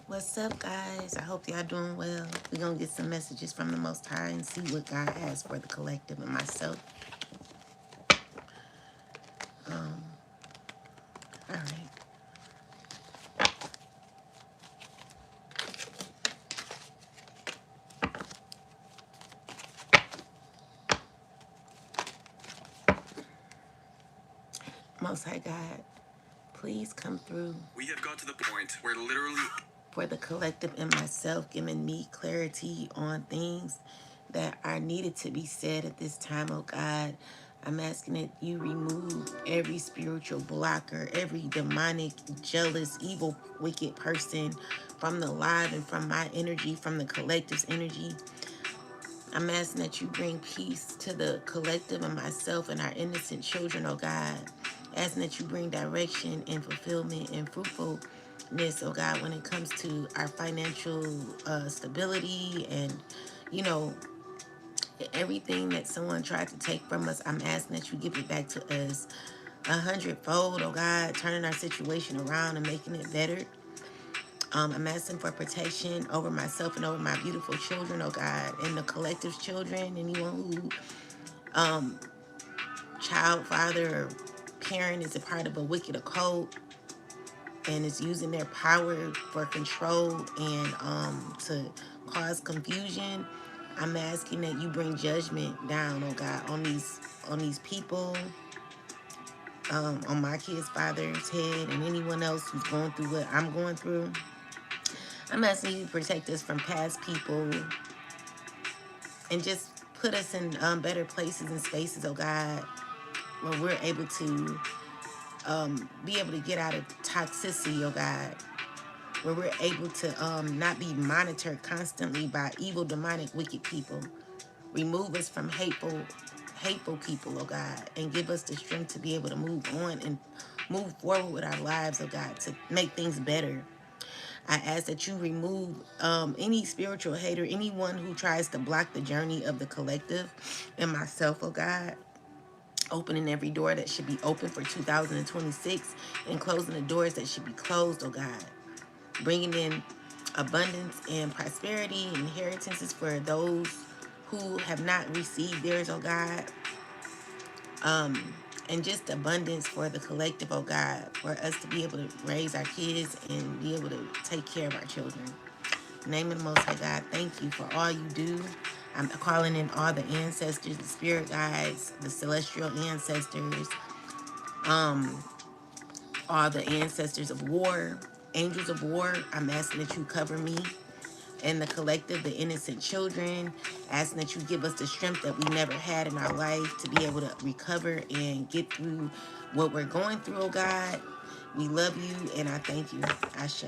What's up, guys? I hope y'all doing well. We're going to get some messages from the Most High and see what God has for the collective and myself. All right. Most High God, please come through. We have got to the point where literally for the collective and myself, giving me clarity on things that are needed to be said at this time, oh God. I'm asking that you remove every spiritual blocker, every demonic, jealous, evil, wicked person from the live and from my energy, from the collective's energy. I'm asking that you bring peace to the collective and myself and our innocent children, oh God. Asking that you bring direction and fulfillment and fruitfulness, oh God, when it comes to our financial stability and, you know, everything that someone tried to take from us. I'm asking that you give it back to us 100-fold, oh God, turning our situation around and making it better. I'm asking for protection over myself and over my beautiful children, oh God, and the collective's children, anyone who child, father, or parent is a part of a wicked occult and is using their power for control and to cause confusion. I'm asking that you bring judgment down, oh God, on these people, on my kid's father's head, and anyone else who's going through what I'm going through. I'm asking you to protect us from past people and just put us in better places and spaces, oh God, where we're able to be able to get out of toxicity, oh God, where we're able to not be monitored constantly by evil, demonic, wicked people. Remove us from hateful people, oh God, and give us the strength to be able to move on and move forward with our lives, oh God, to make things better. I ask that you remove any spiritual hater, anyone who tries to block the journey of the collective and myself, oh God. Opening every door that should be open for 2026 and closing the doors that should be closed, oh God. Bringing in abundance and prosperity and inheritances for those who have not received theirs, oh God. And just abundance for the collective, oh God, for us to be able to raise our kids and be able to take care of our children. In the name of the Most High God, thank you for all you do. I'm calling in all the ancestors, the spirit guides, the celestial ancestors, all the ancestors of war, angels of war. I'm asking that you cover me and the collective, the innocent children, asking that you give us the strength that we never had in our life to be able to recover and get through what we're going through, oh God. We love you and I thank you. Ashe.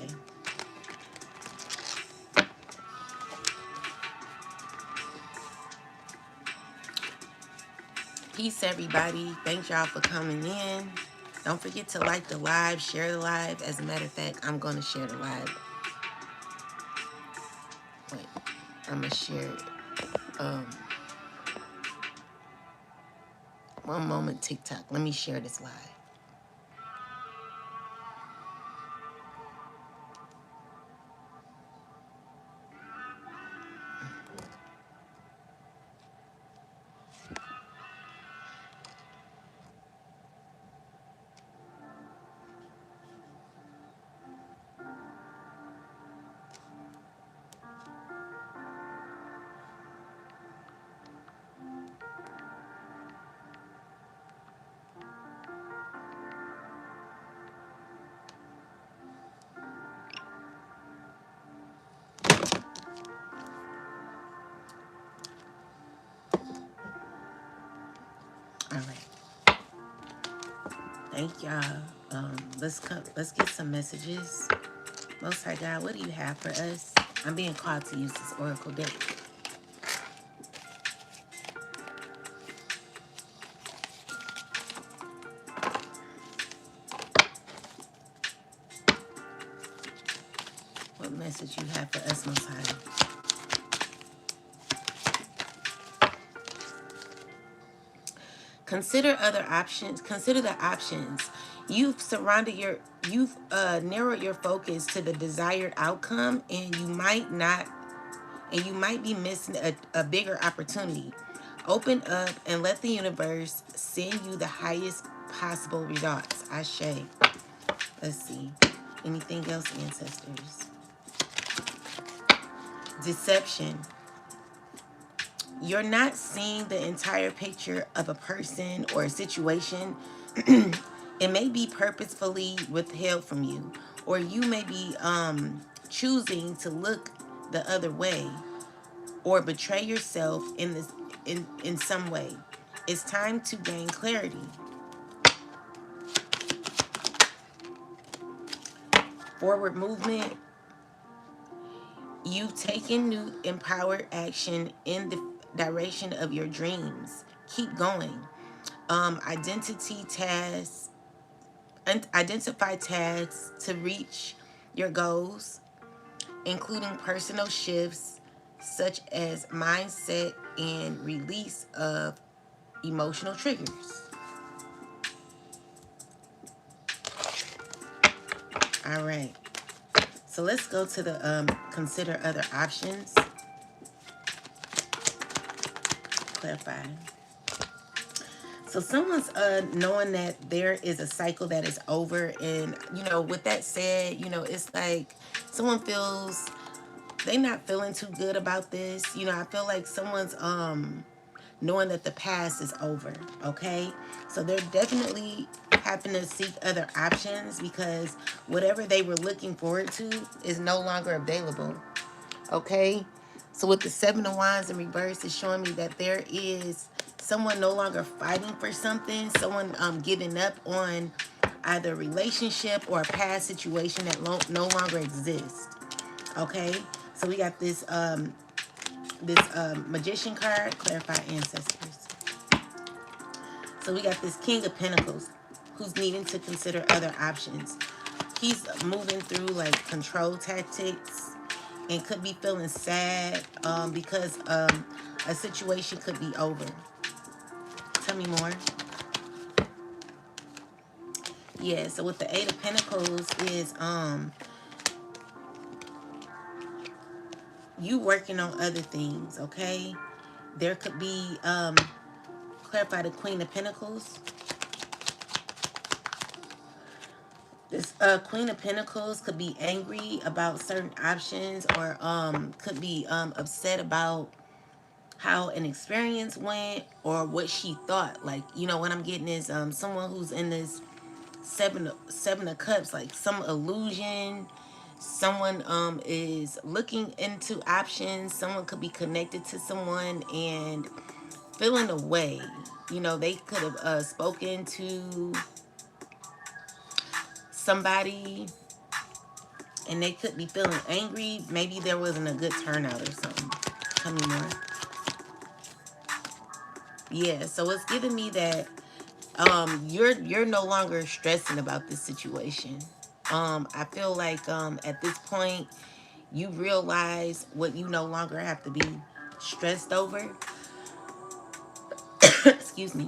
Peace, everybody. Thank y'all for coming in. Don't forget to like the live, share the live. As a matter of fact, I'm going to share the live. Wait, I'm going to share it. One moment, TikTok. Let me share this live. All right. Thank y'all. Let's get some messages. Most High God, what do you have for us? I'm being called to use this oracle deck. What message you have for us, Most High? Consider other options. Consider the options You've surrounded your you've narrowed your focus to the desired outcome, and you might be missing a bigger opportunity. Open up and let the universe send you the highest possible results. Ashe. Let's see. Anything else, ancestors? Deception. You're not seeing the entire picture of a person or a situation. It may be purposefully withheld from you, or you may be choosing to look the other way or betray yourself in some way. It's time to gain clarity. Forward movement. You've taken new empowered action in the direction of your dreams. Keep going. Identity tasks. Identify tasks to reach your goals, including personal shifts such as mindset and release of emotional triggers. All right. So let's go to the consider other options. Clarify. So someone's knowing that there is a cycle that is over, and with that said, it's like someone feels they not feeling too good about this. I feel like someone's knowing that the past is over. Okay, so they're definitely having to seek other options because whatever they were looking forward to is no longer available. Okay, so with the Seven of Wands in reverse, it's showing me that there is someone no longer fighting for something, someone giving up on either a relationship or a past situation that no longer exists. Okay, so we got this Magician card, clarify ancestors. So we got this King of Pentacles, who's needing to consider other options. He's moving through like control tactics and could be feeling sad because a situation could be over. Tell me more. Yeah, so with the Eight of Pentacles is you working on other things, okay? There could be clarify the Queen of Pentacles. This Queen of Pentacles could be angry about certain options, or could be upset about how an experience went or what she thought. Like, what I'm getting is someone who's in this seven of cups, like some illusion. Someone is looking into options. Someone could be connected to someone and feeling away. They could have spoken to somebody and they could be feeling angry. Maybe there wasn't a good turnout or something. Tell me more. Yeah, so it's giving me that you're no longer stressing about this situation. I feel like at this point you realize what you no longer have to be stressed over. Excuse me.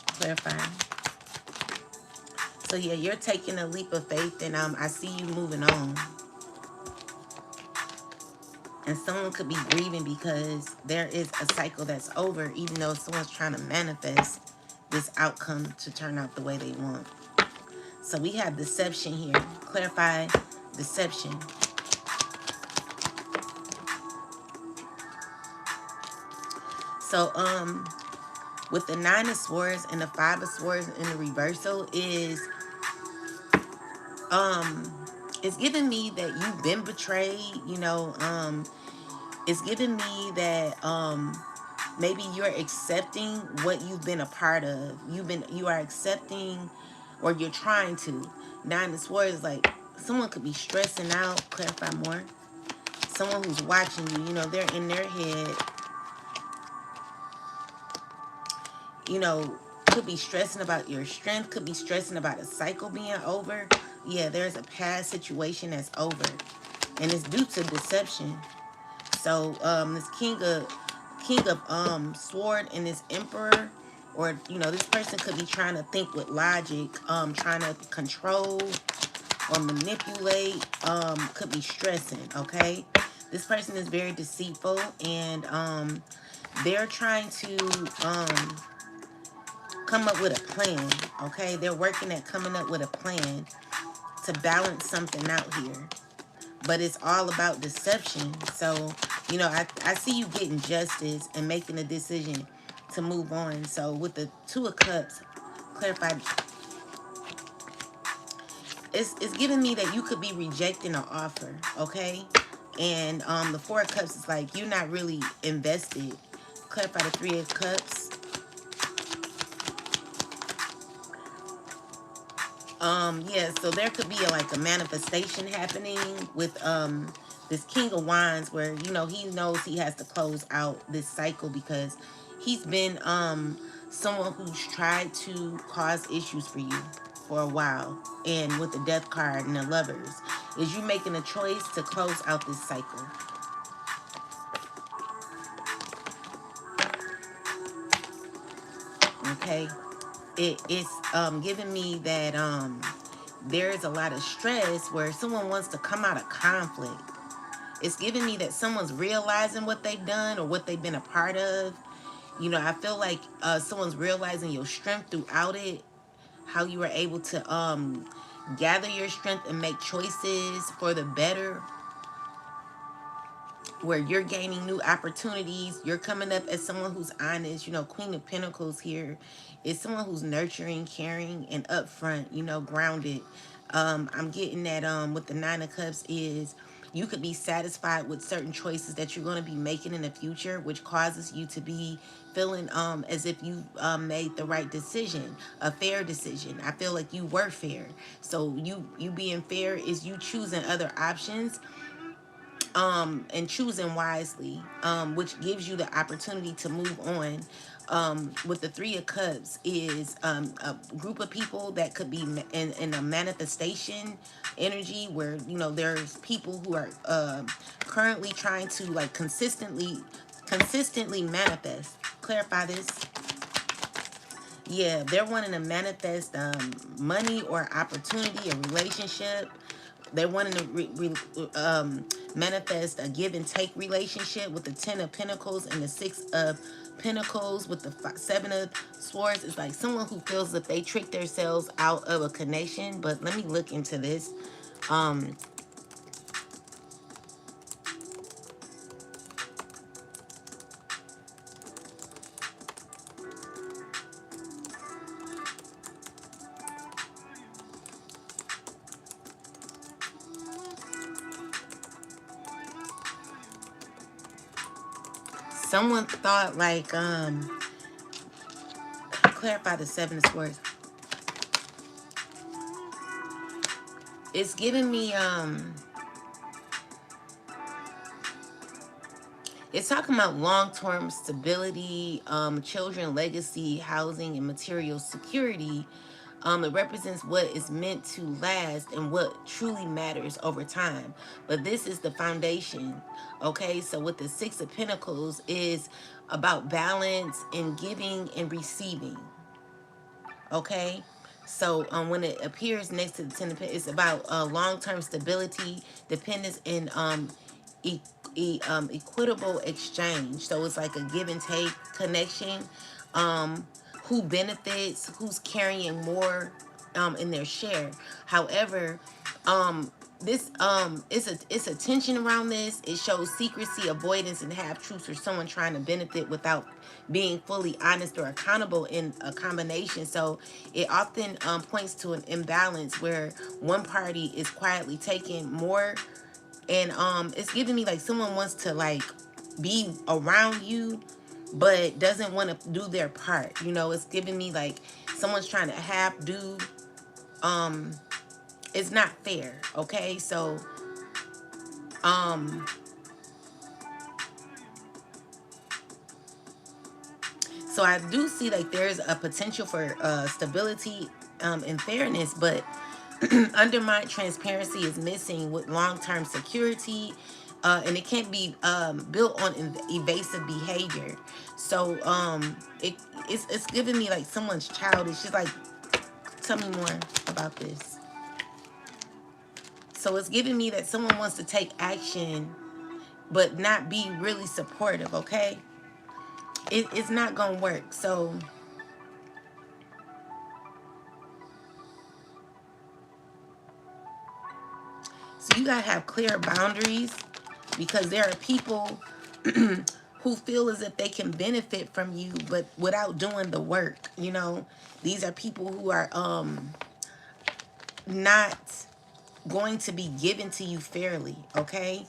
Clarifying. So yeah, you're taking a leap of faith, and I see you moving on. And someone could be grieving because there is a cycle that's over, even though someone's trying to manifest this outcome to turn out the way they want. So we have deception here. Clarify deception. So with the Nine of Swords and the Five of Swords in the reversal is it's giving me that you've been betrayed. It's giving me that maybe you're accepting what you've been a part of. You are accepting, or you're trying to. Nine of Swords is like someone could be stressing out. Clarify more. Someone who's watching you, they're in their head, could be stressing about your strength, could be stressing about a cycle being over. Yeah, there's a past situation that's over, and it's due to deception. So this King of king of sword and this emperor, or this person could be trying to think with logic, trying to control or manipulate, could be stressing. Okay, this person is very deceitful, and they're trying to come up with a plan. Okay, they're working at coming up with a plan to balance something out here, but it's all about deception. So, I see you getting justice and making a decision to move on. So, with the Two of Cups, clarified, it's giving me that you could be rejecting an offer, okay? And the Four of Cups is like you're not really invested. Clarify the Three of Cups. Yeah, so there could be like a manifestation happening with this King of Wands, where he knows he has to close out this cycle because he's been someone who's tried to cause issues for you for a while. And with the Death card and the Lovers, is you making a choice to close out this cycle. Okay, it's giving me that there is a lot of stress where someone wants to come out of conflict. It's giving me that someone's realizing what they've done or what they've been a part of. I feel like someone's realizing your strength throughout it, how you were able to gather your strength and make choices for the better, where you're gaining new opportunities. You're coming up as someone who's honest. Queen of Pentacles here is someone who's nurturing, caring, and upfront, grounded. I'm getting that with the Nine of Cups is you could be satisfied with certain choices that you're going to be making in the future, which causes you to be feeling as if you made the right decision, a fair decision. I feel like you were fair. So you being fair is you choosing other options, and choosing wisely, which gives you the opportunity to move on. With the Three of Cups is a group of people that could be in a manifestation energy, where there's people who are currently trying to like consistently manifest. Clarify this. Yeah, they're wanting to manifest money or opportunity, a relationship. They're wanting to manifest a give and take relationship with the Ten of Pentacles and the Six of Pentacles with the Seven of Swords. It's like someone who feels that they tricked themselves out of a connection. But let me look into this. Um, Someone thought like clarify the Seven of Swords. It's giving me it's talking about long-term stability, children, legacy, housing, and material security. It represents what is meant to last and what truly matters over time. But this is the foundation. Okay, so with the Six of Pentacles is about balance and giving and receiving. Okay, so when it appears next to the Ten of Pentacles, it's about long-term stability, dependence, and equitable exchange. So it's like a give and take connection. um who benefits, who's carrying more in their share. However, this it's a tension around this. It shows secrecy, avoidance, and half truths, or someone trying to benefit without being fully honest or accountable in a combination. So it often points to an imbalance where one party is quietly taking more, and it's giving me like someone wants to like be around you but doesn't want to do their part. It's giving me like someone's trying to half do. It's not fair. Okay, so um so I do see like there's a potential for stability and fairness, but undermined transparency is missing with long-term security. and it can't be built on evasive behavior. So it's giving me like someone's childish. She's like, tell me more about this. So it's giving me that someone wants to take action, but not be really supportive. Okay, it's not gonna work. So you gotta have clear boundaries, because there are people who feel as if they can benefit from you, but without doing the work. These are people who are not going to be given to you fairly. Okay,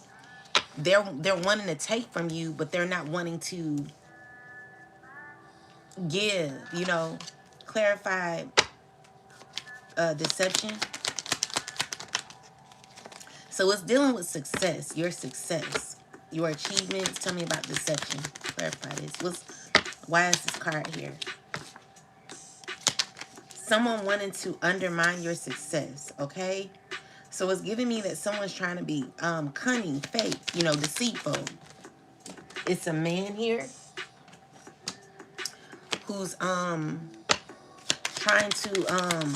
they're wanting to take from you, but they're not wanting to give. Clarify deception. So it's dealing with success, your achievements. Tell me about deception. Clarify this. Why is this card here? Someone wanting to undermine your success. Okay, so it's giving me that someone's trying to be cunning, fake, deceitful. It's a man here who's trying to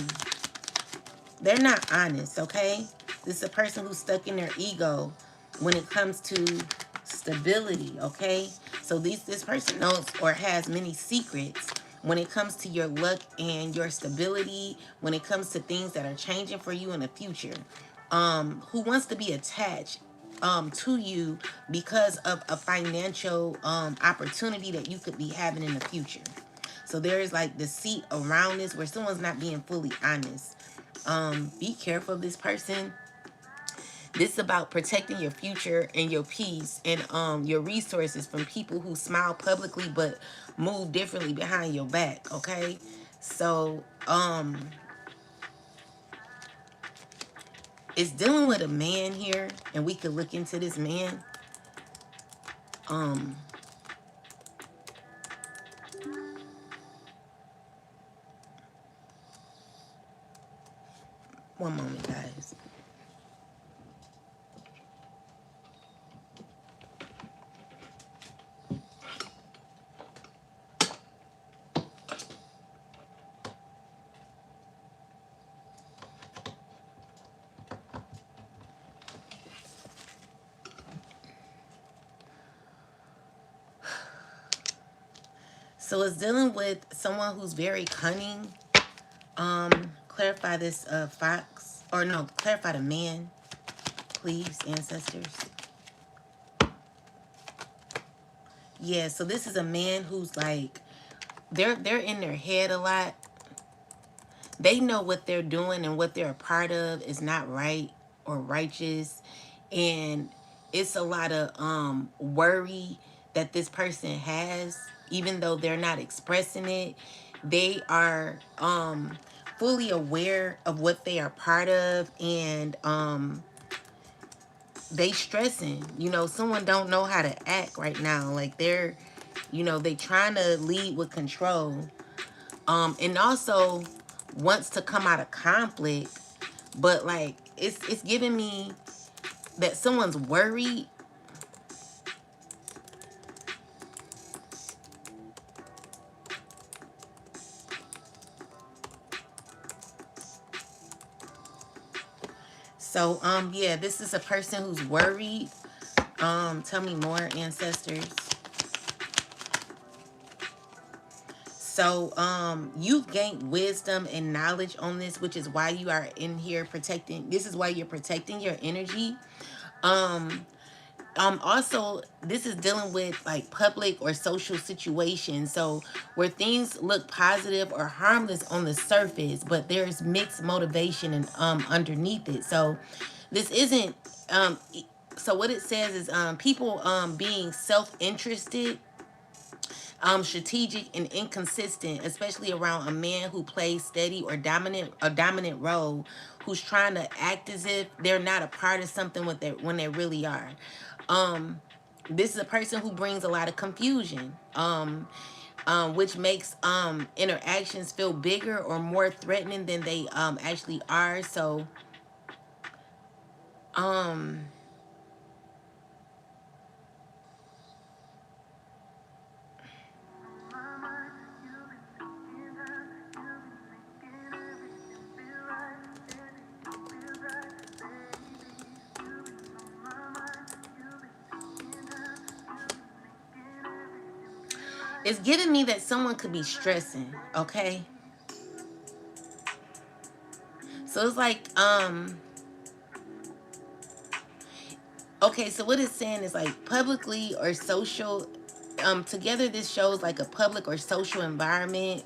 they're not honest. Okay, this is a person who's stuck in their ego when it comes to stability. Okay, so this person knows or has many secrets when it comes to your luck and your stability, when it comes to things that are changing for you in the future. Who wants to be attached to you because of a financial opportunity that you could be having in the future. So there is like deceit around this, where someone's not being fully honest. Be careful of this person. This is about protecting your future and your peace and your resources from people who smile publicly but move differently behind your back. Okay, so it's dealing with a man here, and we could look into this man. One moment, guys. So it's dealing with someone who's very cunning. Clarify this fox, or no, clarify the man, please, ancestors. Yeah, so this is a man who's like, they're in their head a lot. They know what they're doing and what they're a part of is not right or righteous, and it's a lot of worry that this person has, even though they're not expressing it. They are fully aware of what they are part of, and they stressing. Someone don't know how to act right now. Like they trying to lead with control, and also wants to come out of conflict, but like it's giving me that someone's worried. So yeah, this is a person who's worried. Tell me more, ancestors. So you've gained wisdom and knowledge on this, which is why you are in here protecting. This is why you're protecting your energy. Also, this is dealing with like public or social situations, so where things look positive or harmless on the surface, but there's mixed motivation and underneath it. So this isn't so what it says is people being self-interested, strategic and inconsistent, especially around a man who plays steady or dominant role, who's trying to act as if they're not a part of something when they really are. This is a person who brings a lot of confusion, which makes interactions feel bigger or more threatening than they actually are. So It's giving me that someone could be stressing, okay? So it's like, okay, so what it's saying is like publicly or social, together this shows like a public or social environment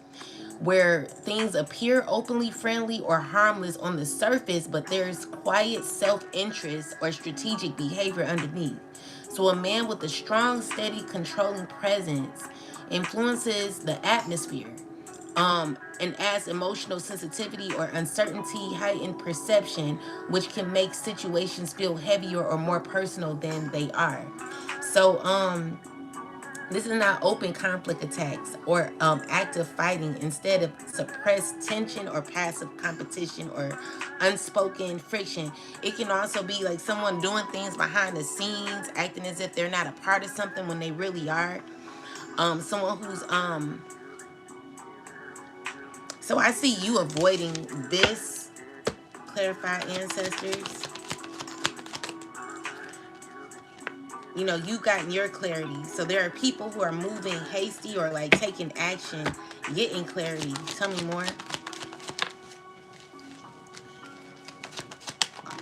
where things appear openly friendly or harmless on the surface, but there's quiet self-interest or strategic behavior underneath. So a man with a strong, steady, controlling presence influences the atmosphere, and adds emotional sensitivity or uncertainty, heightened perception, which can make situations feel heavier or more personal than they are. So, this is not open conflict attacks or active fighting. Instead of suppressed tension or passive competition or unspoken friction, it can also be like someone doing things behind the scenes, acting as if they're not a part of something when they really are. Someone who's So I see you avoiding this, clarify ancestors. You know, you got your clarity. So there are people who are moving hasty or like taking action, getting clarity. Tell me more.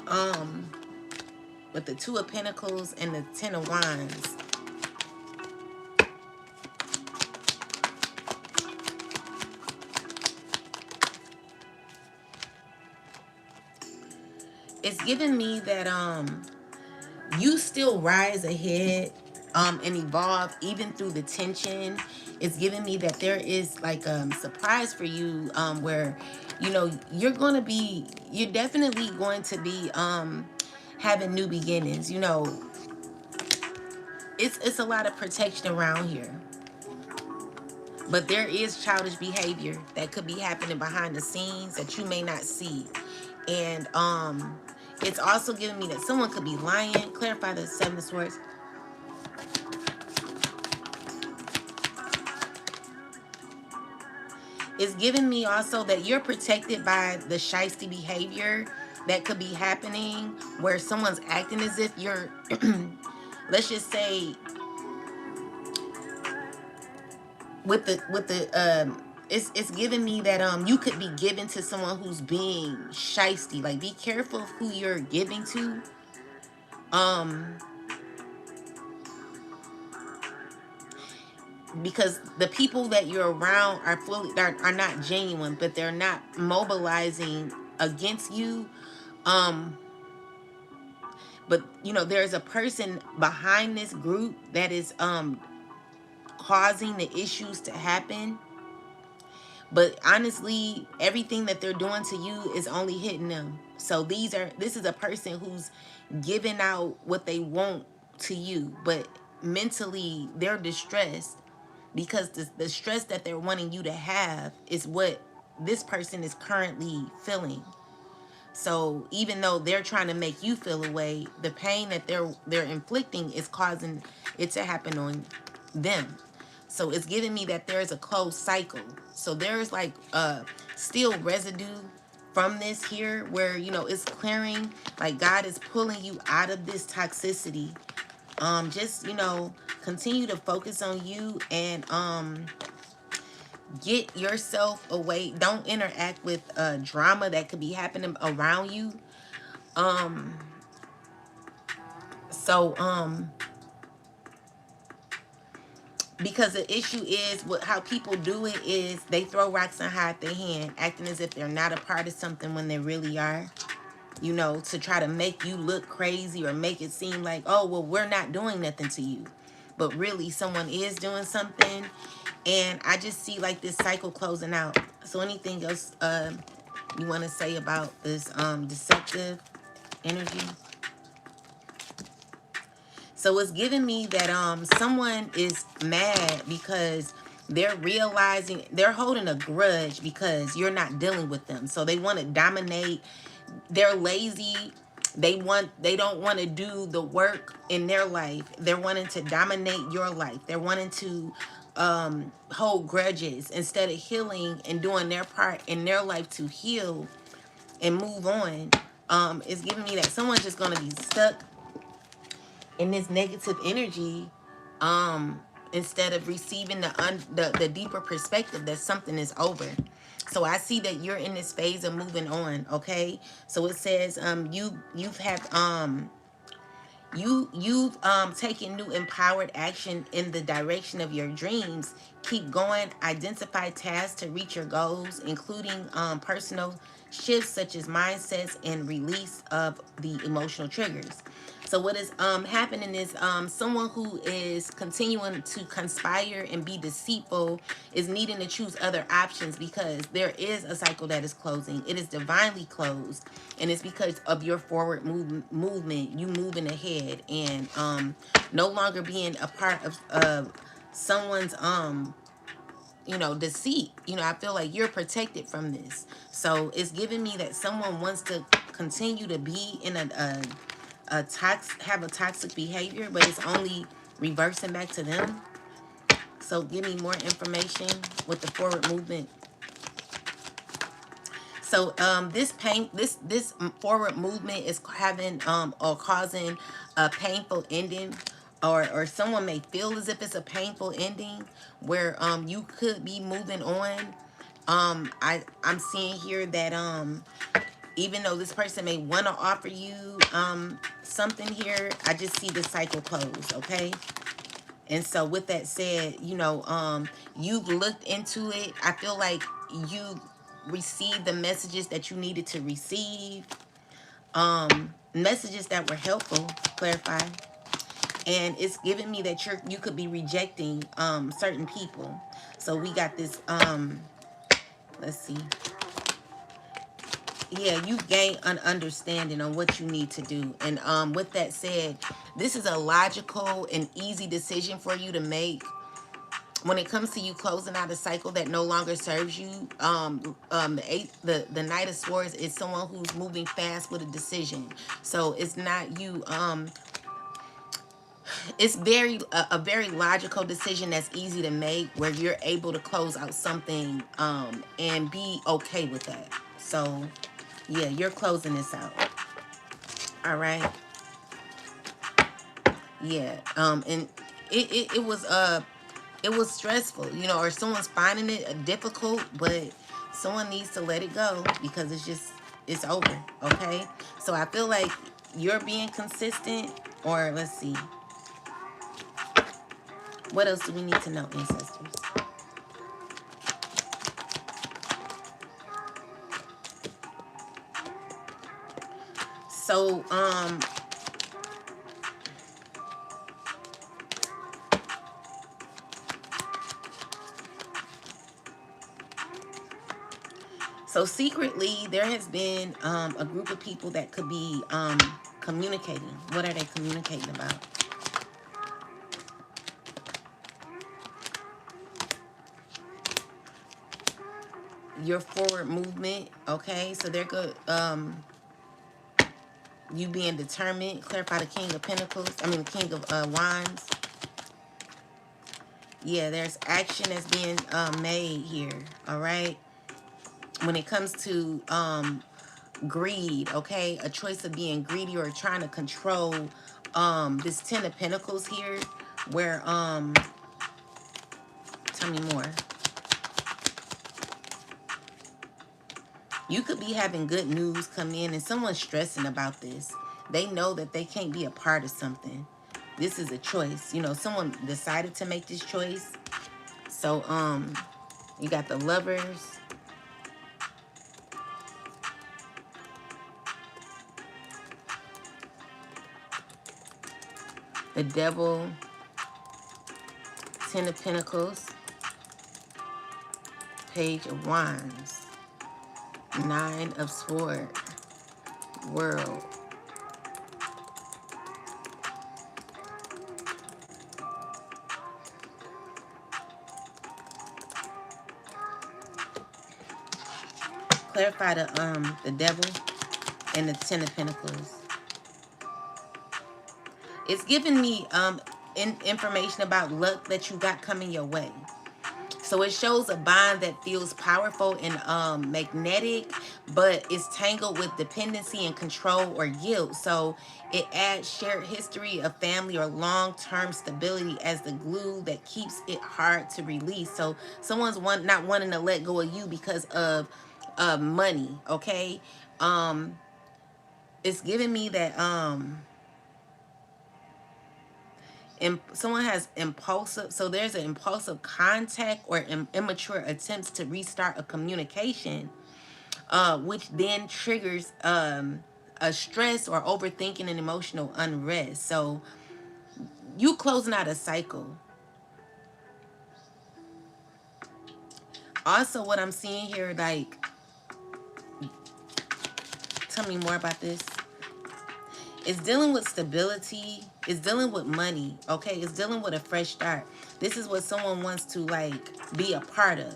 Um, with the Two of Pentacles and the Ten of Wands. It's giving me that you still rise ahead and evolve even through the tension. It's giving me that there is like a surprise for you, where you know you're definitely going to be having new beginnings. You know, it's a lot of protection around here, but there is childish behavior that could be happening behind the scenes that you may not see. And it's also giving me that someone could be lying. Clarify the Seven of Swords. It's giving me also that you're protected by the shiesty behavior that could be happening where someone's acting as if you're let's just say with the it's giving me that you could be given to someone who's being shiesty. Like be careful of who you're giving to. Um because the people that you're around are are not genuine, but they're not mobilizing against you. Um but you know there's a person behind this group that is causing the issues to happen, but honestly everything that they're doing to you is only hitting them. So this is a person who's giving out what they want to you, but mentally they're distressed because the stress that they're wanting you to have is what this person is currently feeling. So even though they're trying to make you feel away, the pain that they're inflicting is causing it to happen on them. So it's giving me that there's a closed cycle. So there's like still residue from this here where you know it's clearing, like God is pulling you out of this toxicity. Just you know continue to focus on you and get yourself away. Don't interact with drama that could be happening around you. um so because the issue is what how people do it is they throw rocks and hide their hand, acting as if they're not a part of something when they really are, you know, to try to make you look crazy or make it seem like, oh well, we're not doing nothing to you, but really someone is doing something. And I just see like this cycle closing out. So anything else you want to say about this deceptive energy? So it's giving me that someone is mad because they're realizing they're holding a grudge because you're not dealing with them. So they want to dominate. They're lazy. They don't want to do the work in their life. They're wanting to dominate your life. They're wanting to hold grudges instead of healing and doing their part in their life to heal and move on. It's giving me that someone's just going to be stuck in this negative energy instead of receiving the deeper perspective that something is over. So I see that you're in this phase of moving on, okay? So it says you've taken new empowered action in the direction of your dreams. Keep going. Identify tasks to reach your goals, including personal shifts such as mindsets and release of the emotional triggers. So what is happening is someone who is continuing to conspire and be deceitful is needing to choose other options, because there is a cycle that is closing. It is divinely closed, and it's because of your forward movement, you moving ahead, and no longer being a part of someone's deceit. I feel like you're protected from this. So it's giving me that someone wants to continue to be in have a toxic behavior, but it's only reversing back to them. So give me more information with the forward movement. So this forward movement is having or causing a painful ending, or someone may feel as if it's a painful ending where you could be moving on. I'm seeing here that even though this person may want to offer you something here, I just see the cycle close, okay? And so with that said, you've looked into it. I feel like you received the messages that you needed to receive, messages that were helpful, clarify. And it's giving me that you could be rejecting certain people. So we got this, let's see. Yeah, you gain an understanding on what you need to do. And with that said, this is a logical and easy decision for you to make when it comes to you closing out a cycle that no longer serves you. The Knight of Swords is someone who's moving fast with a decision. So it's not you. It's a very logical decision that's easy to make, where you're able to close out something and be okay with that. So yeah, you're closing this out. All right. Yeah. And it was stressful, or someone's finding it difficult, but someone needs to let it go, because it's over, okay? So I feel like you're being consistent, or let's see. What else do we need to know, ancestors? So, secretly, there has been a group of people that could be communicating. What are they communicating about? Your forward movement, okay? So they're good. You being determined. Clarify the King of Pentacles. I mean, the King of Wands. Yeah, there's action that's being made here, all right? When it comes to greed, okay? A choice of being greedy or trying to control this Ten of Pentacles here, where, tell me more. You could be having good news come in, and someone's stressing about this. They know that they can't be a part of something. This is a choice. Someone decided to make this choice. So, you got the Lovers. The Devil. Ten of Pentacles. Page of Wands. Nine of Swords. World. Clarify the Devil and the Ten of Pentacles. It's giving me information about luck that you got coming your way. So it shows a bond that feels powerful and magnetic, but is tangled with dependency and control or guilt. So it adds shared history of family or long-term stability as the glue that keeps it hard to release. So someone's not wanting to let go of you because of money. Okay, it's giving me that someone has impulsive, so there's an impulsive contact or immature attempts to restart a communication, which then triggers a stress or overthinking and emotional unrest. So you closing out a cycle. Also, what I'm seeing here, like, tell me more about this. It's dealing with stability. It's dealing with money. Okay, it's dealing with a fresh start. This is what someone wants to like be a part of,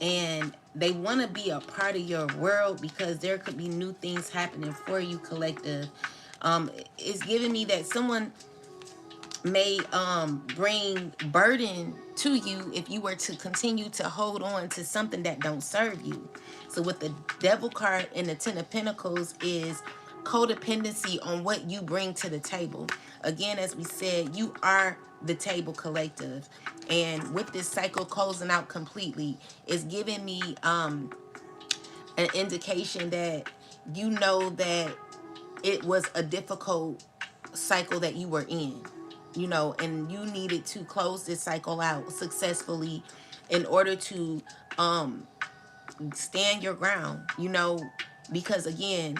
and they want to be a part of your world because there could be new things happening for you, collective. It's giving me that someone may bring burden to you if you were to continue to hold on to something that don't serve you. So with the devil card and the 10 of pentacles is codependency on what you bring to the table. Again, as we said, you are the table, collective. And with this cycle closing out completely, it's giving me an indication that you know that it was a difficult cycle that you were in, you know, and you needed to close this cycle out successfully in order to stand your ground, you know, because again,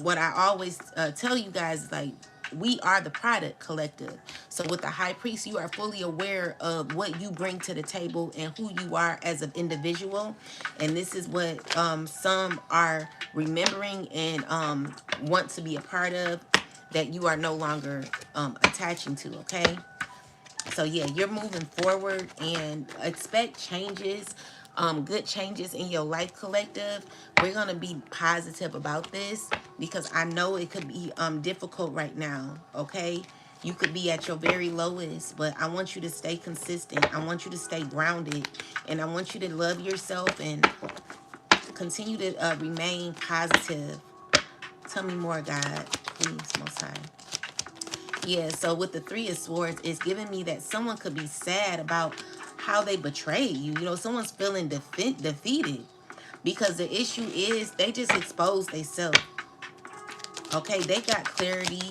what I always tell you guys is like, we are the product, collective. So with the high priest, you are fully aware of what you bring to the table and who you are as an individual. And this is what some are remembering and want to be a part of, that you are no longer attaching to. Okay, so yeah, you're moving forward and expect changes, good changes in your life, collective. We're gonna be positive about this because I know it could be difficult right now. Okay, you could be at your very lowest, but I want you to stay consistent. I want you to stay grounded, and I want you to love yourself and continue to remain positive. Tell me more, God, please, Most High. Yeah, so with the Three of Swords, it's giving me that someone could be sad about how they betrayed you. You know, someone's feeling defeated because the issue is they just exposed themselves. Okay, they got clarity.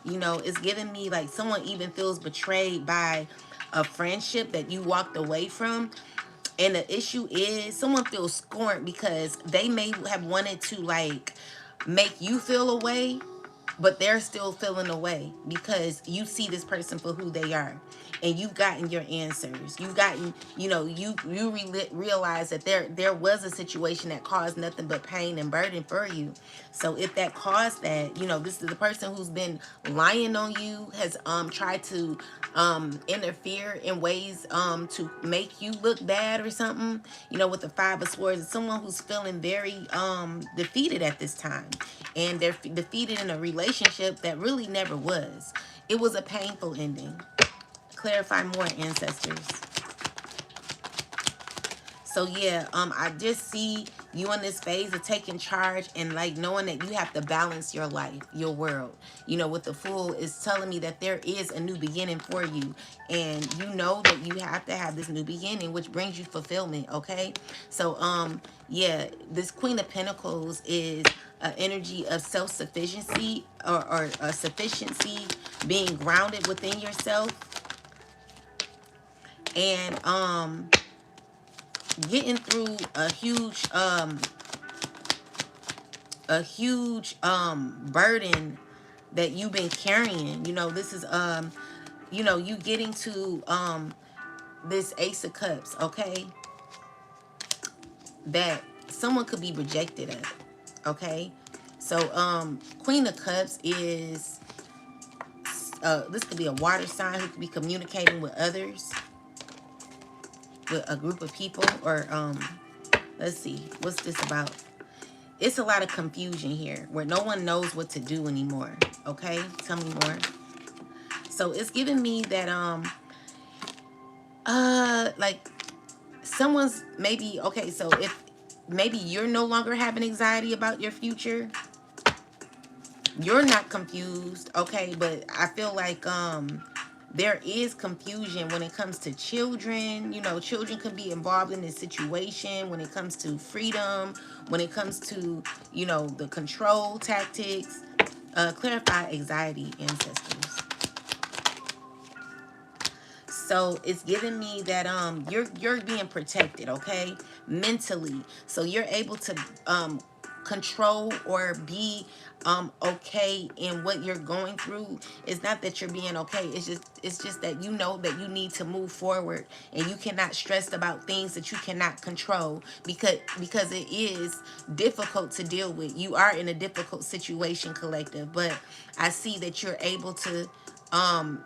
You know, it's giving me like someone even feels betrayed by a friendship that you walked away from. And the issue is someone feels scorned because they may have wanted to like make you feel away, but they're still feeling away because you see this person for who they are, and you've gotten your answers. You've gotten, you know, you realize that there was a situation that caused nothing but pain and burden for you. So if that caused that, you know, this is the person who's been lying on you, has tried to interfere in ways to make you look bad or something. You know, with the Five of Swords, it's someone who's feeling very defeated at this time, and they're defeated in a relationship that really never was. It was a painful ending. Clarify more, ancestors. So yeah, I just see you in this phase of taking charge and like knowing that you have to balance your life, your world. You know, with the Fool is telling me that there is a new beginning for you, and you know that you have to have this new beginning, which brings you fulfillment. Okay, so yeah, this Queen of Pentacles is an energy of self-sufficiency or sufficiency, being grounded within yourself, and getting through a huge burden that you've been carrying. You know, this is you know, you getting to this Ace of Cups. Okay, that someone could be rejected of. Okay, so Queen of Cups is this could be a water sign who could be communicating with others, with a group of people, or let's see, what's this about? It's a lot of confusion here where no one knows what to do anymore. Okay, tell me more. So it's giving me that Like someone's maybe okay, so if maybe you're no longer having anxiety about your future, you're not confused, okay, but I feel like there is confusion when it comes to children. You know, children can be involved in this situation when it comes to freedom, when it comes to, you know, the control tactics. Clarify anxiety ancestors. So it's giving me that you're being protected, okay, mentally. So you're able to control or be okay in what you're going through. It's not that you're being okay. It's just that you know that you need to move forward, and you cannot stress about things that you cannot control, because it is difficult to deal with. You are in a difficult situation, collective, but I see that you're able to um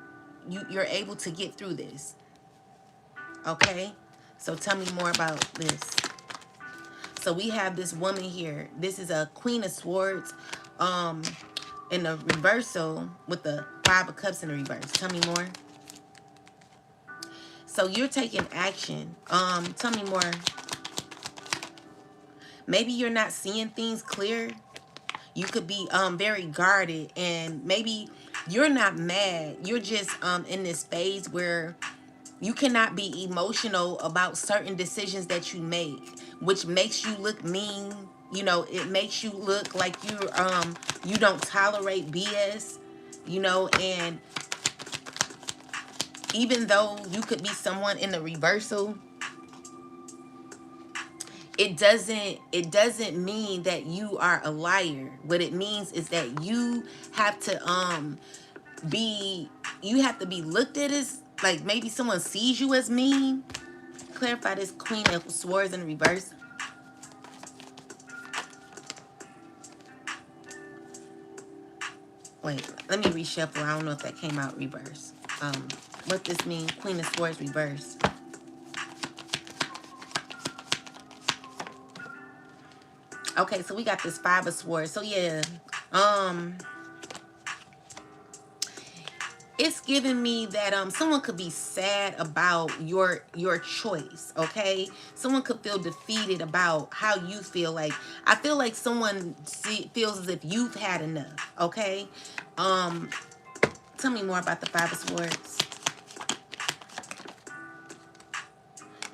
you're able to get through this. Okay, so tell me more about this. So we have this woman here. This is a Queen of Swords um in the reversal with the Five of Cups in the reverse. Tell me more. So you're taking action. Tell me more. Maybe you're not seeing things clear. You could be very guarded, and maybe you're not mad. You're just in this phase where you cannot be emotional about certain decisions that you make, which makes you look mean. You know, it makes you look like you don't tolerate BS, you know, and even though you could be someone in the reversal, it doesn't mean that you are a liar. What it means is that have to be you have to be looked at as, like, maybe someone sees you as mean. Clarify this Queen of Swords in reverse. Wait, let me reshuffle. I don't know if that came out reverse. What this mean? Queen of Swords reverse. Okay, so we got this Five of Swords. So yeah, um, it's giving me that someone could be sad about your choice. Okay, someone could feel defeated about how you feel. Like, I feel like someone feels as if you've had enough. Okay, um, tell me more about the Five of Swords.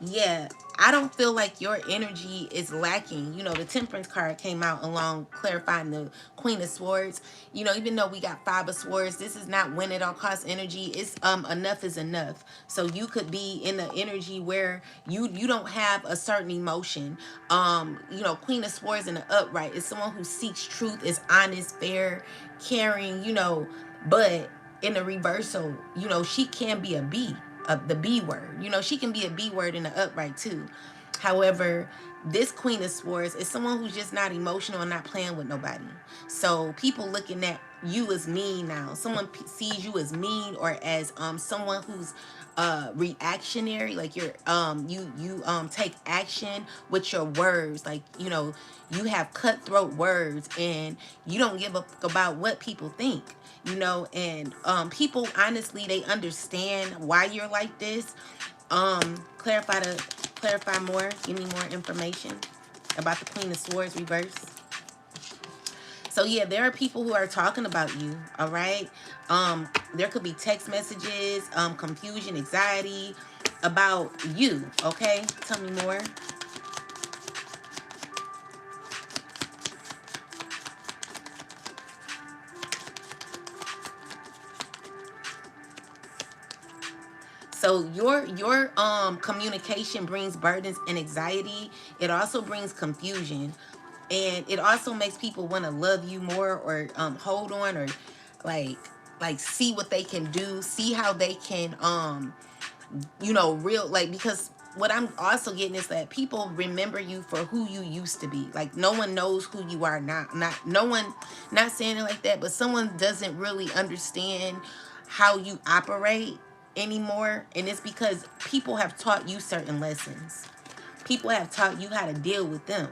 Yeah, I don't feel like your energy is lacking. You know, the Temperance card came out along clarifying the Queen of Swords. You know, even though we got Five of Swords, this is not win at all cost energy. It's enough is enough. So you could be in the energy where you don't have a certain emotion. You know, Queen of Swords in the upright is someone who seeks truth, is honest, fair, caring, you know, but in the reversal, you know, she can be a B, the B word. You know, she can be a B word in the upright too. However, this Queen of Swords is someone who's just not emotional and not playing with nobody. So people looking at you as mean now. Someone sees you as mean, or as someone who's reactionary. Like you take action with your words. Like, you know, you have cutthroat words, and you don't give a fuck about what people think. You know, and people honestly, they understand why you're like this. Clarify more. Give me more information about the Queen of Swords reverse. So yeah, there are people who are talking about you. All right. There could be text messages, confusion, anxiety about you. Okay, tell me more. So your communication brings burdens and anxiety. It also brings confusion, and it also makes people want to love you more, or hold on, or like see what they can do, see how they can you know, real, like, because what I'm also getting is that people remember you for who you used to be. Like, no one knows who you are now. Not no one, not saying it like that, but someone doesn't really understand how you operate anymore, and it's because people have taught you certain lessons. People have taught you how to deal with them.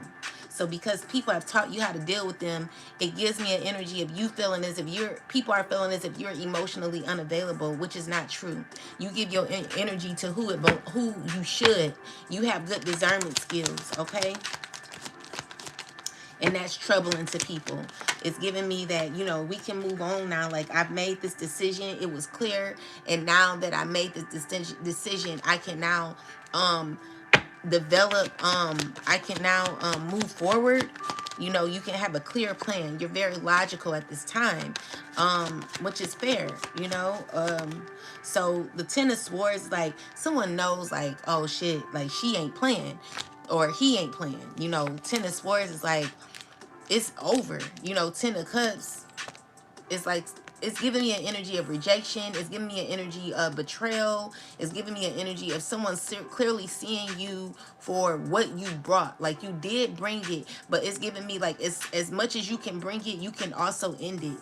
So because people have taught you how to deal with them, it gives me an energy of you feeling as if people are feeling as if you're emotionally unavailable, which is not true. You give your energy to who you should. You have good discernment skills, okay? And that's troubling to people. It's giving me that, we can move on now. Like, I've made this decision, it was clear, and now that I made this decision, I can now develop, I can now move forward. You can have a clear plan. You're very logical at this time, which is fair. So the Ten of Swords, like, someone knows, like, oh shit, like, she ain't playing, or he ain't playing. Ten of Swords is like, it's over. Ten of Cups, it's like, it's giving me an energy of rejection. It's giving me an energy of betrayal. It's giving me an energy of someone clearly seeing you for what you brought. Like, you did bring it, but it's giving me, like, as much as you can bring it, you can also end it,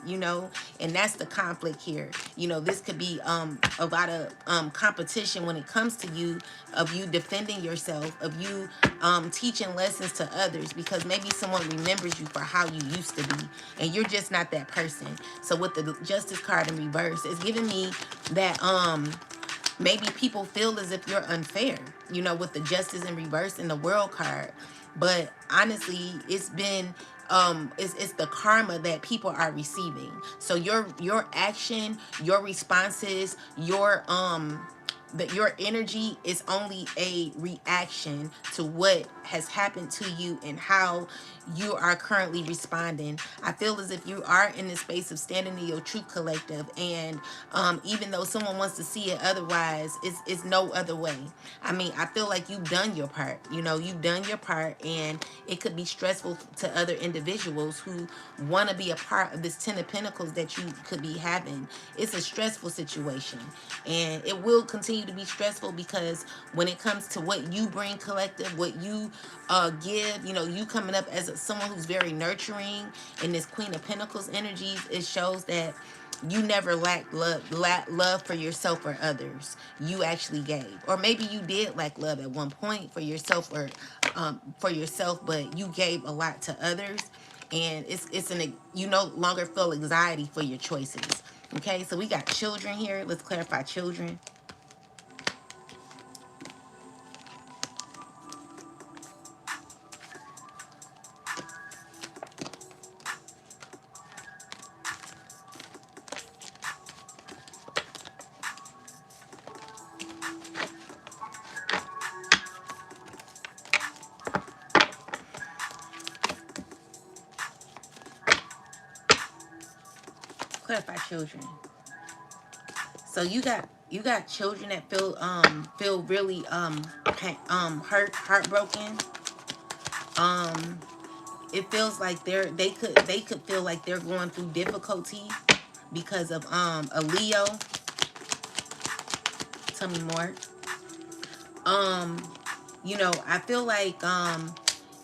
and that's the conflict here. This could be a lot of competition when it comes to you, of you defending yourself, of you teaching lessons to others, because maybe someone remembers you for how you used to be, and you're just not that person. So with the Justice card in reverse, it's giving me that maybe people feel as if you're unfair, with the Justice in reverse and the World card. But honestly, it's been it's the karma that people are receiving. So your action, your responses, that your energy is only a reaction to what has happened to you and how you are currently responding. I feel as if you are in this space of standing in your true collective, and even though someone wants to see it otherwise, it's no other way. I mean, I feel like you've done your part. You've done your part, and it could be stressful to other individuals who want to be a part of this Ten of Pentacles that you could be having. It's a stressful situation, and it will continue to be stressful, because when it comes to what you bring collective, what you give, you coming up as someone who's very nurturing in this Queen of Pentacles energies, it shows that you never lacked love for yourself or others. You actually gave, or maybe you did lack love at one point for yourself, or but you gave a lot to others, and you no longer feel anxiety for your choices. Okay, so we got children here. Let's clarify children. Clarify children. So you got children that feel really heartbroken. It feels like they could feel like they're going through difficulty because of a Leo. Tell me more. I feel like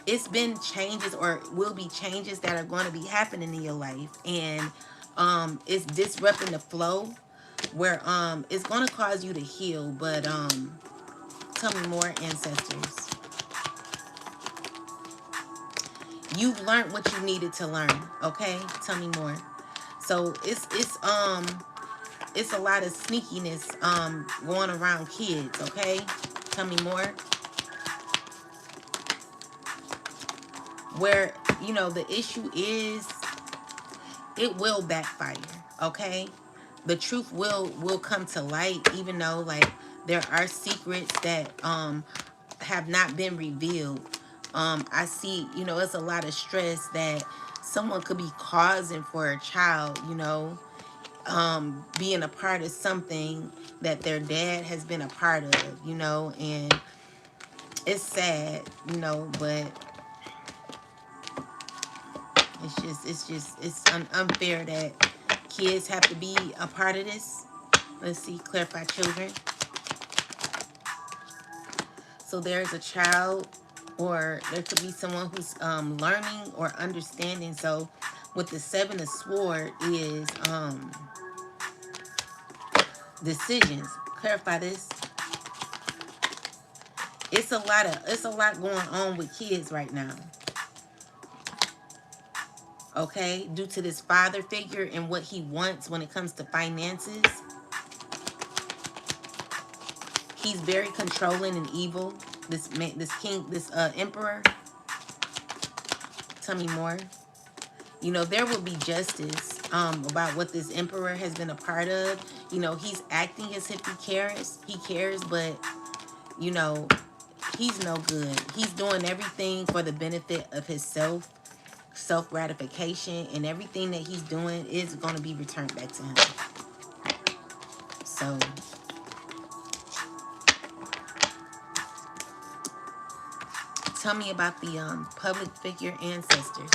it's been changes, or will be changes, that are going to be happening in your life, and it's disrupting the flow, where it's going to cause you to heal. But tell me more, ancestors. You've learned what you needed to learn. Okay, tell me more. So it's a lot of sneakiness going around kids. Okay, tell me more. Where the issue is, it will backfire. Okay, the truth will come to light, even though, like, there are secrets that have not been revealed. I see, it's a lot of stress that someone could be causing for a child, being a part of something that their dad has been a part of, and it's sad, but it's unfair that kids have to be a part of this. Let's see, clarify children. So there's a child, or there could be someone who's learning or understanding. So with the Seven of Swords is decisions. Clarify this. It's a lot going on with kids right now. okay, due to this father figure and what he wants when it comes to finances. He's very controlling and evil. This man, this king, this emperor. Tell me more. You know, there will be justice about what this emperor has been a part of. You know, he's acting as if he cares, but you know, he's no good. He's doing everything for the benefit of his self gratification, and everything that he's doing is going to be returned back to him. So tell me about the public figure ancestors.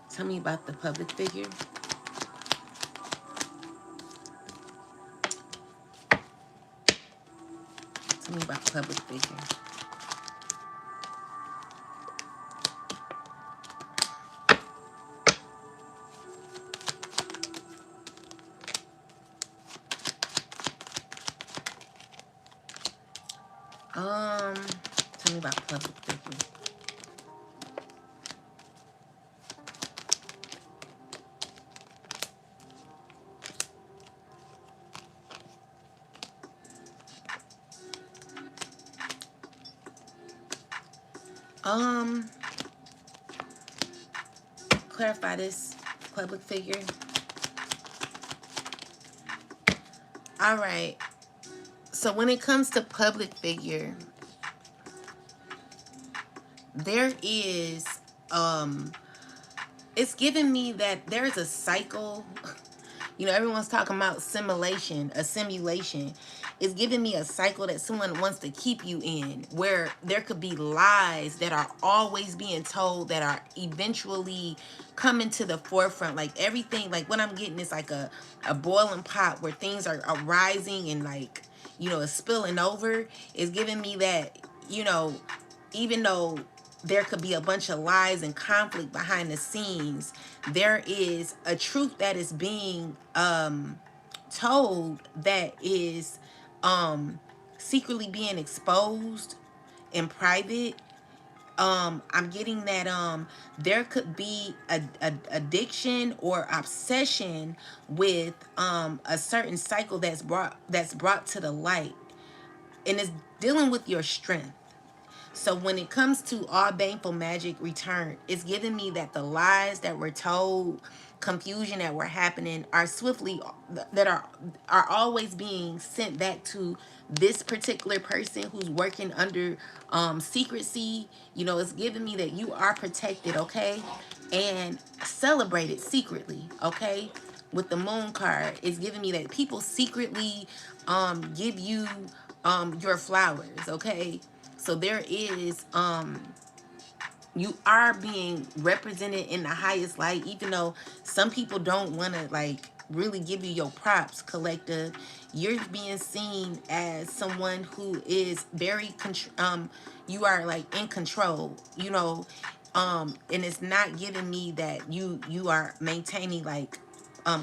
Tell me about the public figure. Tell me about public figure. Um, Tell me about public figure. Um, Clarify this public figure. All right. So when it comes to public figure, there is it's giving me that there's a cycle. You know, everyone's talking about simulation, a simulation. It's giving me a cycle that someone wants to keep you in, where there could be lies that are always being told that are eventually coming to the forefront. Like everything, like what I'm getting is like a boiling pot where things are rising and like, you know, it's spilling over. It's giving me that, you know, even though there could be a bunch of lies and conflict behind the scenes, there is a truth that is being told that is secretly being exposed in private. I'm getting that there could be a addiction or obsession with a certain cycle that's brought to the light, and it's dealing with your strength. So when it comes to all baneful magic return, it's giving me that the lies that were told, confusion that were happening, are swiftly that are always being sent back to this particular person who's working under secrecy. You know, it's giving me that you are protected, okay, and celebrated secretly, okay. With the moon card, it's giving me that people secretly give you your flowers, okay. So there is you are being represented in the highest light, even though some people don't want to like really give you your props, collective. You're being seen as someone who is very you are like in control, you know. And it's not giving me that you are maintaining like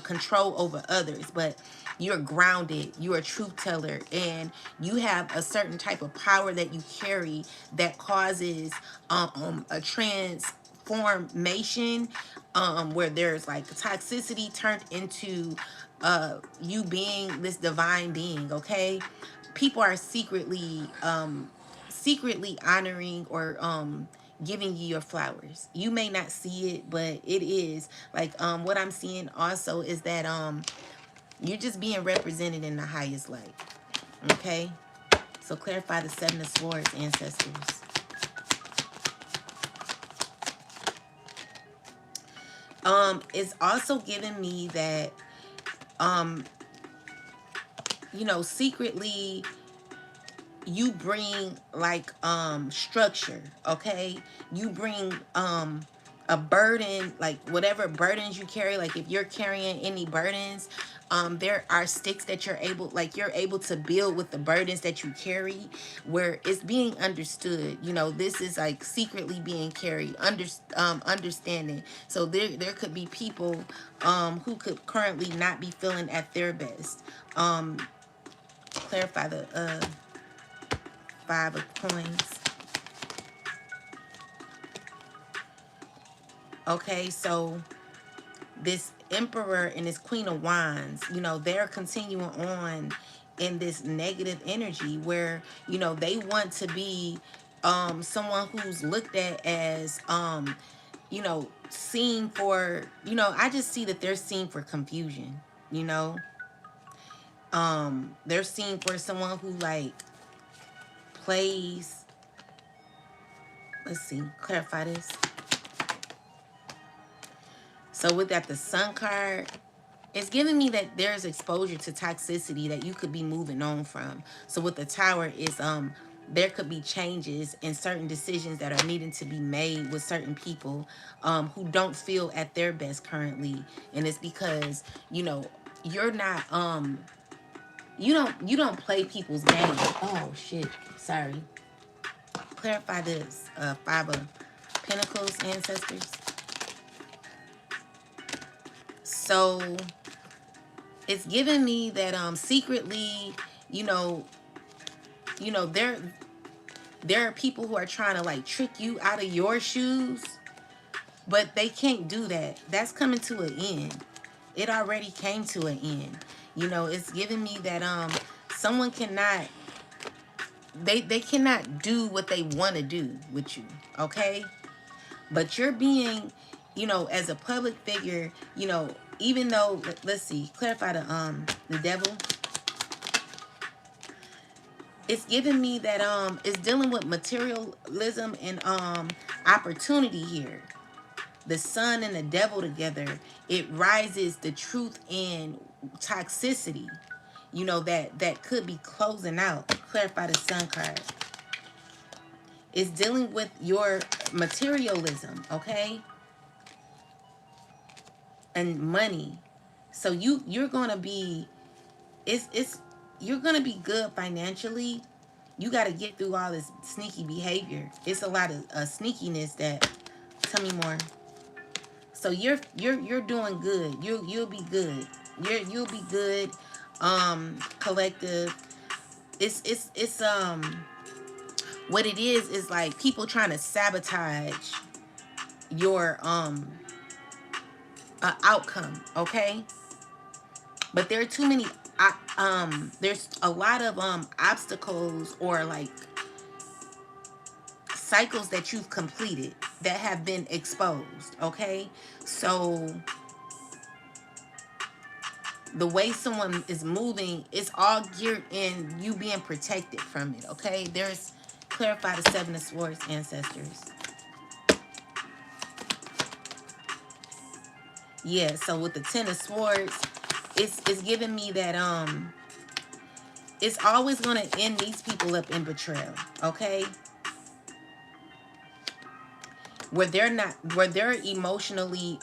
control over others, but you're grounded, you're a truth teller, and you have a certain type of power that you carry that causes a transformation, where there's like toxicity turned into you being this divine being, okay. People are secretly honoring or giving you your flowers. You may not see it, but it is like what I'm seeing also is that you're just being represented in the highest light, okay. So clarify the Seven of Swords, ancestors. It's also giving me that you know, secretly you bring like structure, okay. You bring a burden, like whatever burdens you carry, like if you're carrying any burdens, There are sticks that you're able to build with the burdens that you carry, where it's being understood. This is like secretly being carried, understanding. So there could be people who could currently not be feeling at their best. Clarify the five of coins. Okay, so this emperor and this queen of wands, they're continuing on in this negative energy where, they want to be someone who's looked at as seen for, I just see that they're seen for confusion. you know they're seen for someone who like plays. Let's see, clarify this. So with that, the sun card, it's giving me that there's exposure to toxicity that you could be moving on from. So with the tower is there could be changes and certain decisions that are needing to be made with certain people who don't feel at their best currently. And it's because, you're not you don't play people's game. Oh shit. Sorry. Clarify this. Five of Pentacles, ancestors. So it's giving me that secretly, there are people who are trying to like trick you out of your shoes, but they can't do that. That's coming to an end. It already came to an end. It's giving me that someone cannot, they cannot do what they want to do with you, okay? But you're being, as a public figure, even though, let's see, clarify the devil. It's giving me that it's dealing with materialism and opportunity here. The sun and the devil together, it rises the truth in toxicity, that could be closing out. Clarify the sun card. It's dealing with your materialism, okay? And money. So you're gonna be, it's you're gonna be good financially. You got to get through all this sneaky behavior. It's a lot of sneakiness that. Tell me more. So you're doing good. You'll be good. You'll be good. Collective. It's what it is like people trying to sabotage your outcome, okay? But there are too many there's a lot of obstacles or like cycles that you've completed that have been exposed, okay? So the way someone is moving, it's all geared in you being protected from it, okay? There's, clarify the Seven of Swords, ancestors. Yeah, so with the Ten of Swords, it's giving me that it's always going to end these people up in betrayal, okay? Where they're emotionally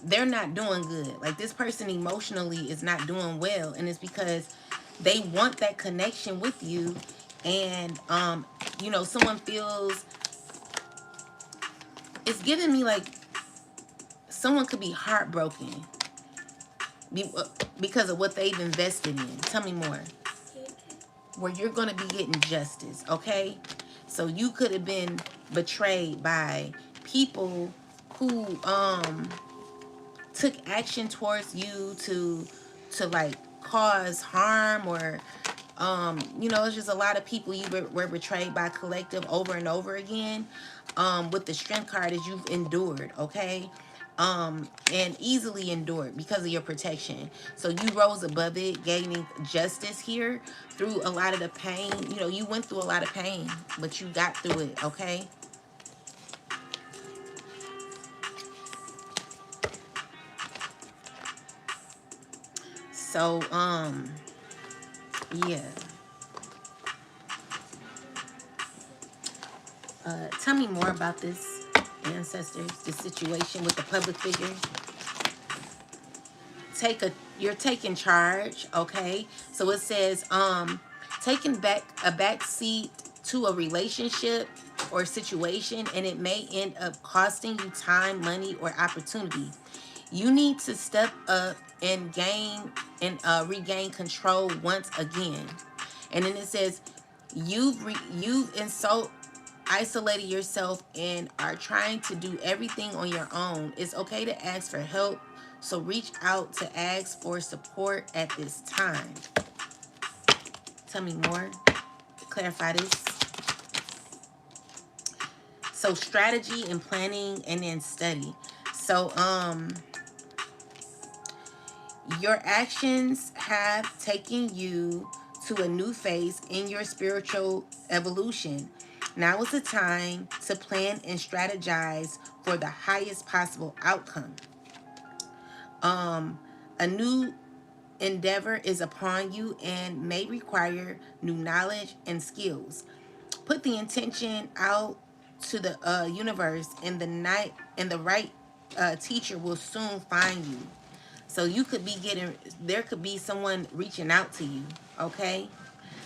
they're not doing good. Like this person emotionally is not doing well, and it's because they want that connection with you, and someone feels, it's giving me like someone could be heartbroken because of what they've invested in. Tell me more. Where you're going to be getting justice, okay? So you could have been betrayed by people who took action towards you to like cause harm, or it's just a lot of people you were betrayed by collective over and over again. With the Strength card, is you've endured, okay? And easily endured because of your protection. So you rose above it, gaining justice here through a lot of the pain. You went through a lot of pain, but you got through it, okay? So, yeah. Tell me more about this, ancestors, this situation with the public figure. you're taking charge, okay? So it says taking back a back seat to a relationship or situation, and it may end up costing you time, money, or opportunity. You need to step up and gain and regain control once again. And then it says you've insult isolated yourself and are trying to do everything on your own. It's okay to ask for help, so reach out to ask for support at this time. Tell me more. Clarify this. So strategy and planning, and then study. So your actions have taken you to a new phase in your spiritual evolution. Now is the time to plan and strategize for the highest possible outcome. A new endeavor is upon you and may require new knowledge and skills. Put the intention out to the universe, and the right teacher will soon find you. So you could be there could be someone reaching out to you, okay?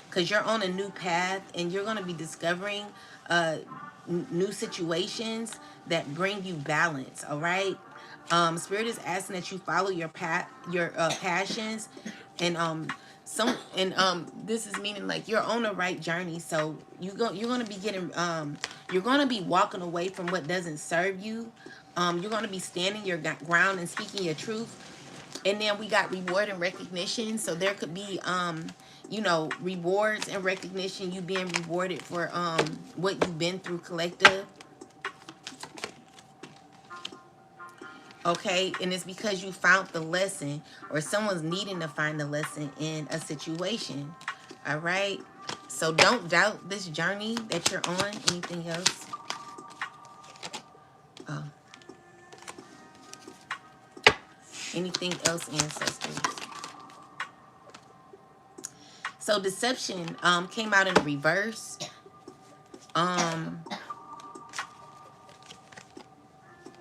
Because you're on a new path and you're going to be discovering new situations that bring you balance, all right? Spirit is asking that you follow your passions, and this is meaning like you're on the right journey. So you're gonna be getting you're gonna be walking away from what doesn't serve you. You're gonna be standing your ground and speaking your truth. And then we got reward and recognition. So there could be rewards and recognition, you being rewarded for what you've been through, collective. Okay, and it's because you found the lesson, or someone's needing to find the lesson in a situation. All right, so don't doubt this journey that you're on. Anything else? Oh, anything else, ancestors? So deception came out in the reverse.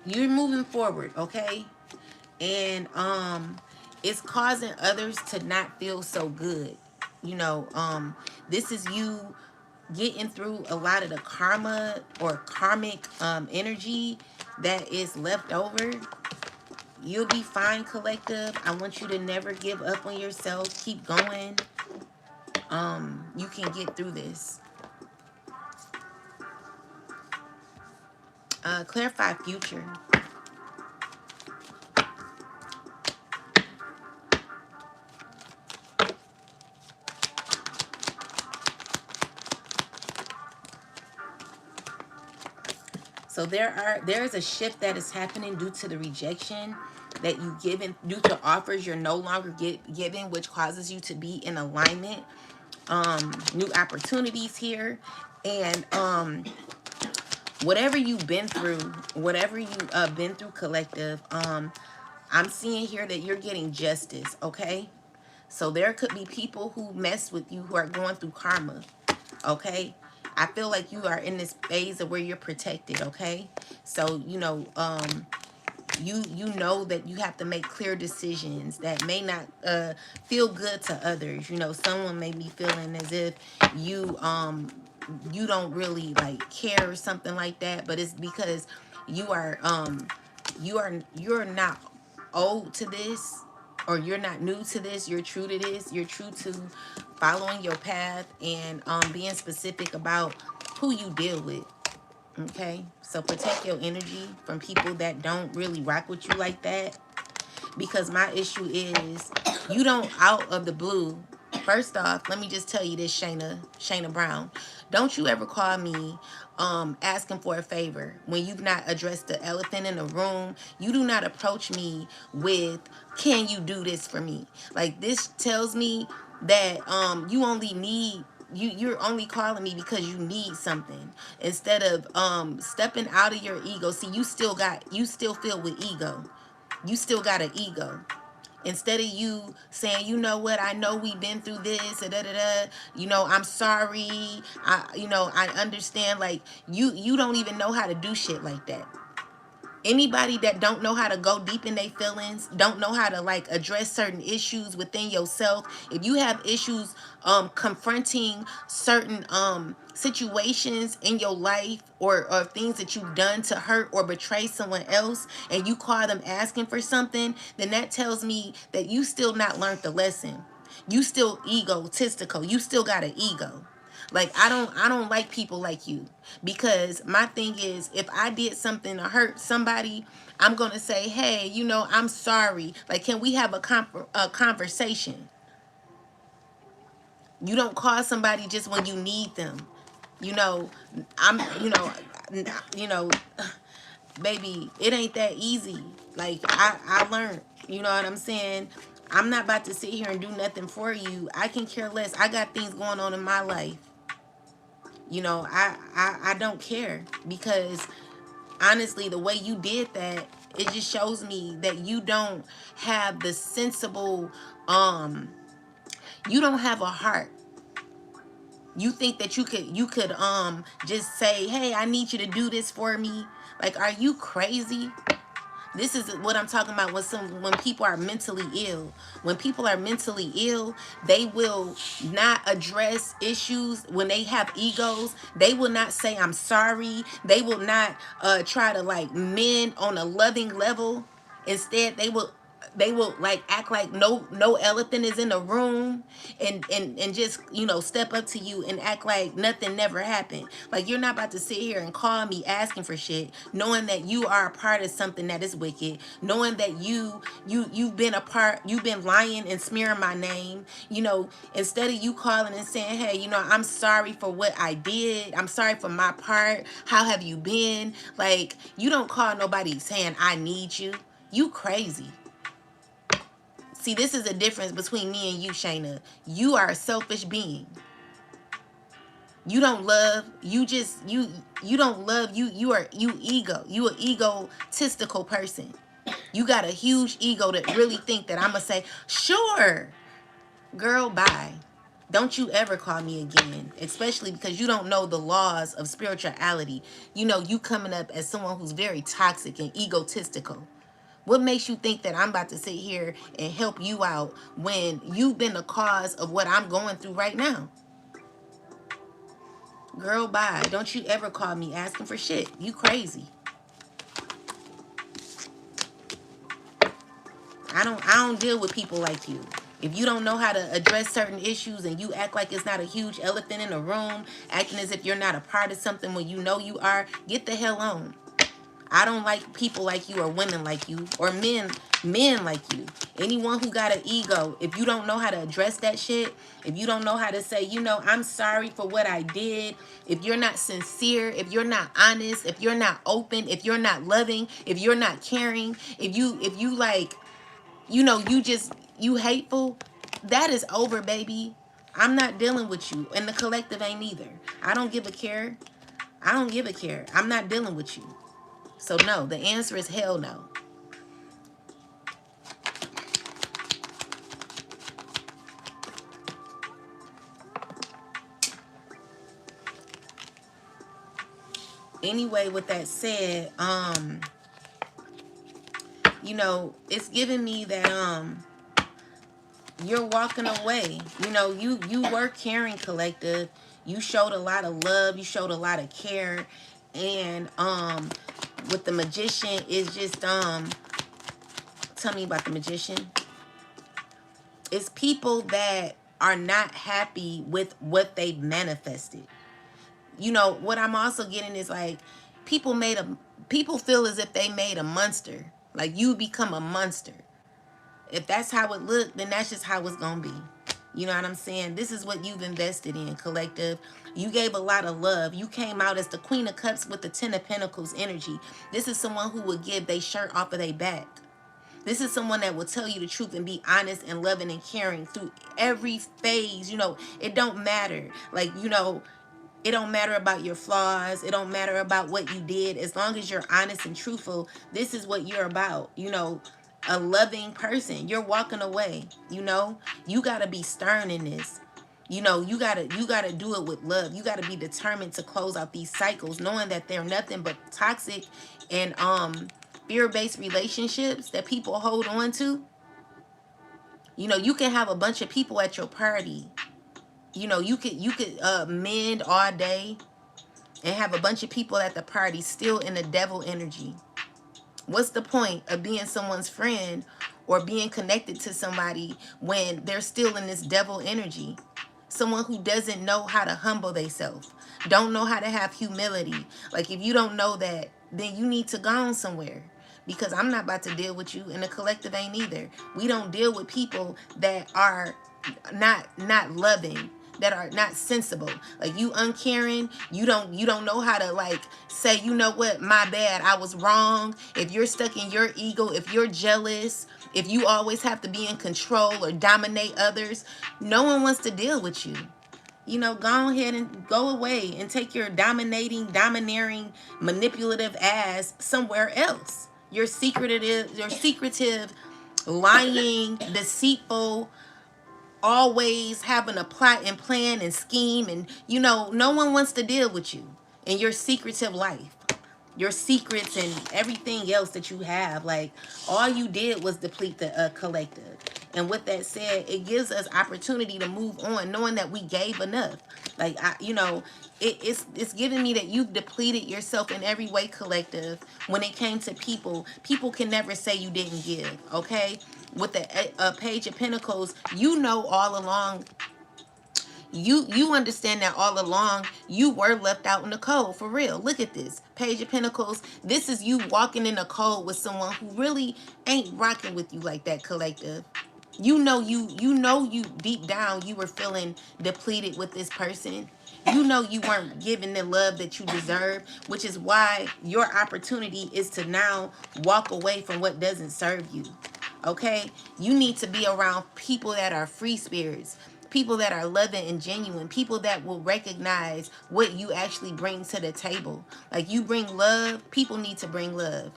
You're moving forward, okay? And it's causing others to not feel so good. This is you getting through a lot of the karma or karmic energy that is left over. You'll be fine, collective. I want you to never give up on yourself. Keep going. You can get through this. Clarify future. So there is a shift that is happening due to the rejection that you given, due to offers you're no longer giving, which causes you to be in alignment. New opportunities here, and whatever you've been through, collective. I'm seeing here that you're getting justice. Okay, so there could be people who mess with you who are going through karma. Okay, I feel like you are in this phase of where you're protected. Okay, so you know that you have to make clear decisions that may not feel good to others. Someone may be feeling as if you don't really like care or something like that, but it's because you're not old to this, or you're not new to this. You're true to this. You're true to following your path, and being specific about who you deal with. Okay, so protect your energy from people that don't really rock with you like that. Because my issue is, you don't out of the blue. First off, let me just tell you this, Shayna Brown. Don't you ever call me asking for a favor when you've not addressed the elephant in the room. You do not approach me with, can you do this for me? Like, this tells me that you only need, you're only calling me because you need something, instead of stepping out of your ego. See, you still filled with ego. You still got an ego. Instead of you saying, you know what, I know we've been through this, I'm sorry, I understand. Like, you don't even know how to do shit like that. Anybody that don't know how to go deep in their feelings, don't know how to like address certain issues within yourself, if you have issues confronting certain situations in your life, or things that you've done to hurt or betray someone else, and you call them asking for something, then that tells me that you still not learned the lesson. You still egotistical, you still got an ego. Like I don't like people like you, because my thing is, if I did something to hurt somebody, I'm going to say, "Hey, I'm sorry. Like, can we have a conversation?" You don't call somebody just when you need them. You know, I'm you know, baby, it ain't that easy. Like I learned, you know what I'm saying? I'm not about to sit here and do nothing for you. I can care less. I got things going on in my life. I don't care, because honestly, the way you did that, it just shows me that you don't have the sensible, you don't have a heart. You think that you could just say, "Hey, I need you to do this for me." Like, are you crazy? This is what I'm talking about when people are mentally ill. When people are mentally ill, they will not address issues. When they have egos, they will not say I'm sorry. They will not try to like mend on a loving level. Instead, they will like act like no elephant is in the room, and just step up to you and act like nothing never happened. Like, you're not about to sit here and call me asking for shit, knowing that you are a part of something that is wicked, knowing that you've been lying and smearing my name. Instead of you calling and saying, "Hey, I'm sorry for what I did, I'm sorry for my part, how have you been?" Like, you don't call nobody saying, "I need you." You crazy. See, this is a difference between me and you, Shayna. You are a selfish being. You don't love. You don't love. You ego. You an egotistical person. You got a huge ego to really think that I'm gonna say, "Sure, girl, bye." Don't you ever call me again, especially because you don't know the laws of spirituality. You coming up as someone who's very toxic and egotistical. What makes you think that I'm about to sit here and help you out when you've been the cause of what I'm going through right now? Girl, bye. Don't you ever call me asking for shit. You crazy. I don't deal with people like you. If you don't know how to address certain issues and you act like it's not a huge elephant in the room, acting as if you're not a part of something when you know you are, get the hell on. I don't like people like you, or women like you, or men like you. Anyone who got an ego, if you don't know how to address that shit, if you don't know how to say, "I'm sorry for what I did," if you're not sincere, if you're not honest, if you're not open, if you're not loving, if you're not caring, if you like, you hateful, that is over, baby. I'm not dealing with you, and the collective ain't either. I don't give a care. I don't give a care. I'm not dealing with you. So no, the answer is hell no. Anyway, with that said, it's giving me that you're walking away. You were caring, collective. You showed a lot of love, you showed a lot of care. And with the magician, is just tell me about the magician. It's people that are not happy with what they've manifested. What I'm also getting is like, people feel as if they made a monster. Like, you become a monster. If that's how it looked, then that's just how it's gonna be. You know what I'm saying? This is what you've invested in, collective. You gave a lot of love. You came out as the Queen of Cups with the Ten of Pentacles energy. This is someone who would give their shirt off of their back. This is someone that will tell you the truth and be honest and loving and caring through every phase. It don't matter. Like, it don't matter about your flaws. It don't matter about what you did. As long as you're honest and truthful, this is what you're about. A loving person. You're walking away. You got to be stern in this. You gotta do it with love. You gotta be determined to close out these cycles, knowing that they're nothing but toxic and fear-based relationships that people hold on to. You know, you can have a bunch of people at your party. You know, you could mend all day and have a bunch of people at the party still in the devil energy. What's the point of being someone's friend or being connected to somebody when they're still in this devil energy? Someone who doesn't know how to humble themselves, don't know how to have humility. Like, if you don't know that, then you need to go on somewhere. Because I'm not about to deal with you, and the collective ain't either. We don't deal with people that are not loving, that are not sensible. Like, you uncaring, you don't know how to, like, say, you know what, my bad, I was wrong. If you're stuck in your ego, if you're jealous, if you always have to be in control or dominate others, no one wants to deal with you. You know, go ahead and go away and take your domineering, manipulative ass somewhere else. Your secretive, lying, deceitful, always having a plot and plan and scheme, and you know, no one wants to deal with you and your secretive life, your secrets and everything else that you have. Like, all you did was deplete the collective. And with that said, it gives us opportunity to move on, knowing that we gave enough. Like, it's giving me that you've depleted yourself in every way, collective. When it came to people, people can never say you didn't give. Okay, with the Page of Pentacles, you know, all along, you understand that all along you were left out in the cold. For real, look at this Page of Pentacles. This is you walking in the cold with someone who really ain't rocking with you like that, collective. You know you deep down you were feeling depleted with this person. You know you weren't given the love that you deserve, which is why your opportunity is to now walk away from what doesn't serve you. Okay, you need to be around people that are free spirits, people that are loving and genuine, people that will recognize what you actually bring to the table. Like, you bring love, people need to bring love.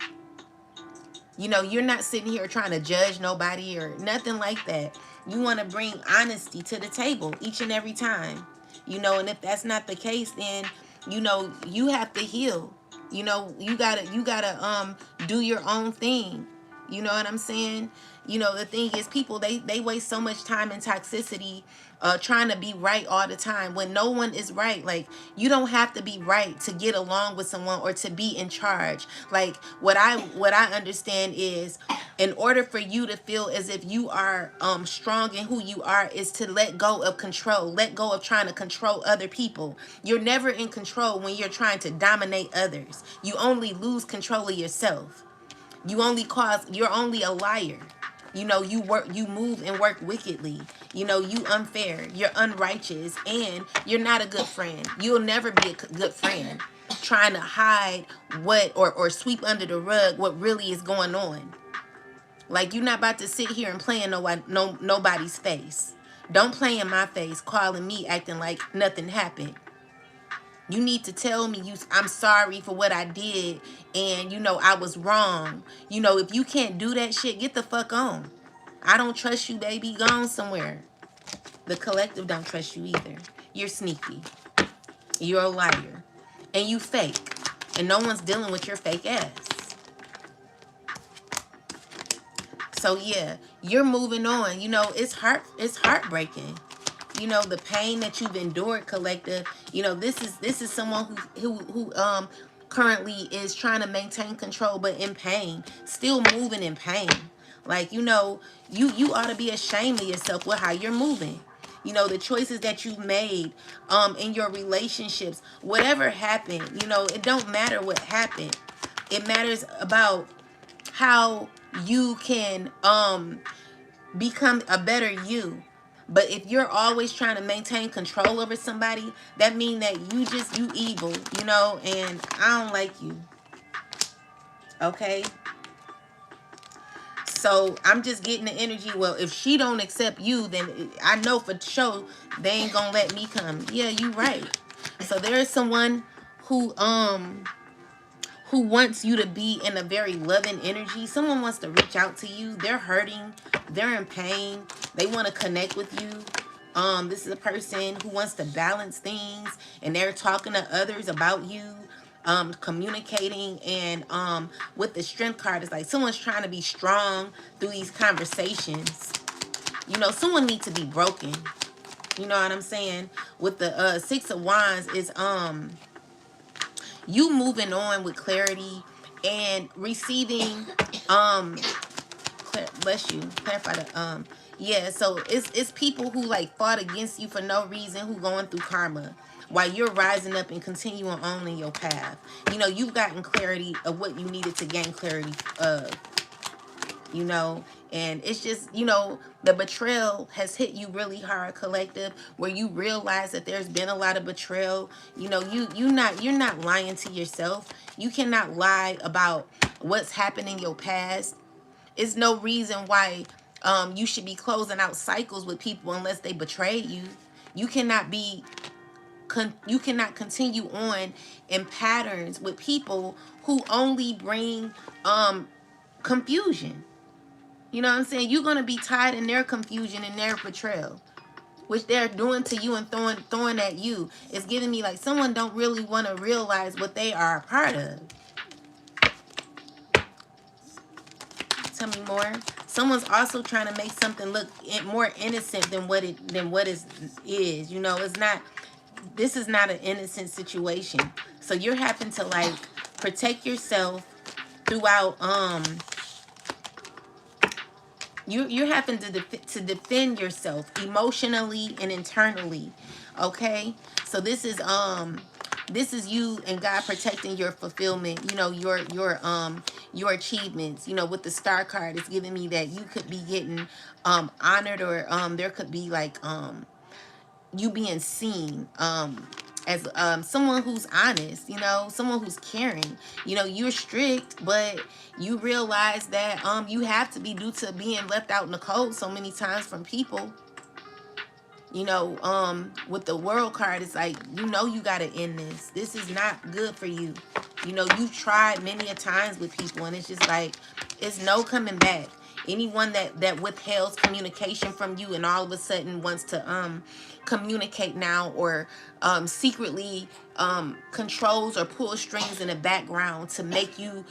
You know, you're not sitting here trying to judge nobody or nothing like that. You want to bring honesty to the table each and every time. You know, and if that's not the case, then, you know, you have to heal. You know, you gotta do your own thing. You know what I'm saying? You know, the thing is, people, they waste so much time in toxicity, trying to be right all the time when no one is right. Like, you don't have to be right to get along with someone or to be in charge. Like, what I understand is, in order for you to feel as if you are strong in who you are, is to let go of control, let go of trying to control other people. You're never in control when you're trying to dominate others. You only lose control of yourself. You're only a liar. You know, you move and work wickedly. You know, you unfair, you're unrighteous, and you're not a good friend. You'll never be a good friend trying to hide what, or sweep under the rug what really is going on. Like, you're not about to sit here and play in nobody's face. Don't play in my face, calling me, acting like nothing happened. You need to tell me I'm sorry for what I did, and you know I was wrong. You know, if you can't do that shit, get the fuck on. I don't trust you, baby. Go on somewhere. The collective don't trust you either. You're sneaky. You're a liar. And you fake. And no one's dealing with your fake ass. So yeah, you're moving on. You know, it's heartbreaking. You know, the pain that you've endured, collective. You know, this is someone who currently is trying to maintain control, but in pain, still moving in pain. Like, you know, you ought to be ashamed of yourself with how you're moving. You know, the choices that you've made in your relationships, whatever happened, you know, it don't matter what happened. It matters about how you can become a better you. But if you're always trying to maintain control over somebody, that means that you evil, you know, and I don't like you. Okay? So I'm just getting the energy, well, if she don't accept you, then I know for sure they ain't gonna let me come. Yeah, you right. So there is someone who wants you to be in a very loving energy. Someone wants to reach out to you. They're hurting. They're in pain. They want to connect with you. This is a person who wants to balance things, and they're talking to others about you. communicating, and with the strength card, it's like someone's trying to be strong through these conversations. You know, someone needs to be broken. You know what I'm saying? With the Six of Wands is you moving on with clarity and receiving bless you, clarify the yeah, so it's people who like fought against you for no reason, who going through karma while you're rising up and continuing on in your path. You know, you've gotten clarity of what you needed to gain clarity of, you know. And it's just, you know, the betrayal has hit you really hard, collective, where you realize that there's been a lot of betrayal. You know, you're not lying to yourself. You cannot lie about what's happened in your past. It's no reason why you should be closing out cycles with people unless they betray you. You cannot be you cannot continue on in patterns with people who only bring confusion. You know what I'm saying? You're gonna be tied in their confusion and their betrayal, which they're doing to you and throwing at you. It's giving me like someone don't really want to realize what they are a part of. Tell me more. Someone's also trying to make something look more innocent than what is. You know, it's not. This is not an innocent situation. So you're having to like protect yourself throughout. You're having to defend yourself emotionally and internally. Okay, so this is you and God protecting your fulfillment. You know, your achievements. You know, with the star card, it's giving me that you could be getting honored, or there could be like you being seen as someone who's honest, you know, someone who's caring. You know, you're strict, but you realize that you have to be, due to being left out in the cold so many times from people. You know, with the world card, it's like, you know, you got to end this. This is not good for you. You know, you've tried many a times with people, and it's just like, it's no coming back. Anyone that withholds communication from you and all of a sudden wants to communicate now, or secretly controls or pulls strings in the background to make you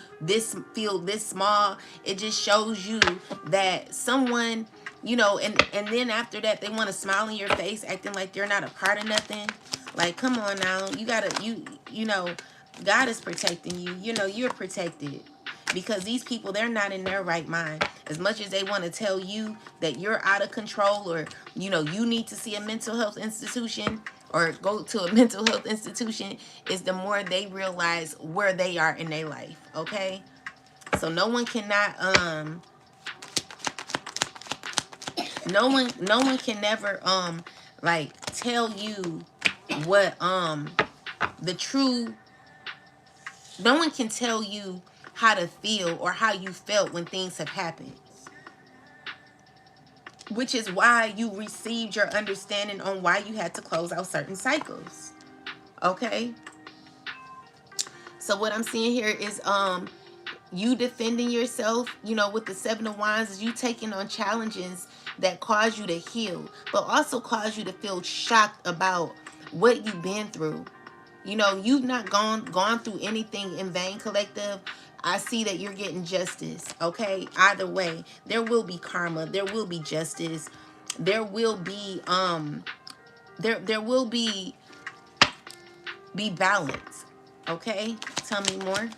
feel this small, it just shows you that someone, you know, and then after that they want to smile in your face acting like they're not a part of nothing. Like, come on now, you gotta, you know, God is protecting you. You know, you're protected, because these people, they're not in their right mind. As much as they want to tell you that you're out of control, or, you know, you need to see a mental health institution or go to a mental health institution, is the more they realize where they are in their life. Okay, so no one cannot no one can never like tell you what the true, no one can tell you how to feel or how you felt when things have happened, which is why you received your understanding on why you had to close out certain cycles. Okay, so what I'm seeing here is you defending yourself, you know, with the Seven of Wands, is you taking on challenges that cause you to heal, but also cause you to feel shocked about what you've been through. You know, you've not gone through anything in vain, collective. I see that you're getting justice. Okay, either way, there will be karma, there will be justice, there will be there will be balance. Okay, tell me more.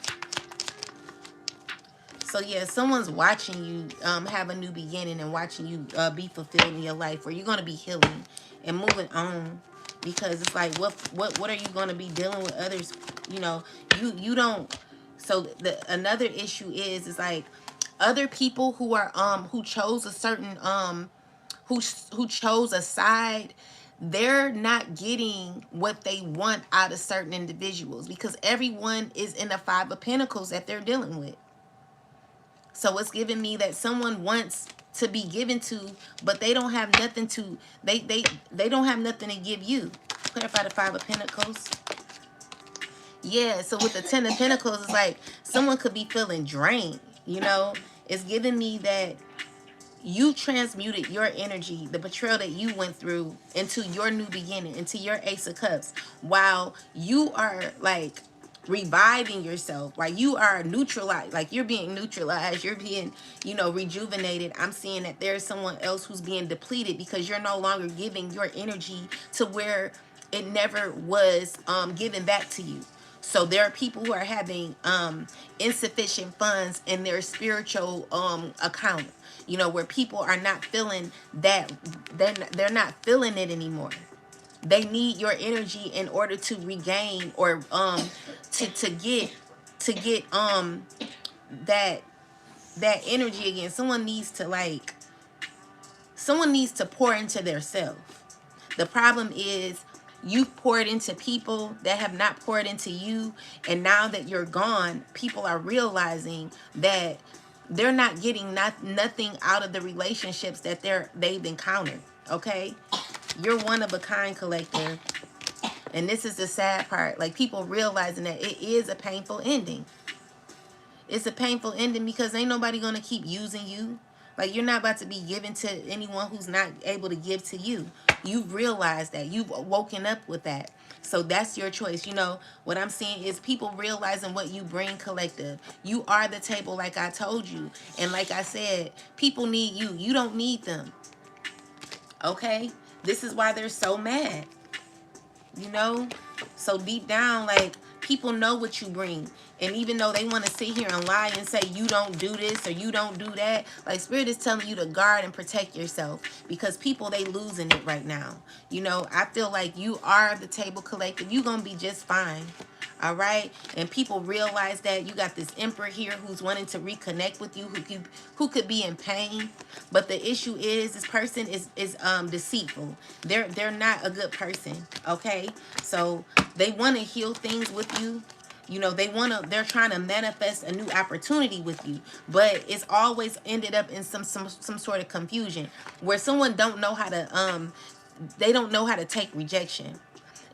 So yeah, someone's watching you have a new beginning and watching you be fulfilled in your life, where you're gonna be healing and moving on, because it's like, what are you gonna be dealing with others? You know, you don't. So the another issue is like other people who are who chose a certain who chose a side, they're not getting what they want out of certain individuals, because everyone is in the Five of Pentacles that they're dealing with. So it's giving me that someone wants to be given to, but they don't have nothing to, they don't have nothing to give you. Clarify the Five of Pentacles. Yeah, so with the Ten of Pentacles, it's like someone could be feeling drained, you know? It's giving me that you transmuted your energy, the betrayal that you went through, into your new beginning, into your Ace of Cups, while you are like reviving yourself. Like you are neutralized, like you're being neutralized, you're being, rejuvenated. I'm seeing that there's someone else who's being depleted because you're no longer giving your energy to where it never was given back to you. So there are people who are having insufficient funds in their spiritual account, where people are not feeling that, they're not feeling it anymore. They need your energy in order to regain, or to get that energy again. Someone needs to pour into their self. The problem is you've poured into people that have not poured into you, and now that you're gone, people are realizing that they're not getting nothing out of the relationships that they've encountered. Okay, you're one of a kind, collective. And this is the sad part. Like, people realizing that it is a painful ending. It's a painful ending because ain't nobody going to keep using you. Like, you're not about to be given to anyone who's not able to give to you. You've realized that. You've woken up with that. So that's your choice. What I'm seeing is people realizing what you bring, collective. You are the table, like I told you. And like I said, people need you. You don't need them. Okay? This is why they're so mad. So deep down, like, people know what you bring. And even though they want to sit here and lie and say you don't do this or you don't do that, like, Spirit is telling you to guard and protect yourself, because people, they losing it right now. I feel like you are the table, collective. You're gonna be just fine. All right. And people realize that you got this emperor here who's wanting to reconnect with you, who could be in pain. But the issue is, this person is deceitful. They're not a good person. Okay. So they want to heal things with you. They're trying to manifest a new opportunity with you, but it's always ended up in some sort of confusion, where someone don't know how to they don't know how to take rejection.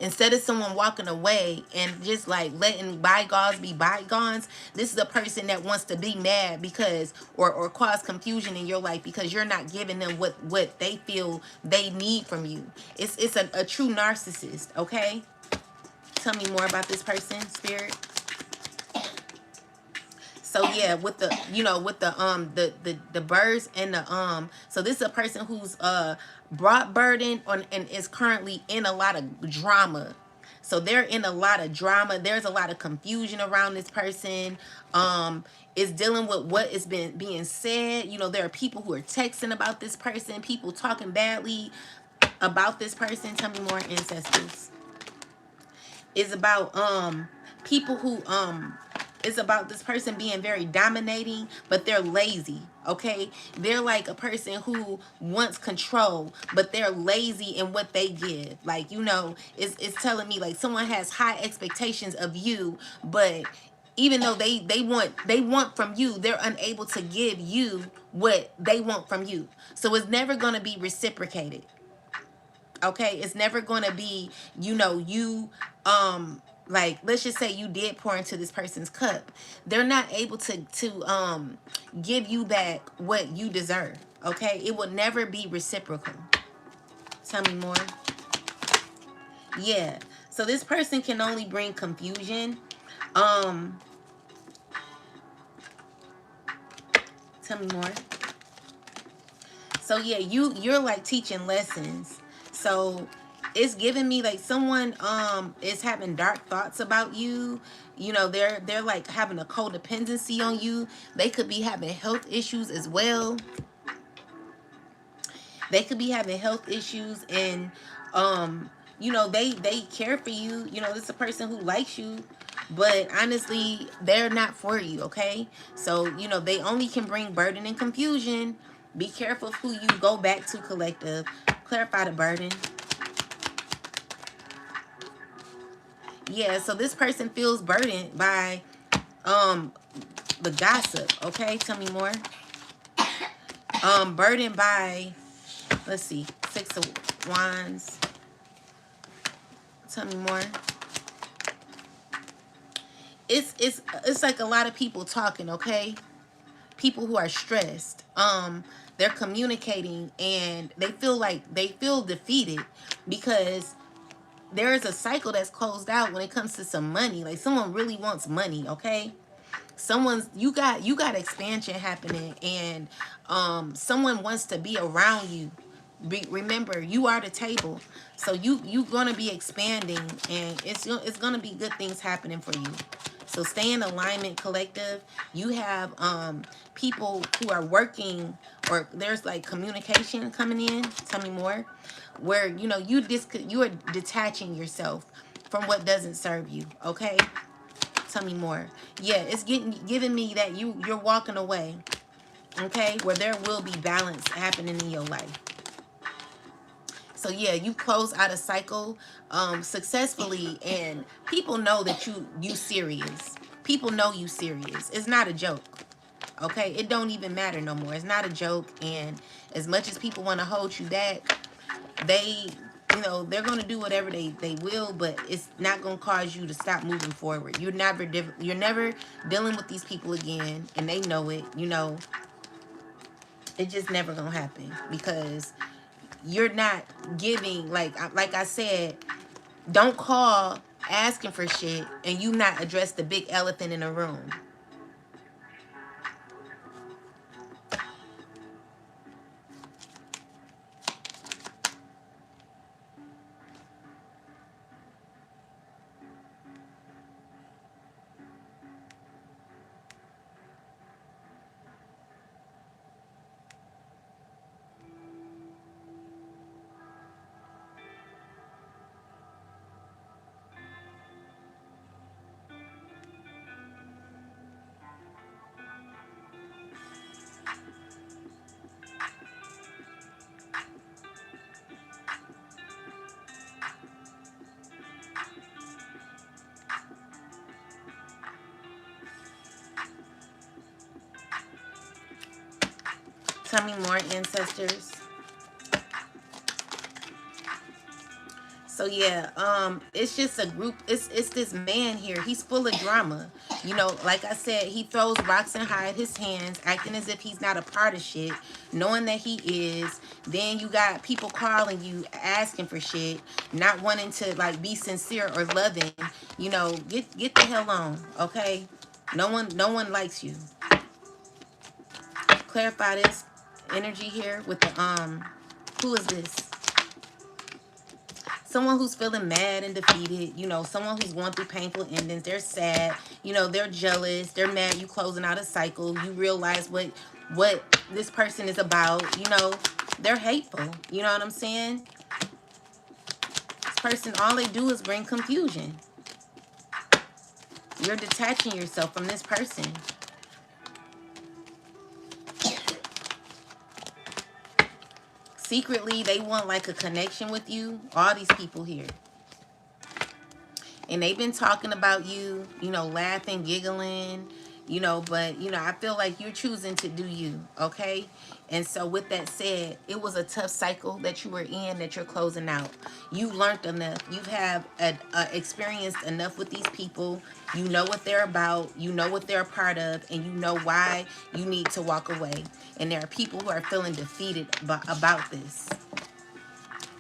Instead of someone walking away and just like letting bygones be bygones, this is a person that wants to be mad because, or cause confusion in your life because you're not giving them what they feel they need from you. It's a true narcissist. Okay, tell me more about this person, Spirit. So yeah, with the the birds and the so this is a person who's brought burden on and is currently in a lot of drama. So they're in a lot of drama. There's a lot of confusion around this person. Is dealing with what is being said. There are people who are texting about this person, people talking badly about this person. Tell me more, ancestors. Is about people who it's about this person being very dominating, but they're lazy. Okay, they're like a person who wants control, but they're lazy in what they give. Like, it's telling me like someone has high expectations of you, but even though they want from you, they're unable to give you what they want from you. So it's never going to be reciprocated. Okay, it's never going to be, you like, let's just say you did pour into this person's cup. They're not able to give you back what you deserve. Okay, it will never be reciprocal. Tell me more. Yeah, so this person can only bring confusion. Tell me more. So yeah, you're like teaching lessons. So it's giving me like someone is having dark thoughts about you. They're like having a codependency on you. They could be having health issues as well. They could be having health issues, and they care for you. This is a person who likes you, but honestly, they're not for you. Okay, so they only can bring burden and confusion. Be careful of who you go back to, collective. Clarify the burden. Yeah, so this person feels burdened by the gossip. Okay, tell me more. Burdened by, let's see, 6 of Wands. Tell me more. It's like a lot of people talking. Okay, people who are stressed. They're communicating and they feel defeated because there is a cycle that's closed out when it comes to some money. Like someone really wants money, okay? Someone's you got expansion happening, and someone wants to be around you. Remember, you are the table, so you gonna be expanding, and it's gonna be good things happening for you. So stay in alignment, collective. You have people who are working, or there's like communication coming in. Tell me more. Where you are detaching yourself from what doesn't serve you. Okay, tell me more. Yeah, it's giving me that you're walking away. Okay, where there will be balance happening in your life. So yeah, you close out a cycle successfully, and people know that you serious. People know you serious. It's not a joke. Okay, it don't even matter no more. It's not a joke, and as much as people want to hold you back, they they're going to do whatever they will, but it's not going to cause you to stop moving forward. You're never dealing with these people again, and they know it. It's just never going to happen, because you're not giving, like I said, don't call asking for shit and you not address the big elephant in the room. Tell me more, ancestors. So yeah, it's just a group. It's this man here. He's full of drama. Like I said, he throws rocks and hide his hands, acting as if he's not a part of shit, knowing that he is. Then you got people calling you, asking for shit, not wanting to like be sincere or loving. Get the hell on, okay? No one likes you. Clarify this energy here with the who is this? Someone who's feeling mad and defeated, someone who's going through painful endings. They're sad, they're jealous, they're mad you closing out a cycle. You realize what this person is about. They're hateful. You know what I'm saying? This person, all they do is bring confusion. You're detaching yourself from this person. Secretly, they want like a connection with you. All these people here. And they've been talking about you, laughing, giggling, but, I feel like you're choosing to do you, okay? And so with that said, it was a tough cycle that you were in that you're closing out. You learned enough. You have experienced enough with these people. You know what they're about. You know what they're a part of. And you know why you need to walk away. And there are people who are feeling defeated about this.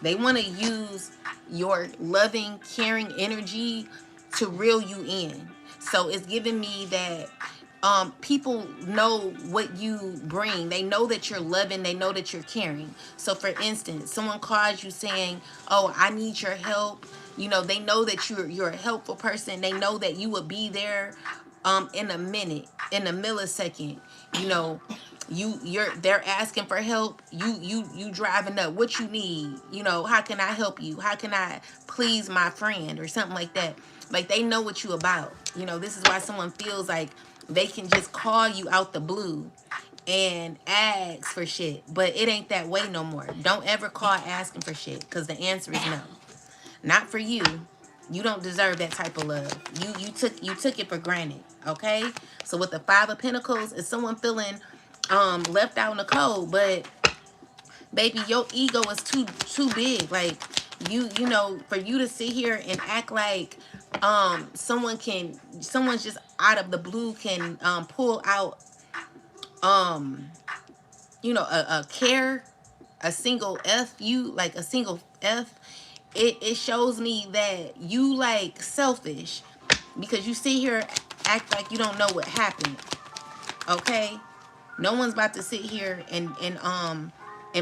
They want to use your loving, caring energy to reel you in. So it's giving me that people know what you bring. They know that you're loving. They know that you're caring. So for instance, someone calls you saying, "Oh, I need your help." They know that you're a helpful person. They know that you will be there in a minute, in a millisecond. You know, they're asking for help. You driving up. What you need? How can I help you? How can I please my friend or something like that? Like they know what you about. This is why someone feels like they can just call you out the blue and ask for shit, but it ain't that way no more. Don't ever call asking for shit, because the answer is no. Not for you. You don't deserve that type of love. You took it for granted. Okay. So with the Five of Pentacles, is someone feeling left out in the cold? But baby, your ego is too big. Like for you to sit here and act like someone's just out of the blue can pull out a care, a single F you, like a single F, it shows me that you like selfish because you sit here act like you don't know what happened. Okay, no one's about to sit here and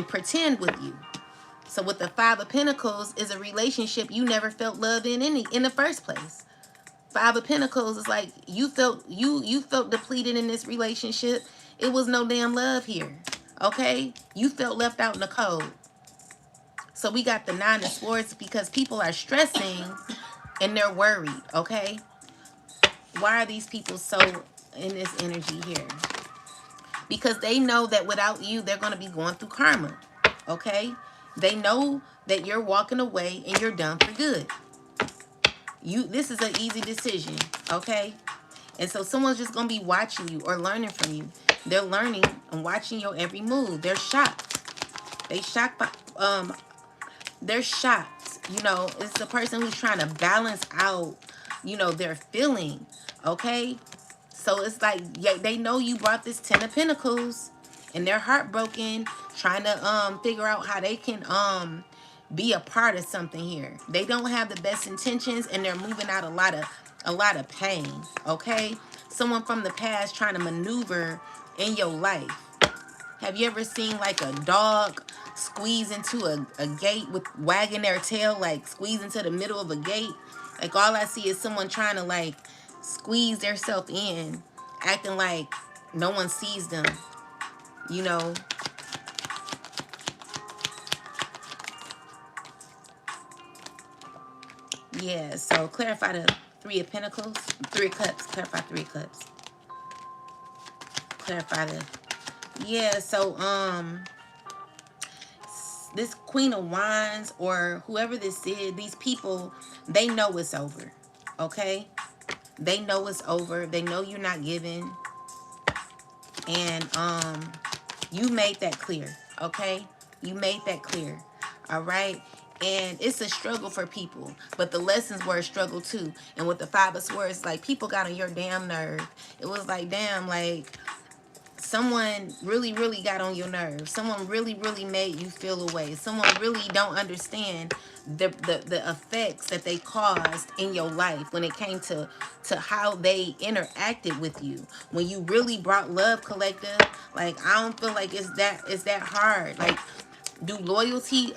pretend with you. So with the Five of Pentacles is a relationship you never felt love in the first place. Five of Pentacles is like you felt depleted in this relationship. It was no damn love here. Okay, you felt left out in the cold. So we got the Nine of Swords because people are stressing and they're worried. Okay, why are these people so in this energy here? Because they know that without you, they're going to be going through karma. Okay, they know that you're walking away and you're done for good. This is an easy decision. Okay, and so someone's just going to be watching you or learning from you. They're learning and watching your every move. They're shocked. They shocked by they're shocked. You know, it's the person who's trying to balance out, you know, their feeling. Okay, so it's like, yeah, they know you brought this Ten of Pentacles and they're heartbroken, trying to figure out how they can be a part of something here. They don't have the best intentions and they're moving out a lot of pain. Okay, someone from the past trying to maneuver in your life. Have you ever seen like a dog squeeze into a gate with wagging their tail, like squeeze into the middle of a gate? Like all I see is someone trying to like squeeze themselves in, acting like no one sees them, you know. Yeah, so clarify the Three of Pentacles, Three of Cups, clarify Three of Cups. Clarify the, yeah, so this Queen of Wands or whoever this is, these people, they know it's over. Okay? They know it's over. They know you're not giving. And you made that clear. Okay? You made that clear. All right? And it's a struggle for people, but the lessons were a struggle too. And with the Five of Swords, like people got on your damn nerve. It was like, damn, like someone really, really got on your nerves. Someone really, really made you feel away. Someone really don't understand the effects that they caused in your life when it came to how they interacted with you. When you really brought love, collective, like I don't feel like it's that hard. Like, do loyalty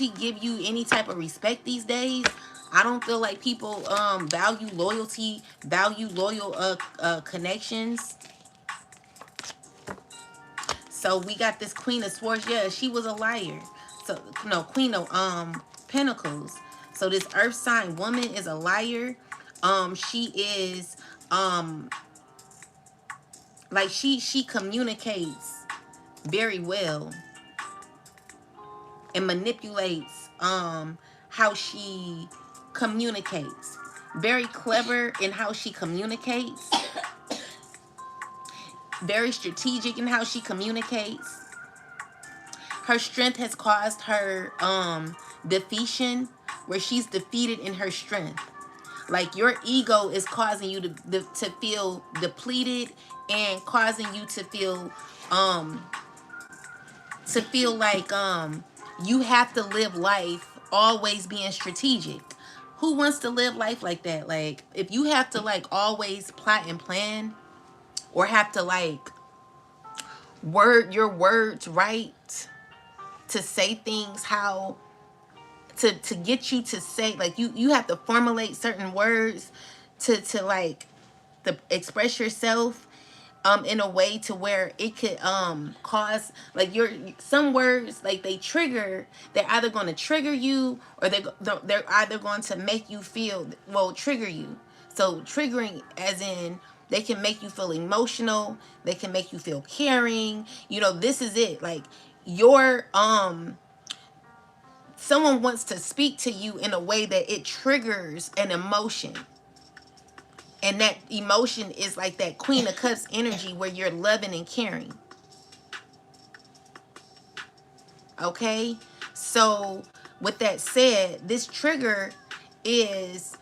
give you any type of respect these days? I don't feel like people value loyalty, value loyal connections. So we got this Queen of Swords. Yeah, she was a liar. So no, Queen of Pentacles. So this earth sign woman is a liar. She is like she communicates very well and manipulates how she communicates. Very clever in how she communicates. Very strategic in how she communicates. Her strength has caused her defeation, where she's defeated in her strength. Like your ego is causing you to feel depleted and causing you to feel like you have to live life always being strategic. Who wants to live life like that? Like if you have to like always plot and plan, or have to like word your words right to say things how to get you to say, like you have to formulate certain words to like to express yourself in a way to where it could cause like some words, like they're either going to trigger you, or they're either going to make you feel, well, trigger you. So triggering as in they can make you feel emotional, they can make you feel caring, you know. This is it, like your someone wants to speak to you in a way that it triggers an emotion. And that emotion is like that Queen of Cups energy where you're loving and caring. Okay? So, with that said, this trigger is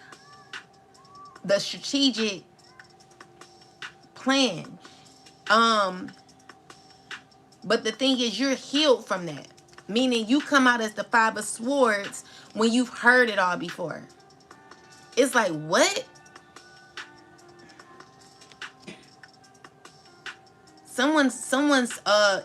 the strategic plan. But the thing is, you're healed from that. Meaning you come out as the Five of Swords when you've heard it all before. It's like, what? Someone's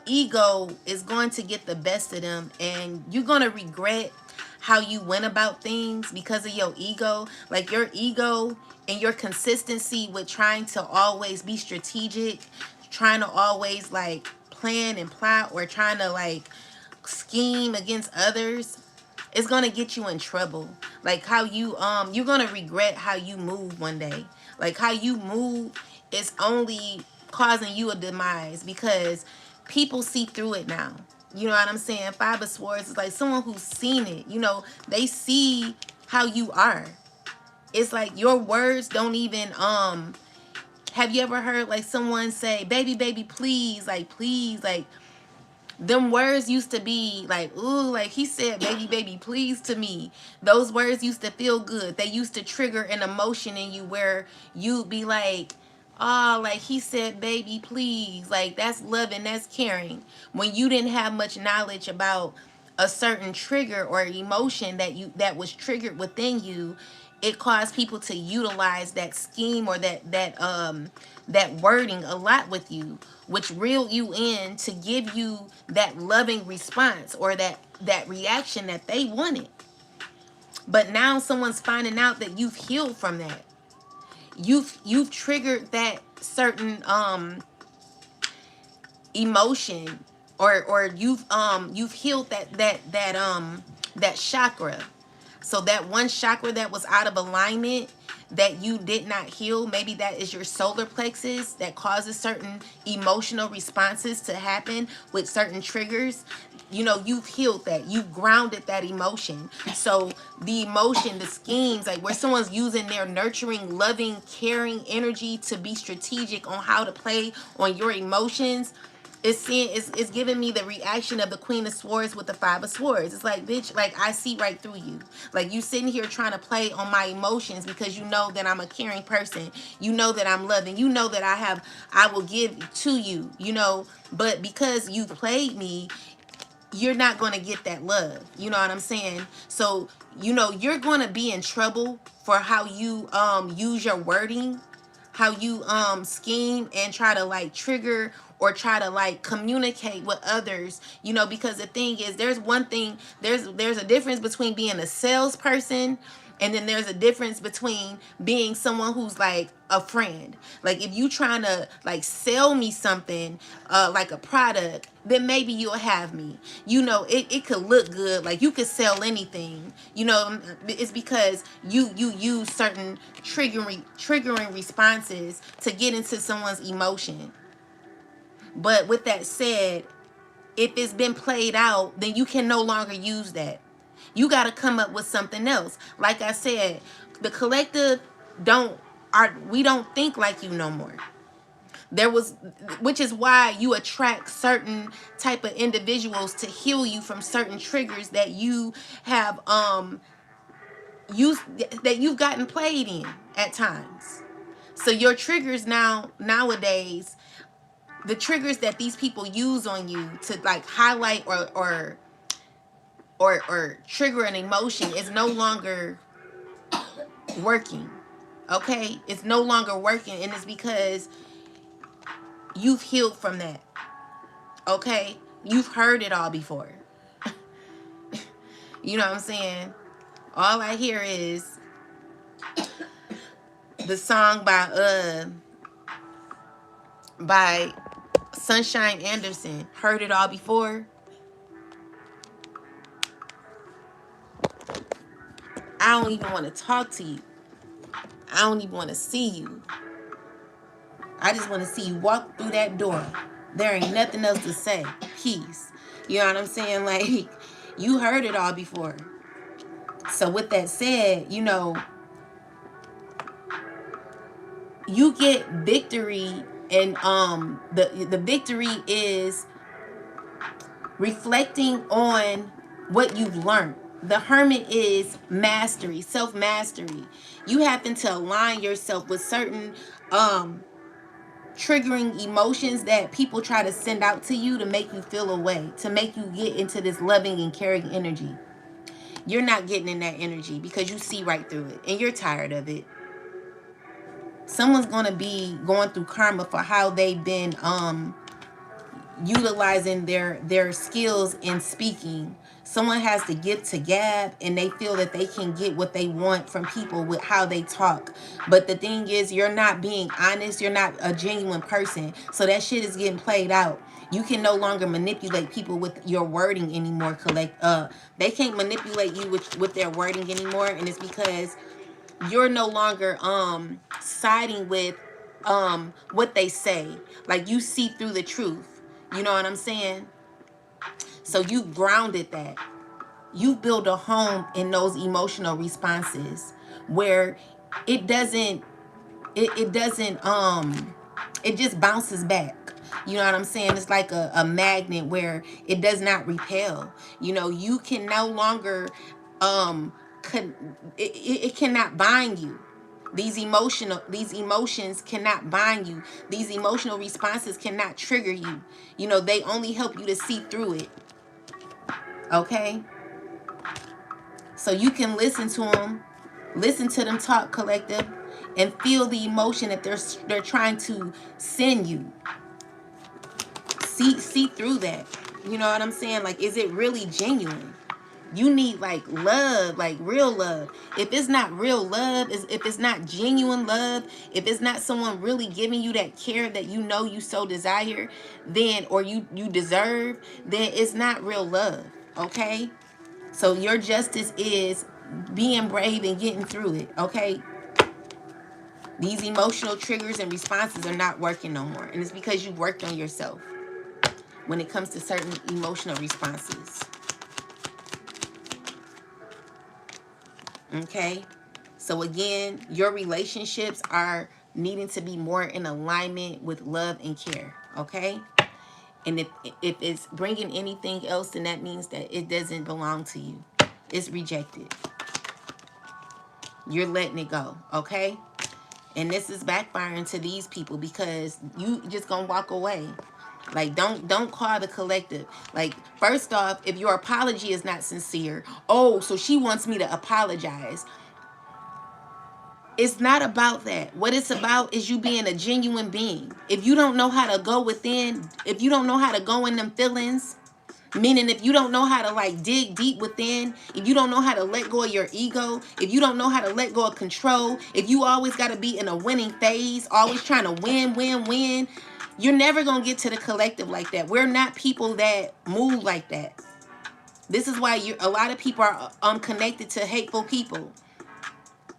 ego is going to get the best of them, and you're going to regret how you went about things because of your ego. Like your ego and your consistency with trying to always be strategic, trying to always like plan and plot, or trying to like scheme against others, it's gonna get you in trouble. Like how you're gonna regret how you move one day. Like how you move is only causing you a demise because people see through it now. You know what I'm saying? Five of Swords is like someone who's seen it. You know, they see how you are. It's like your words don't even have you ever heard like someone say, baby, baby, please, like them words used to be like, ooh, like he said, baby, baby, please to me. Those words used to feel good. They used to trigger an emotion in you where you'd be like, oh, like he said, baby, please. Like that's loving, that's caring. When you didn't have much knowledge about a certain trigger or emotion that was triggered within you, it caused people to utilize that scheme or that wording a lot with you, which reeled you in to give you that loving response or that reaction that they wanted. But now someone's finding out that you've healed from that. You've triggered that certain emotion, or you've healed that chakra. So that one chakra that was out of alignment that you did not heal, maybe that is your solar plexus that causes certain emotional responses to happen with certain triggers. You know, you've healed that. You've grounded that emotion. So the emotion, the schemes, like where someone's using their nurturing, loving, caring energy to be strategic on how to play on your emotions, it's giving me the reaction of the Queen of Swords with the Five of Swords. It's like, bitch, like I see right through you. Like you sitting here trying to play on my emotions because you know that I'm a caring person. You know that I'm loving. You know that I will give to you, you know, but because you played me, you're not going to get that love. You know what I'm saying? So, you know, you're going to be in trouble for how you use your wording, how you scheme and try to like trigger or try to like communicate with others, you know, because the thing is, there's a difference between being a salesperson, and then there's a difference between being someone who's like a friend. Like if you trying to like sell me something, like a product, then maybe you'll have me. You know, it could look good. Like you could sell anything. You know, it's because you use certain triggering responses to get into someone's emotion. But with that said, if it's been played out, then you can no longer use that. You got to come up with something else. Like I said, the collective we don't think like you no more. Which is why you attract certain type of individuals to heal you from certain triggers that you have used, that you've gotten played in at times. So your triggers nowadays, the triggers that these people use on you to like highlight or trigger an emotion is no longer working. Okay? It's no longer working, and it's because you've healed from that. Okay? You've heard it all before. You know what I'm saying? All I hear is the song by Sunshine Anderson. Heard it all before. I don't even want to talk to you. I don't even want to see you. I just want to see you walk through that door. There ain't nothing else to say. Peace. You know what I'm saying? Like, you heard it all before. So with that said, you know, you get victory, and the victory is reflecting on what you've learned. The Hermit is mastery, self-mastery. You happen to align yourself with certain triggering emotions that people try to send out to you to make you feel away, to make you get into this loving and caring energy. You're not getting in that energy because you see right through it and you're tired of it. Someone's going to be going through karma for how they've been utilizing their skills in speaking. Someone has the gift to gab and they feel that they can get what they want from people with how they talk. But the thing is, you're not being honest. You're not a genuine person. So that shit is getting played out. You can no longer manipulate people with your wording anymore. They can't manipulate you with their wording anymore, and it's because you're no longer siding with what they say. Like, you see through the truth. You know what I'm saying? So you grounded that. You build a home in those emotional responses where it doesn't it doesn't it just bounces back. You know what I'm saying? It's like a magnet where it does not repel. You know, you can no longer it cannot bind you. These emotions cannot bind you. These emotional responses cannot trigger you. You know, they only help you to see through it. Okay? So you can listen to them talk, collective, and feel the emotion that they're trying to send you. See through that. You know what I'm saying? Like, is it really genuine? You need like love, like real love. If it's not real love, if it's not genuine love, if it's not someone really giving you that care that you know you so desire, then, or you deserve, then it's not real love. Okay? So your justice is being brave and getting through it. Okay? These emotional triggers and responses are not working no more. And it's because you worked on yourself when it comes to certain emotional responses. Okay? So again, your relationships are needing to be more in alignment with love and care. Okay? And if it's bringing anything else, then that means that it doesn't belong to you. It's rejected. You're letting it go. Okay? And this is backfiring to these people because you just gonna walk away. Like, don't call the collective. Like, first off, if your apology is not sincere, oh, so she wants me to apologize. It's not about that. What it's about is you being a genuine being. If you don't know how to go within, if you don't know how to go in them feelings, meaning if you don't know how to like dig deep within, if you don't know how to let go of your ego, if you don't know how to let go of control, if you always got to be in a winning phase, always trying to win, you're never going to get to the collective like that. We're not people that move like that. This is why a lot of people are connected to hateful people.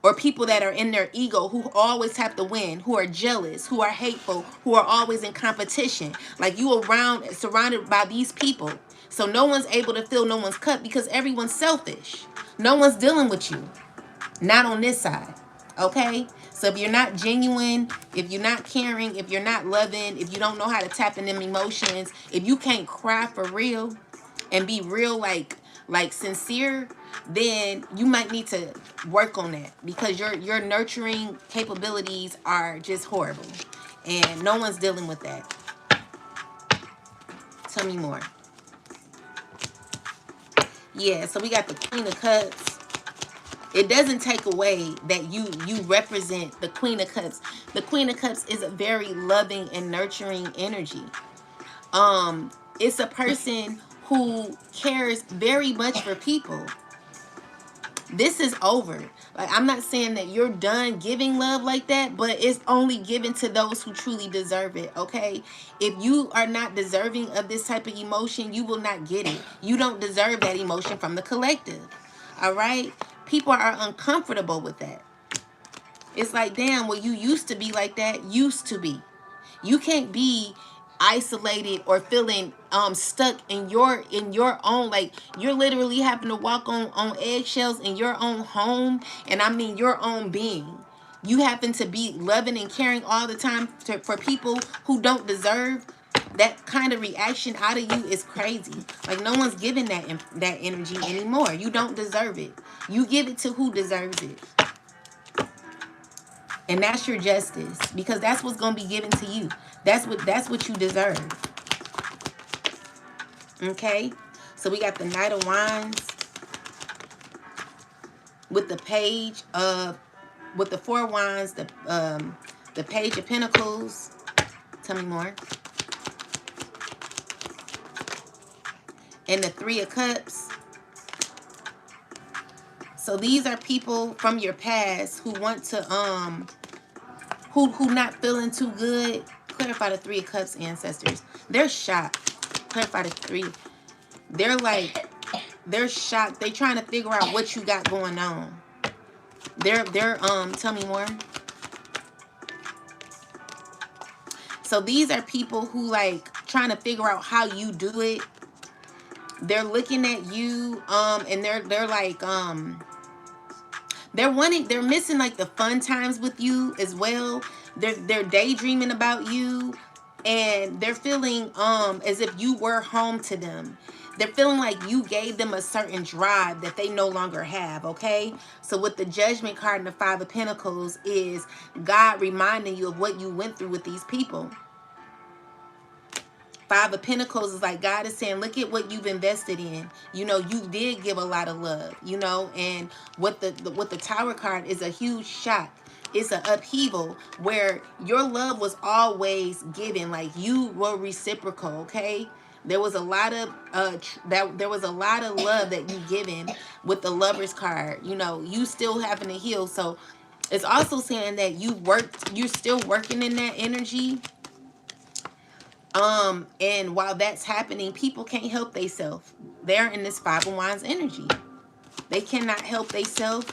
Or people that are in their ego, who always have to win, who are jealous, who are hateful, who are always in competition. Like, you surrounded by these people. So no one's able to fill no one's cup because everyone's selfish. No one's dealing with you. Not on this side. Okay? So if you're not genuine, if you're not caring, if you're not loving, if you don't know how to tap in them emotions, if you can't cry for real and be real, like sincere, then you might need to work on that because your nurturing capabilities are just horrible and no one's dealing with that. Tell me more. Yeah, so we got the Queen of Cups. It doesn't take away that you represent the Queen of Cups. The Queen of Cups is a very loving and nurturing energy. It's a person who cares very much for people. This is over. Like, I'm not saying that you're done giving love like that, but it's only given to those who truly deserve it. Okay? If you are not deserving of this type of emotion, you will not get it. You don't deserve that emotion from the collective. All right? People are uncomfortable with that. It's like, damn, well, you used to be like that. Used to be. You can't be isolated or feeling stuck in your own, like, you're literally having to walk on eggshells in your own home, and I mean your own being. You happen to be loving and caring all the time for people who don't deserve that kind of reaction out of you. Is crazy. Like, no one's giving that energy anymore. You don't deserve it. You give it to who deserves it. And that's your justice, because that's what's going to be given to you. That's what you deserve. Okay? So we got the Knight of Wands with the page of, with the Four Wands, the Page of Pentacles. Tell me more. And the Three of Cups. So these are people from your past who want to who not feeling too good. Clarify the Three of Cups, ancestors. They're shocked. Clarify the three. They're like, they're shocked. They trying to figure out what you got going on. They're tell me more. So these are people who like trying to figure out how you do it. They're looking at you and they're like they're missing like the fun times with you as well. They're daydreaming about you, and they're feeling as if you were home to them. They're feeling like you gave them a certain drive that they no longer have, okay? So with the Judgment card and the Five of Pentacles is God reminding you of what you went through with these people. Five of Pentacles is like God is saying, look at what you've invested in. You know, you did give a lot of love, you know, and what the Tower card is a huge shock. It's an upheaval where your love was always given, like you were reciprocal, okay? There was a lot of there was a lot of love that you given with the Lovers card. You know, you still having to heal. So it's also saying that you're still working in that energy. And while that's happening, people can't help themselves. They're in this Five of Wands energy. They cannot help themselves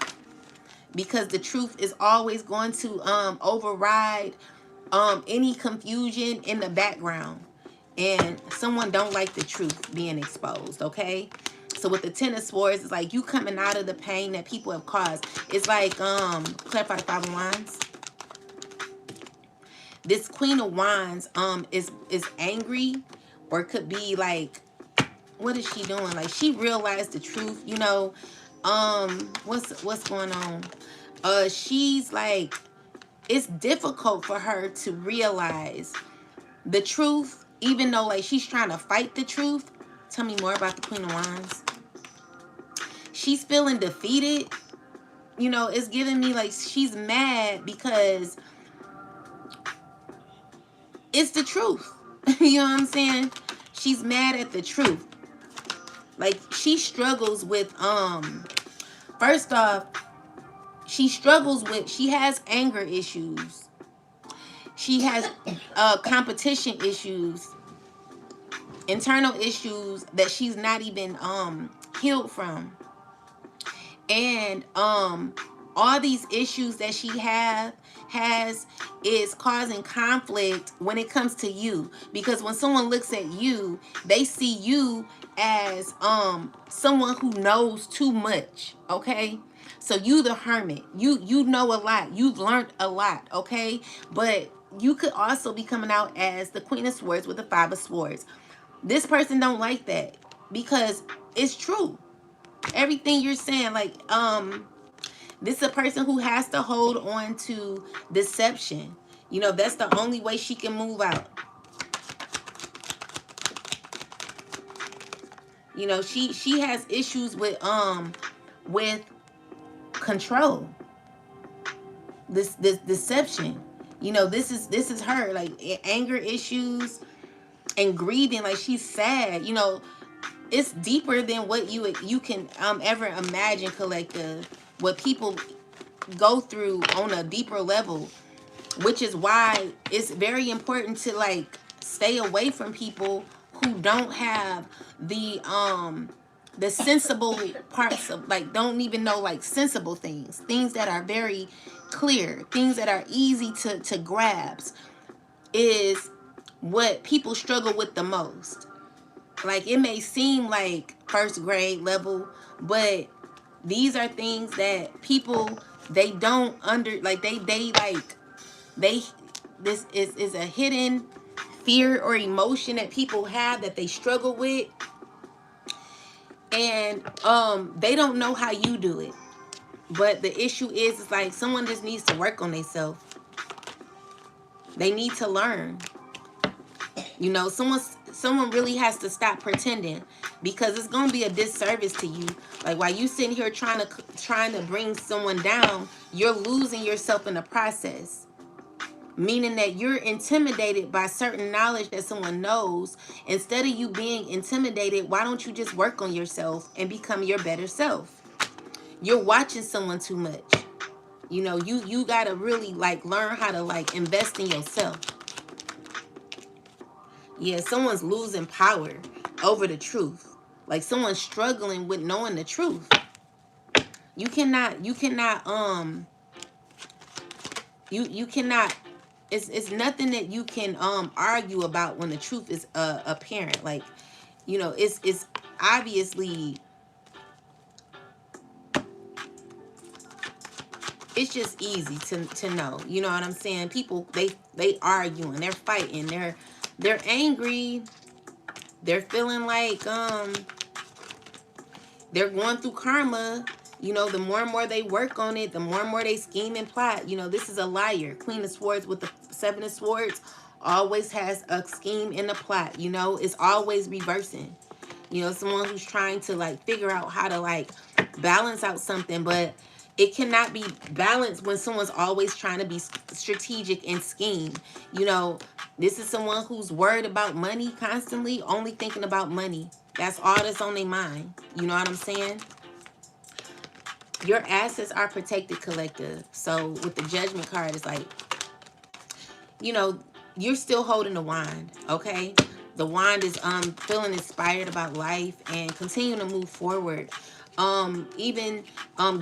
because the truth is always going to override any confusion in the background. And someone don't like the truth being exposed, okay? So with the Ten of Swords, it's like you coming out of the pain that people have caused. It's like, clarify the Five of Wands. This Queen of Wands is angry, or could be like, what is she doing? Like she realized the truth, you know. What's going on? She's like, it's difficult for her to realize the truth, even though like she's trying to fight the truth. Tell me more about the Queen of Wands. She's feeling defeated. You know, it's giving me like she's mad because it's the truth. You know what I'm saying? She's mad at the truth. Like she struggles with first off, she has anger issues. She has competition issues, internal issues that she's not even healed from. And all these issues that she has is causing conflict when it comes to you, because when someone looks at you, they see you as someone who knows too much, okay? So you the hermit, you know a lot, you've learned a lot, okay? But you could also be coming out as the Queen of Swords with the Five of Swords. This person don't like that because it's true. Everything you're saying, like this is a person who has to hold on to deception. You know, that's the only way she can move out. You know, she has issues with control. This deception. You know, this is her, like anger issues and grieving, like she's sad. You know, it's deeper than what you can ever imagine, collective. What people go through on a deeper level, which is why it's very important to like stay away from people who don't have the sensible parts of, like, don't even know like sensible things that are very clear, things that are easy to grasp is what people struggle with the most. Like it may seem like first grade level, but these are things that people, they don't like they this is a hidden fear or emotion that people have that they struggle with, and they don't know how you do it. But the issue is like someone just needs to work on themselves. They need to learn. You know, someone really has to stop pretending, because it's gonna be a disservice to you. Like while you sitting here trying to bring someone down, you're losing yourself in the process. Meaning that you're intimidated by certain knowledge that someone knows. Instead of you being intimidated, why don't you just work on yourself and become your better self? You're watching someone too much. You know, you gotta really like learn how to like invest in yourself. Yeah, someone's losing power over the truth. Like someone's struggling with knowing the truth. You cannot it's nothing that you can argue about when the truth is apparent. Like, you know, it's obviously, it's just easy to know. You know what I'm saying? People, they arguing, they're fighting, they're angry, they're feeling like they're going through karma. You know, the more and more they work on it, the more and more they scheme and plot. You know, this is a liar. Queen of Swords with the Seven of Swords always has a scheme and a plot. You know, it's always reversing. You know, someone who's trying to like figure out how to like balance out something, but it cannot be balanced when someone's always trying to be strategic and scheme. You know, this is someone who's worried about money constantly, only thinking about money. That's all that's on their mind. You know what I'm saying? Your assets are protected, collective. So with the Judgment card, it's like, you know, you're still holding the wand, okay? The wand is feeling inspired about life and continuing to move forward. Even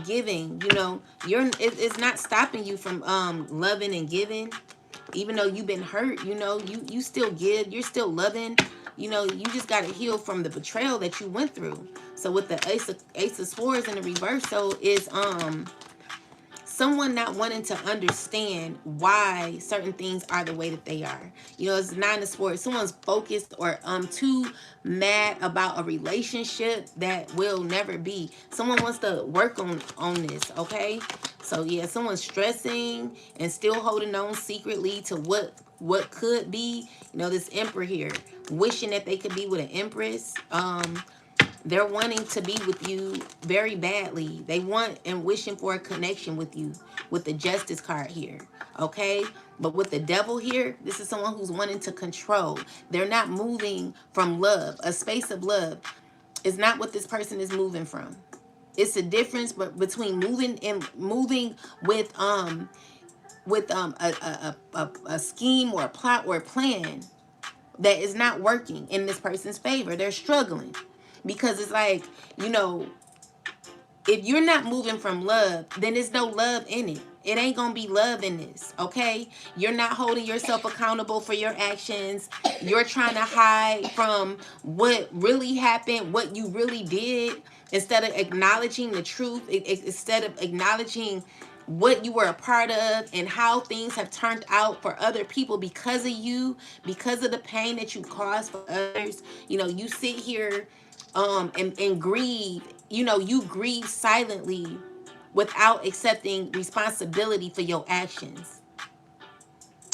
giving, you know, it's not stopping you from loving and giving. Even though you've been hurt, you know, you still give, you're still loving. You know, you just got to heal from the betrayal that you went through. So with the Ace of Swords in the reversal is someone not wanting to understand why certain things are the way that they are. You know, it's Nine of Swords. Someone's focused or too mad about a relationship that will never be. Someone wants to work on this, okay? So yeah, someone's stressing and still holding on secretly to what could be. You know, this Emperor here, wishing that they could be with an Empress. They're wanting to be with you very badly. They want and wishing for a connection with you with the Justice card here, okay? But with the Devil here, this is someone who's wanting to control. They're not moving from love. A space of love is not what this person is moving from. It's a difference between moving with a scheme or a plot or a plan that is not working in this person's favor. They're struggling because it's like, you know, if you're not moving from love, then there's no love in it. It ain't gonna be love in this, okay? You're not holding yourself accountable for your actions. You're trying to hide from what really happened, what you really did, instead of acknowledging the truth, instead of acknowledging what you were a part of and how things have turned out for other people because of you, because of the pain that you caused for others. You know, you sit here and grieve. You know, you grieve silently without accepting responsibility for your actions.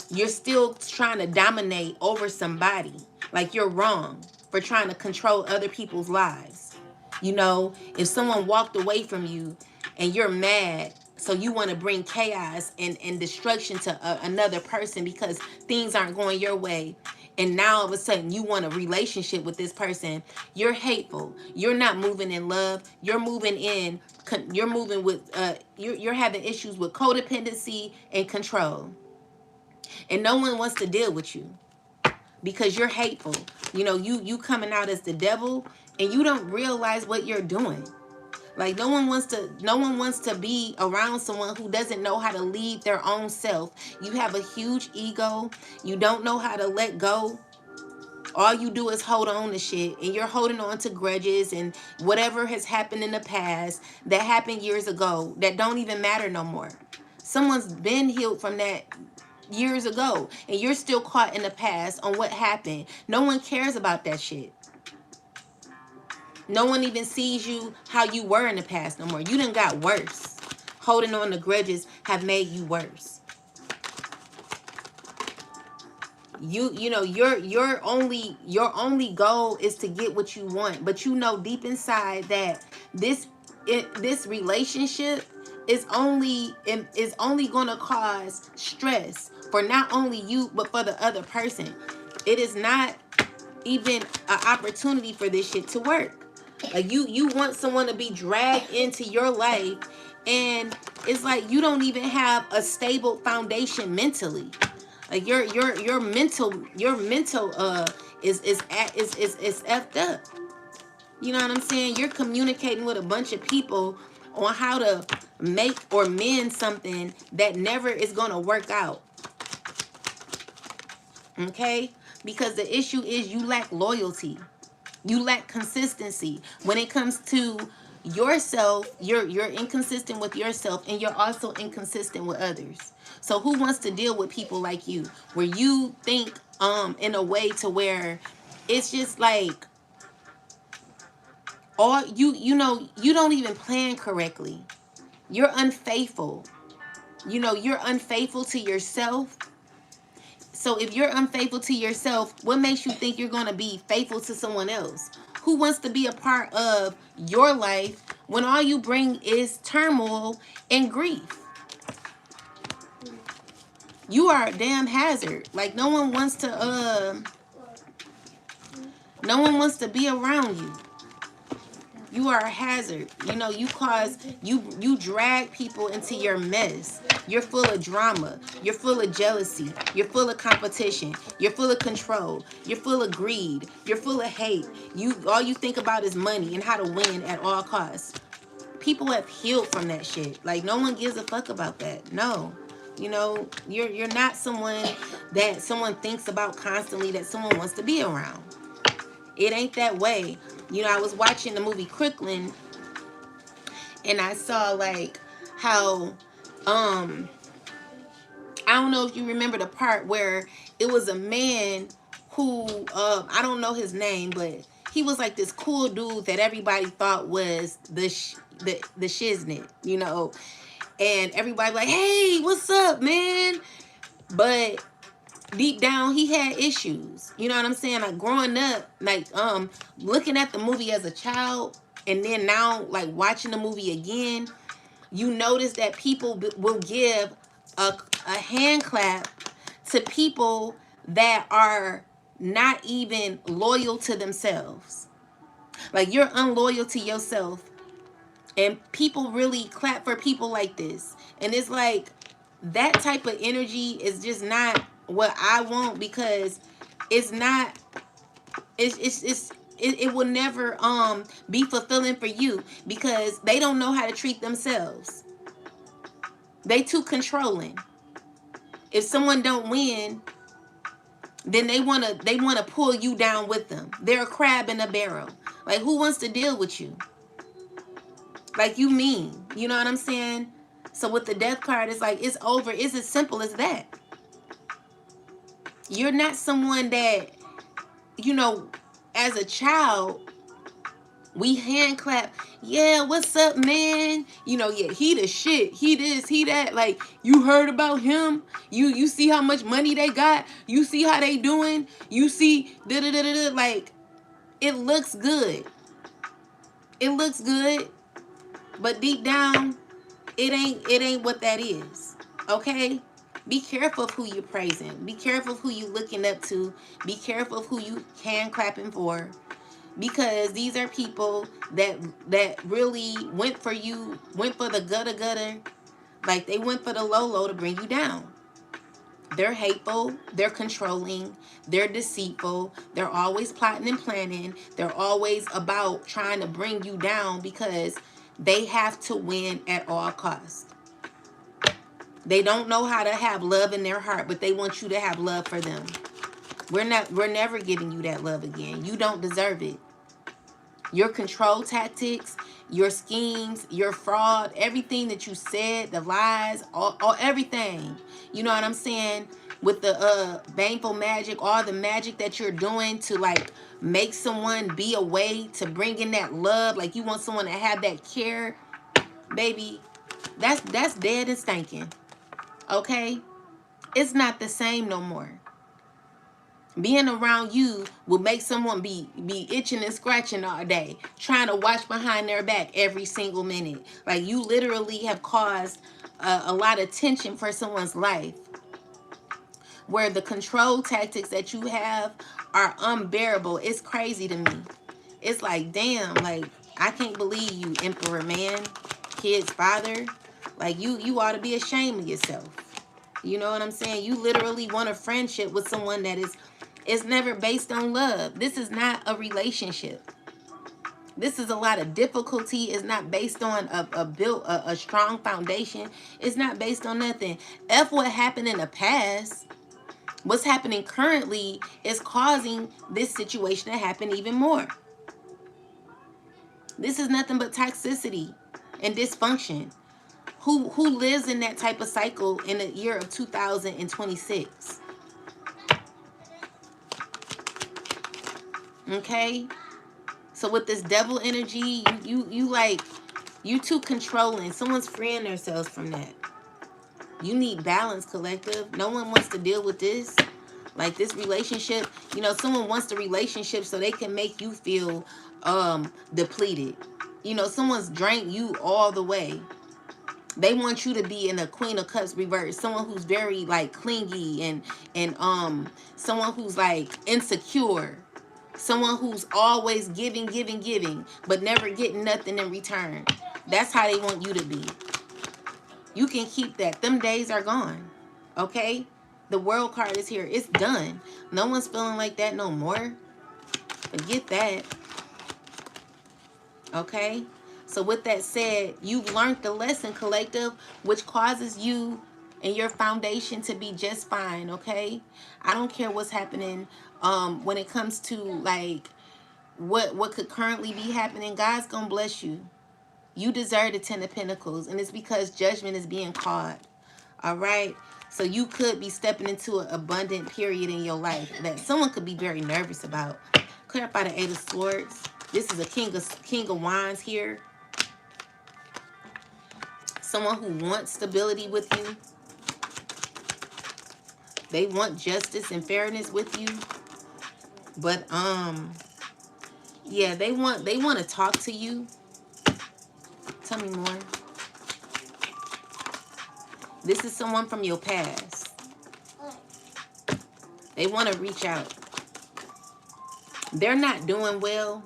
You're still trying to dominate over somebody. Like you're wrong for trying to control other people's lives. You know, if someone walked away from you and you're mad, so you want to bring chaos and destruction to another person because things aren't going your way, and now all of a sudden you want a relationship with this person, you're hateful. You're not moving in love. You're moving in. You're moving with. You're having issues with codependency and control, and no one wants to deal with you because you're hateful. You know, you coming out as the devil, and you don't realize what you're doing. Like no one wants to be around someone who doesn't know how to lead their own self. You have a huge ego. You don't know how to let go. All you do is hold on to shit, and you're holding on to grudges and whatever has happened in the past that happened years ago that don't even matter no more. Someone's been healed from that years ago, and you're still caught in the past on what happened. No one cares about that shit. No one even sees you how you were in the past no more. You done got worse. Holding on to grudges have made you worse. You know your only goal is to get what you want, but you know deep inside that this relationship is only going to cause stress for not only you but for the other person. It is not even an opportunity for this shit to work. Like you want someone to be dragged into your life, and it's like you don't even have a stable foundation mentally. Like your mental is effed up. You know what I'm saying? You're communicating with a bunch of people on how to make or mend something that never is gonna work out. Okay? Because the issue is you lack loyalty. You lack consistency. When it comes to yourself, you're inconsistent with yourself, and you're also inconsistent with others. So who wants to deal with people like you, where you think in a way to where it's just like all you don't even plan correctly. You're unfaithful. You're unfaithful to yourself. So if you're unfaithful to yourself, what makes you think you're going to be faithful to someone else? Who wants to be a part of your life when all you bring is turmoil and grief? You are a damn hazard. Like no one wants to be around you. You are a hazard. You drag people into your mess. You're full of drama. You're full of jealousy. You're full of competition. You're full of control. You're full of greed. You're full of hate. All you think about is money and how to win at all costs. People have healed from that shit. Like no one gives a fuck about that. No. You're not someone that someone thinks about constantly, that someone wants to be around. It ain't that way. I was watching the movie Crooklyn, and I saw like how I don't know if you remember the part where it was a man who I don't know his name, but he was like this cool dude that everybody thought was the shiznit, and everybody like, hey, what's up, man? But deep down he had issues. You know what I'm saying? Like growing up, like looking at the movie as a child, and then now like watching the movie again, you notice that people will give a hand clap to people that are not even loyal to themselves. Like you're unloyal to yourself, and people really clap for people like this. And it's like that type of energy is just not what I want, because it's not it will never be fulfilling for you, because they don't know how to treat themselves. They too controlling. If someone don't win, then they wanna pull you down with them. They're a crab in a barrel. Like who wants to deal with you? Like you mean, you know what I'm saying? So with the death card, it's like it's over. It's as simple as that. You're not someone that, as a child, we hand clap. Yeah, what's up, man? Yeah, he the shit. He this, he that. Like, you heard about him? You see how much money they got? You see how they doing? You see da da da da. Like, it looks good. It looks good, but deep down, it ain't what that is. Okay? Be careful of who you're praising. Be careful of who you looking up to. Be careful of who you hand clapping for. Because these are people that really went for you, went for the gutter. Like they went for the low to bring you down. They're hateful, they're controlling, they're deceitful, they're always plotting and planning, they're always about trying to bring you down because they have to win at all costs. They don't know how to have love in their heart, but they want you to have love for them. We're never giving you that love again. You don't deserve it. Your control tactics, your schemes, your fraud, everything that you said, the lies, all everything. You know what I'm saying? With the baneful magic, all the magic that you're doing to like make someone be away, to bring in that love, like you want someone to have that care, baby. That's dead and stinking. Okay? It's not the same no more. Being around you will make someone be itching and scratching all day, trying to watch behind their back every single minute. Like, you literally have caused a lot of tension for someone's life, where the control tactics that you have are unbearable. It's crazy to me. It's like, damn, like, I can't believe you, Emperor Man, kid's father. Like, you ought to be ashamed of yourself. You know what I'm saying? You literally want a friendship with someone that is never based on love. This is not a relationship. This is a lot of difficulty. It's not based on a strong foundation. It's not based on nothing. F what happened in the past. What's happening currently is causing this situation to happen even more. This is nothing but toxicity and dysfunction. Who lives in that type of cycle in the year of 2026? Okay? So with this devil energy, you like, you too controlling. Someone's freeing themselves from that. You need balance, collective. No one wants to deal with this. Like, this relationship, someone wants the relationship so they can make you feel depleted. Someone's drained you all the way. They want you to be in a Queen of Cups reverse. Someone who's very, like, clingy and someone who's, like, insecure. Someone who's always giving, but never getting nothing in return. That's how they want you to be. You can keep that. Them days are gone. Okay? The world card is here. It's done. No one's feeling like that no more. Forget that. Okay? So with that said, you've learned the lesson, collective, which causes you and your foundation to be just fine. Okay? I don't care what's happening when it comes to, like, what could currently be happening. God's gonna bless you. You deserve the 10 of Pentacles, and it's because judgment is being called. All right? So you could be stepping into an abundant period in your life that someone could be very nervous about. Clarify the 8 of Swords. This is a King of Wands here. Someone who wants stability with you. They want justice and fairness with you. But yeah, they want to talk to you. Tell me more. This is someone from your past. They want to reach out. They're not doing well,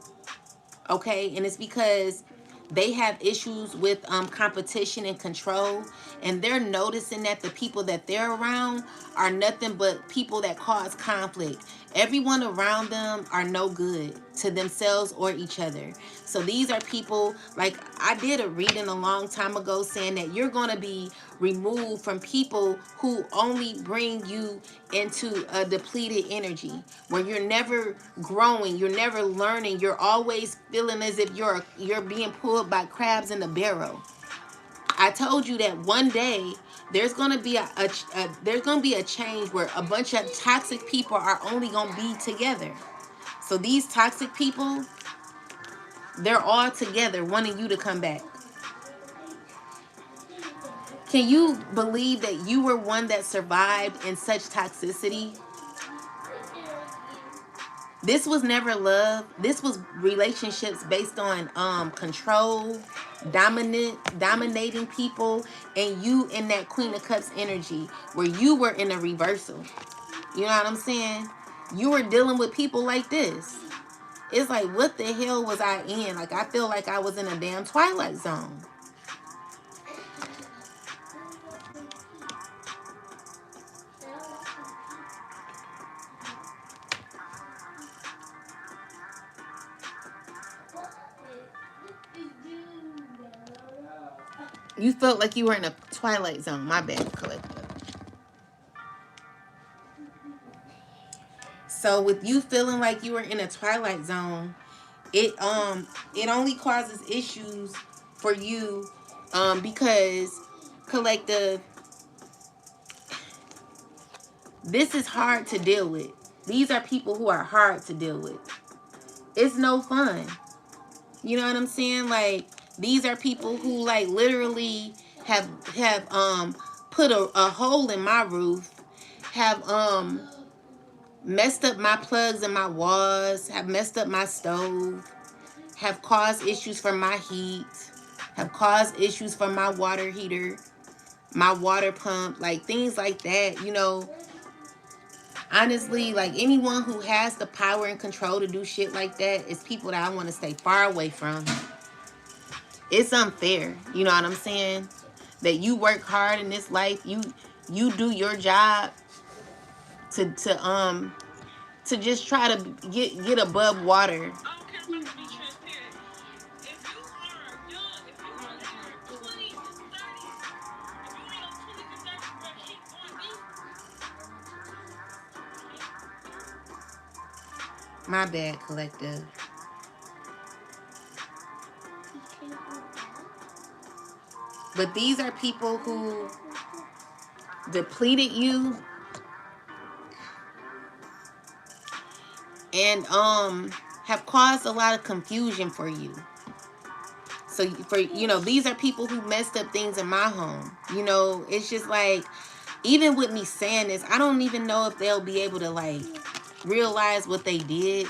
okay? And it's because they have issues with competition and control. And they're noticing that the people that they're around are nothing but people that cause conflict. Everyone around them are no good to themselves or each other. So these are people, like, I did a reading a long time ago saying that you're going to be removed from people who only bring you into a depleted energy, where you're never growing, you're never learning, you're always feeling as if you're being pulled by crabs in a barrel. I told you that one day there's gonna be there's gonna be a change where a bunch of toxic people are only gonna be together. So these toxic people, they're all together wanting you to come back. Can you believe that you were one that survived in such toxicity? This was never love. This was relationships based on control, dominating people, and you in that Queen of Cups energy where you were in a reversal. You know what I'm saying? You were dealing with people like this. It's like, what the hell was I in? Like, I feel like I was in a damn Twilight Zone. You felt like you were in a Twilight Zone. My bad, collective. So with you feeling like you were in a Twilight Zone, it only causes issues for you because, collective, this is hard to deal with. These are people who are hard to deal with. It's no fun. You know what I'm saying? Like, these are people who, like, literally have put a hole in my roof, have messed up my plugs and my walls, have messed up my stove, have caused issues for my heat, have caused issues for my water heater, my water pump, like things like that. You know, honestly, like anyone who has the power and control to do shit like that is people that I want to stay far away from. It's unfair, you know what I'm saying? That you work hard in this life, you do your job to just try to get above water. My bad, collective. But these are people who depleted you and have caused a lot of confusion for you. So for these are people who messed up things in my home. It's just like, even with me saying this, I don't even know if they'll be able to like realize what they did.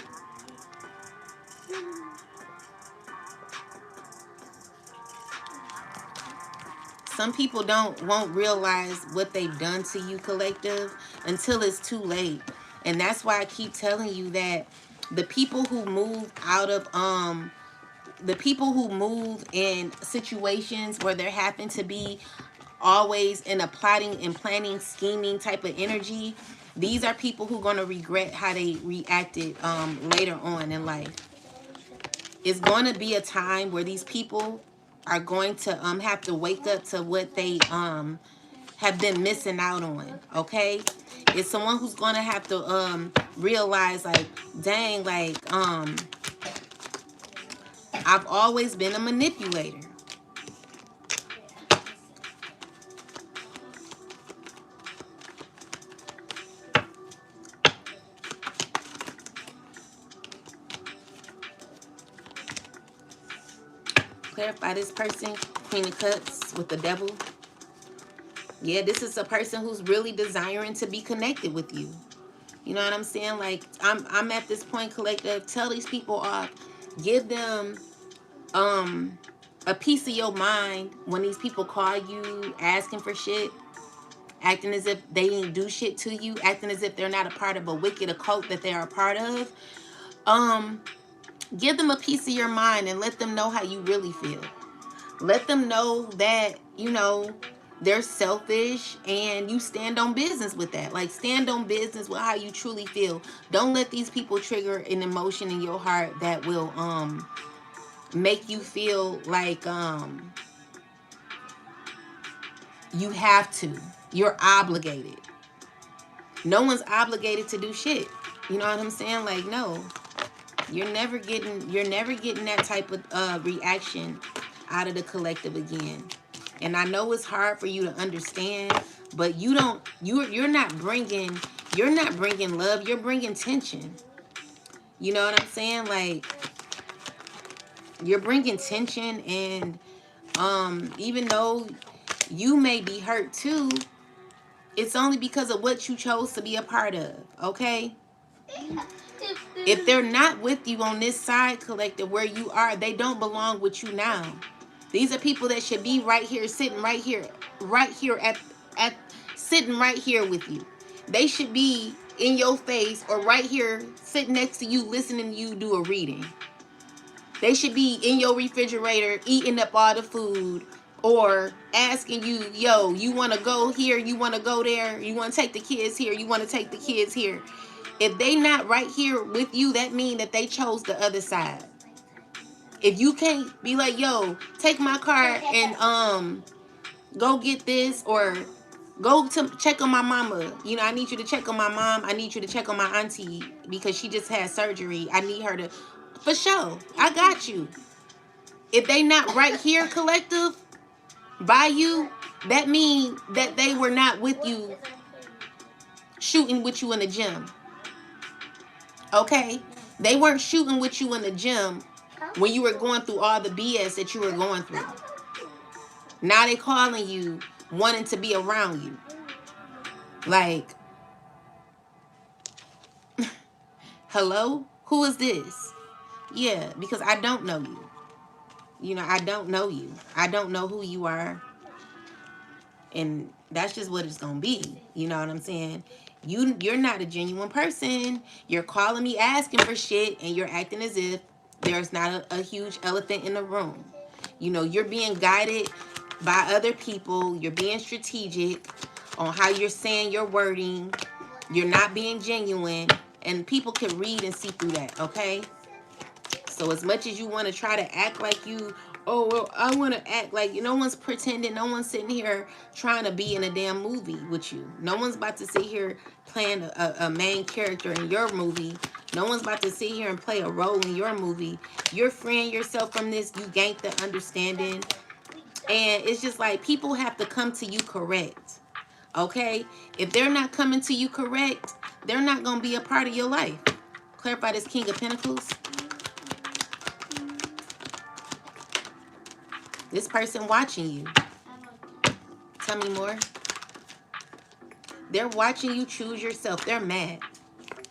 Some people won't realize what they've done to you, collective, until it's too late. And that's why I keep telling you that the people who move out of the people who move in situations where there happen to be always in a plotting and planning, scheming type of energy, these are people who are going to regret how they reacted later on in life. It's going to be a time where these people are going to have to wake up to what they have been missing out on. Okay, it's someone who's going to have to realize, like, dang, like I've always been a manipulator. Clarify this person, Queen of Cups with the Devil. Yeah, this is a person who's really desiring to be connected with you. You know what I'm saying? Like, I'm at this point, collective. Tell these people off. Give them a piece of your mind when these people call you asking for shit, acting as if they didn't do shit to you, acting as if they're not a part of a wicked occult that they are a part of. Give them a piece of your mind and let them know how you really feel. Let them know that, they're selfish and you stand on business with that. Like, stand on business with how you truly feel. Don't let these people trigger an emotion in your heart that will make you feel like you have to. You're obligated. No one's obligated to do shit. You know what I'm saying? Like, no. You're never getting that type of reaction out of the collective again. And I know it's hard for you to understand, but you're not bringing love, you're bringing tension. You know what I'm saying? Like, you're bringing tension, and even though you may be hurt too, it's only because of what you chose to be a part of, okay? If they're not with you on this side, collective, where you are, they don't belong with you now. These are people that should be right here, sitting right here at sitting right here with you. They should be in your face or right here sitting next to you, listening to you do a reading. They should be in your refrigerator eating up all the food, or asking you, yo, you want to go here, you want to go there, you want to take the kids here, you want to take the kids here. If they not right here with you, that means that they chose the other side. If you can't be like, yo, take my car and go get this, or go to check on my mama. I need you to check on my mom. I need you to check on my auntie because she just had surgery. I need her to, for sure. I got you. If they not right here, collective, by you, that means that they were not with you, shooting with you in the gym. Okay? They weren't shooting with you in the gym when you were going through all the BS that you were going through. Now they calling you, wanting to be around you. Like, Hello? Who is this? Yeah, because I don't know you. I don't know you. I don't know who you are. And that's just what it's gonna be. You know what I'm saying? You're not a genuine person. You're calling me asking for shit and you're acting as if there's not a huge elephant in the room. You're being guided by other people. You're being strategic on how you're saying your wording. You're not being genuine. And people can read and see through that, okay? So as much as you want to try to act like oh, well, I want to act like no one's pretending, no one's sitting here trying to be in a damn movie with you. No one's about to sit here playing a main character in your movie. No one's about to sit here and play a role in your movie. You're freeing yourself from this. You gained the understanding. And it's just like people have to come to you correct. Okay? If they're not coming to you correct, they're not going to be a part of your life. Clarify this King of Pentacles. This person watching you. Tell me more. They're watching you choose yourself. They're mad.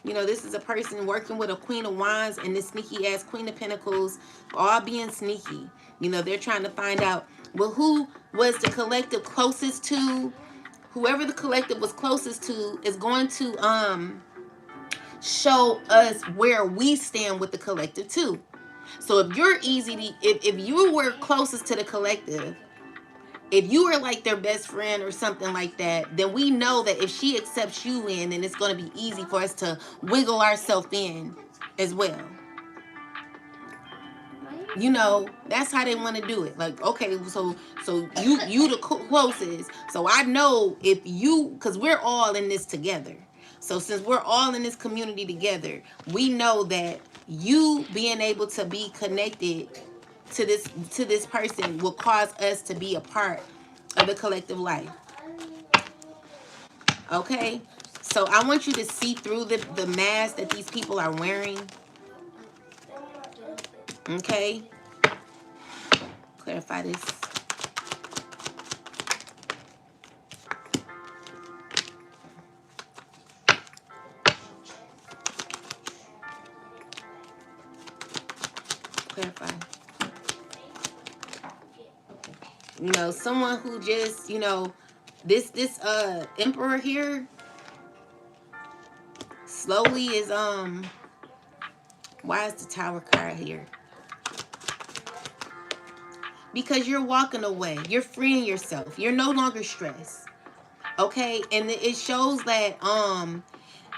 This is a person working with a Queen of Wands and this sneaky ass Queen of Pentacles, all being sneaky. They're trying to find out, well, who was the collective closest to? Whoever the collective was closest to is going to show us where we stand with the collective too. So if you're if you were closest to the collective, if you were like their best friend or something like that, then we know that if she accepts you in, then it's going to be easy for us to wiggle ourselves in as well. That's how they want to do it. Like, okay, so you the closest. So I know if you, because we're all in this together. So since we're all in this community together, we know that you being able to be connected to this person will cause us to be a part of the collective life. Okay? So I want you to see through the mask that these people are wearing. Okay? Clarify this. Clarify. Someone who just, this emperor here slowly is why is the Tower card here? Because you're walking away. You're freeing yourself. You're no longer stressed. Okay? And it shows that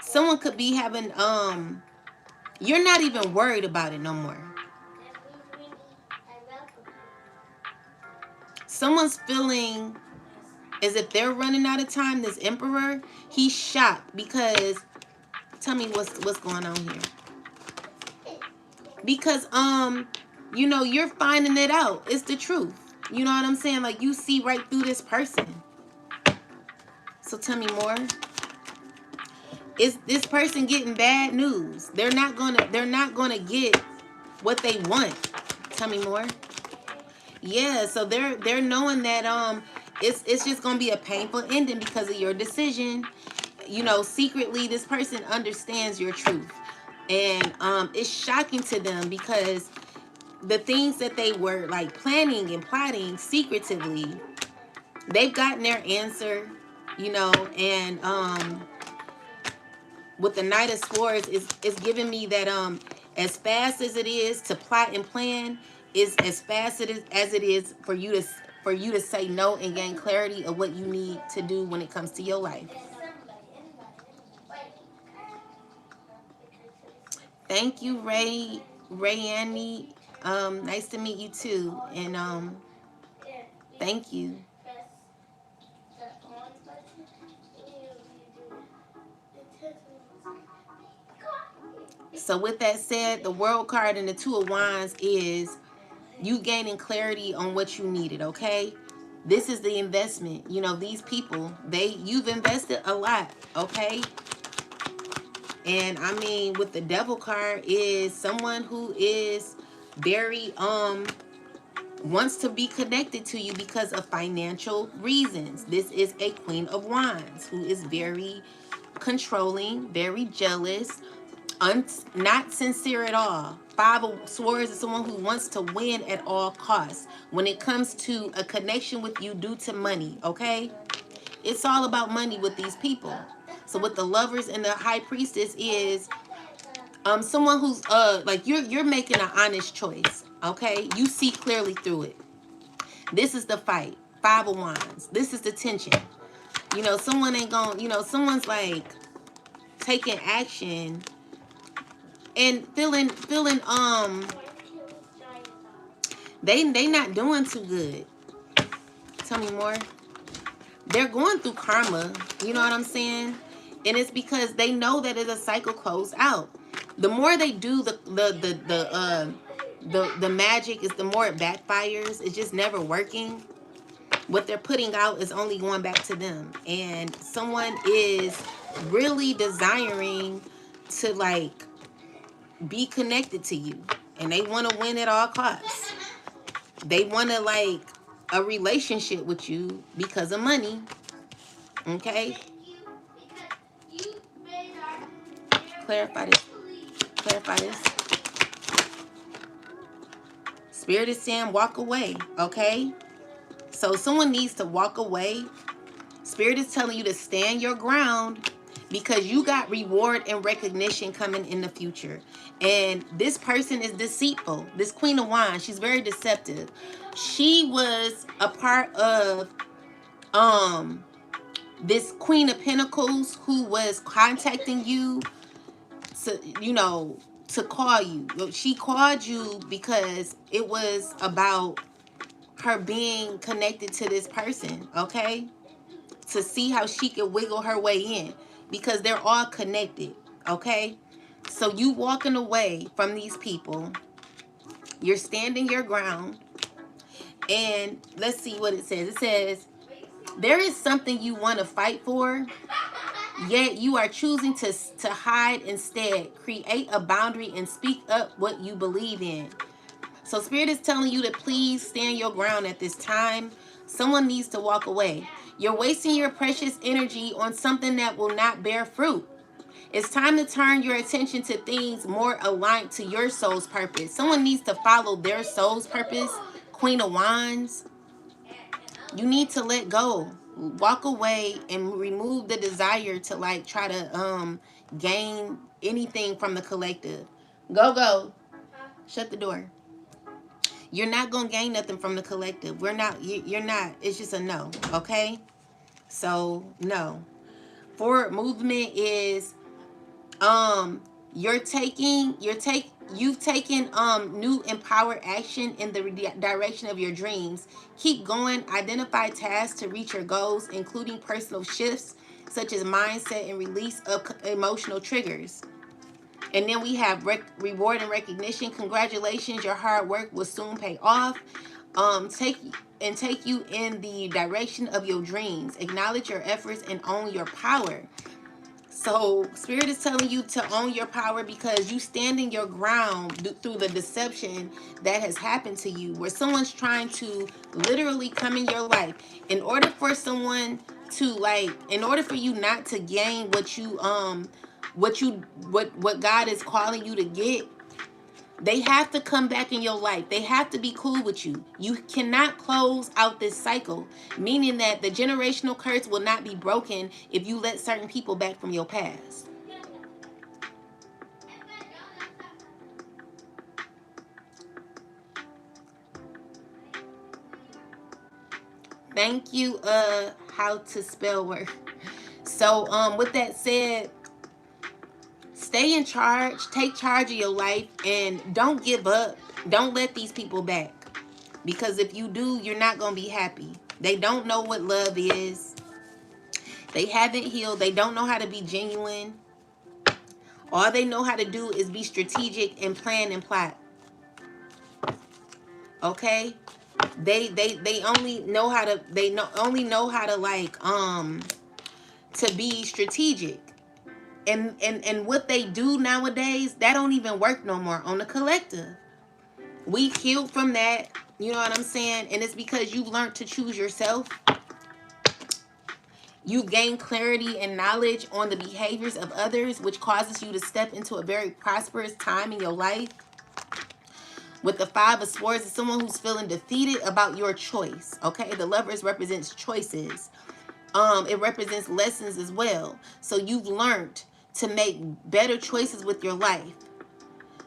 someone could be having you're not even worried about it no more. Someone's feeling as if they're running out of time. This emperor, he's shocked because tell me what's going on here. Because you're finding it out. It's the truth. You know what I'm saying? Like, you see right through this person. So tell me more. Is this person getting bad news? They're not gonna get what they want. Tell me more. Yeah, so they're knowing that it's just gonna be a painful ending because of your decision. Secretly this person understands your truth. And it's shocking to them because the things that they were like planning and plotting secretively, they've gotten their answer, and with the Knight of Swords, it's giving me that as fast as it is to plot and plan, is as fast as it is for you to say no and gain clarity of what you need to do when it comes to your life. Thank you, Annie. Nice to meet you too. And thank you. So with that said, the World card and the Two of Wands is you gaining clarity on what you needed, okay? This is the investment. These people, you've invested a lot, okay? And I mean, with the Devil card is someone who is very wants to be connected to you because of financial reasons. This is a Queen of Wands who is very controlling, very jealous, Not sincere at all. Five of Swords is someone who wants to win at all costs. When it comes to a connection with you due to money, okay? It's all about money with these people. So with the Lovers and the High Priestess is someone who's like you're making an honest choice, okay? You see clearly through it. This is the fight. Five of Wands. This is the tension. You know, someone ain't gonna, someone's like taking action and feeling they not doing too good. Tell me more. They're going through karma, you know what I'm saying? And it's because they know that it's a cycle closed out. The more they do the magic is the more it backfires. It's just never working. What they're putting out is only going back to them. And someone is really desiring to like be connected to you. And they want to win at all costs. They want to like a relationship with you because of money. Okay? Clarify this. Clarify this. Spirit is saying walk away. Okay? So someone needs to walk away. Spirit is telling you to stand your ground because you got reward and recognition coming in the future. And this person is deceitful. This Queen of Wands, she's very deceptive. She was a part of this Queen of Pentacles who was contacting you to, to call you. She called you because it was about her being connected to this person, okay? To see how she could wiggle her way in because they're all connected, okay? So you walking away from these people, you're standing your ground, and let's see what it says. It says, there is something you want to fight for, yet you are choosing to hide instead. Create a boundary and speak up what you believe in. So Spirit is telling you to please stand your ground at this time. Someone needs to walk away. You're wasting your precious energy on something that will not bear fruit. It's time to turn your attention to things more aligned to your soul's purpose. Someone needs to follow their soul's purpose. Queen of Wands. You need to let go. Walk away and remove the desire to like try to gain anything from the collective. Go. Shut the door. You're not going to gain nothing from the collective. We're not, you're not, it's just a no, okay? So, no. Forward movement is, you've taken new empowered action in the direction of your dreams. Keep going. Identify tasks to reach your goals, including personal shifts, such as mindset and release of emotional triggers. And then we have reward and recognition. Congratulations, your hard work will soon pay off. Take you in the direction of your dreams. Acknowledge your efforts and own your power. So Spirit is telling you to own your power because you stand in your ground through the deception that has happened to you, where someone's trying to literally come in your life. In order for someone to in order for you not to gain what God is calling you to get, they have to come back in your life. They have to be cool with you. You cannot close out this cycle, meaning that the generational curse will not be broken if you let certain people back from your past. Thank you, how to spell word. So, with that said, stay in charge, take charge of your life, and don't give up. Don't let these people back. Because if you do, you're not going to be happy. They don't know what love is. They haven't healed. They don't know how to be genuine. All they know how to do is be strategic and plan and plot. Okay? They only know how to only know how to to be strategic. And what they do nowadays, that don't even work no more on the collective. We healed from that, you know what I'm saying? And it's because you learned to choose yourself. You gain clarity and knowledge on the behaviors of others, which causes you to step into a very prosperous time in your life. With the Five of Swords, it's someone who's feeling defeated about your choice. Okay, the Lovers represents choices. It represents lessons as well. So you've learned to make better choices with your life.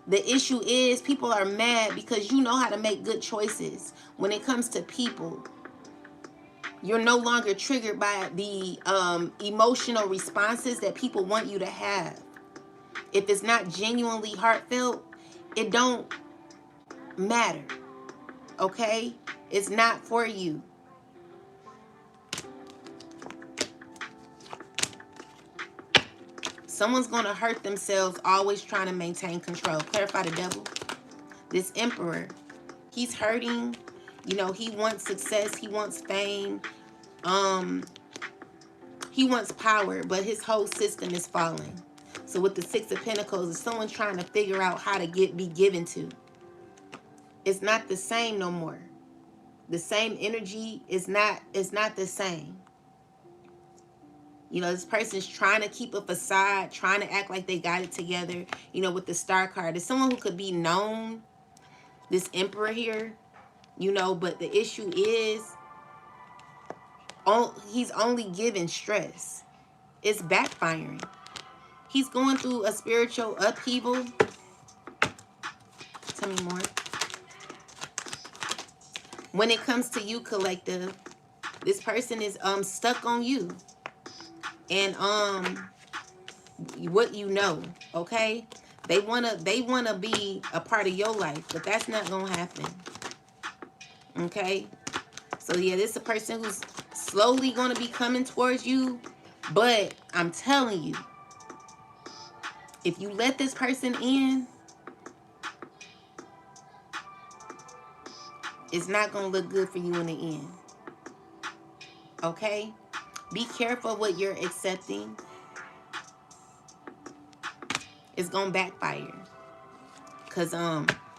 The issue is people are mad because you know how to make good choices when it comes to people. You're no longer triggered by the emotional responses that people want you to have. If it's not genuinely heartfelt, it don't matter. Okay? It's not for you. Someone's going to hurt themselves always trying to maintain control. Clarify the devil. This emperor, he's hurting. You know, he wants success. He wants fame. He wants power, but his whole system is falling. So with the Six of Pentacles, it's someone trying to figure out how to be given to. It's not the same no more. The same energy is not the same. You know, this person's trying to keep a facade, trying to act like they got it together. You know, with the Star card, it's someone who could be known, this emperor here, you know, but the issue is he's only giving stress. It's backfiring. He's going through a spiritual upheaval. Tell me more. When it comes to you, collective, this person is stuck on you. And what you know, okay? They wanna be a part of your life, but that's not gonna happen. Okay? So yeah, this is a person who's slowly gonna be coming towards you, but I'm telling you, if you let this person in, it's not gonna look good for you in the end. Okay? Be careful what you're accepting. It's gonna backfire. Cause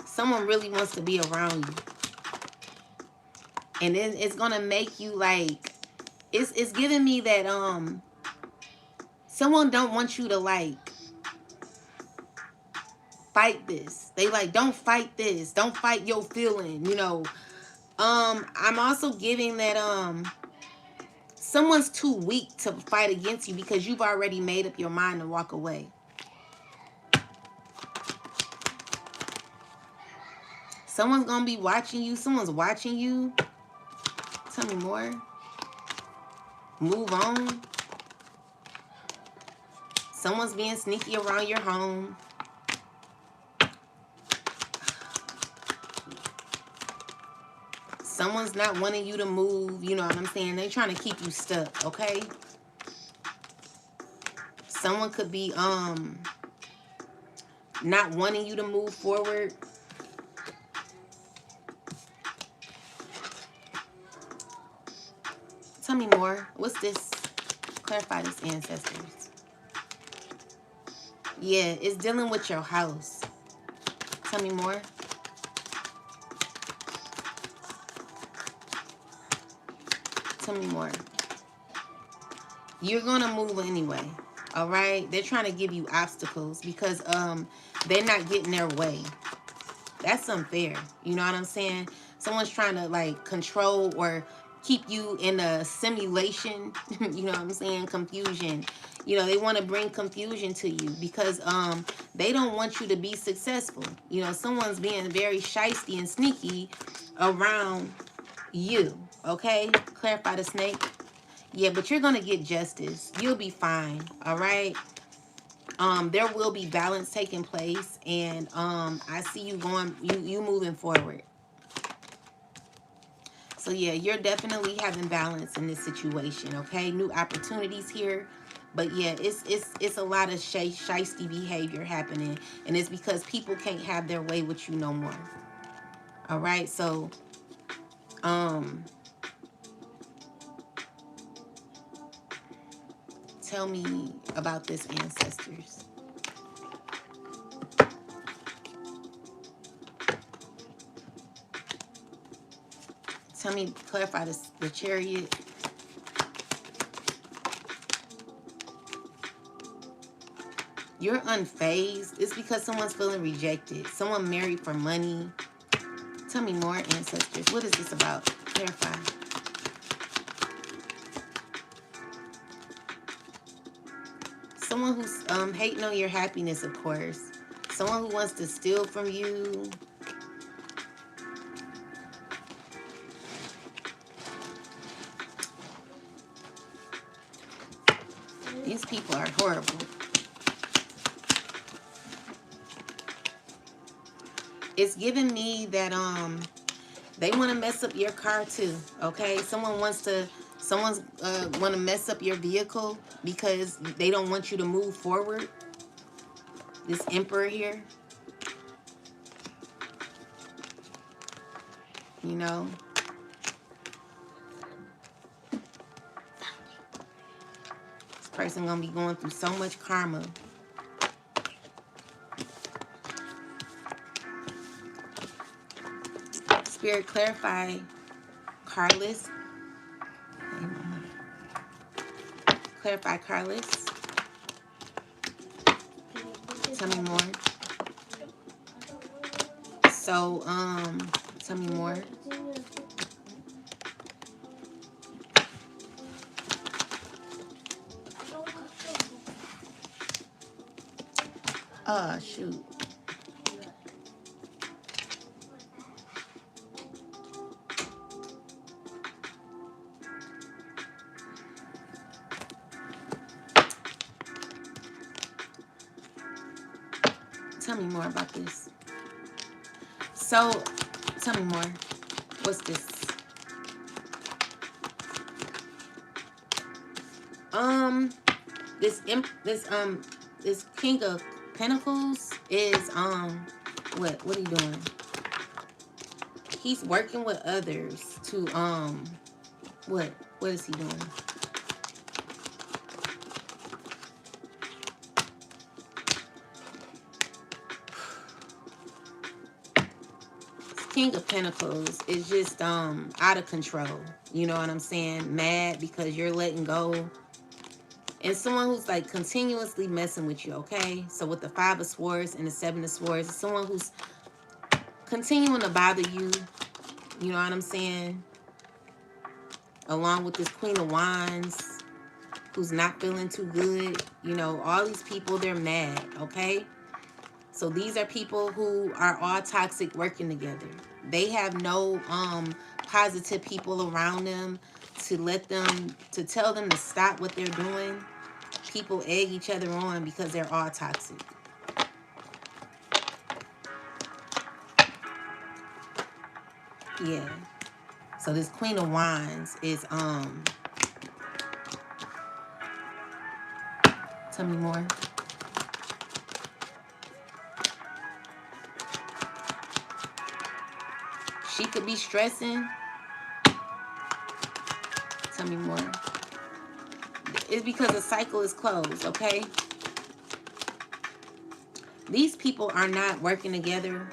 someone really wants to be around you. And then it's gonna make you like, it's giving me that someone don't want you to like fight this. They like, don't fight this. Don't fight your feeling, you know. I'm also giving that someone's too weak to fight against you because you've already made up your mind to walk away. Someone's gonna be watching you. Someone's watching you. Tell me more. Move on. Someone's being sneaky around your home. Someone's not wanting you to move. You know what I'm saying? They're trying to keep you stuck, okay? Someone could be not wanting you to move forward. Tell me more. What's this? Clarify this, ancestors. Yeah, it's dealing with your house. Tell me more. Tell me more. You're gonna move anyway. All right? They're trying to give you obstacles because they're not getting their way. That's unfair. You know what I'm saying? Someone's trying to like control or keep you in a simulation. You know what I'm saying? Confusion. You know, they want to bring confusion to you because they don't want you to be successful. You know, someone's being very shisty and sneaky around you. Okay? Clarify the snake. Yeah, but you're going to get justice. You'll be fine. All right? There will be balance taking place, and I see you going, you moving forward. So yeah, you're definitely having balance in this situation, okay? New opportunities here. But yeah, it's a lot of shisty behavior happening, and it's because people can't have their way with you no more. All right? So tell me about this, ancestors. Tell me, clarify this, the Chariot. You're unfazed. It's because someone's feeling rejected. Someone married for money. Tell me more, ancestors. What is this about? Clarify. Someone who's hating on your happiness, of course. Someone who wants to steal from you. These people are horrible. It's giving me that they want to mess up your car too. Okay, someone's want to mess up your vehicle because they don't want you to move forward. This emperor here, you know. This person gonna be going through so much karma. Spirit, clarify Carlos. Clarify Carlos. Tell me more. So, tell me more. Shoot. Tell me more about this. So, tell me more. What's this? This King of Pentacles is what are you doing? He's working with others to what is he doing? King of Pentacles is just out of control. You know what I'm saying? Mad because you're letting go. And someone who's like continuously messing with you, okay? So with the 5 of Swords and the 7 of Swords, it's someone who's continuing to bother you. You know what I'm saying? Along with this Queen of Wands, who's not feeling too good. You know, all these people, they're mad, okay? So these are people who are all toxic working together. They have no positive people around them to tell them to stop what they're doing. People egg each other on because they're all toxic. Yeah. So this Queen of Wands is tell me more. She could be stressing. Tell me more. It's because the cycle is closed, okay? These people are not working together.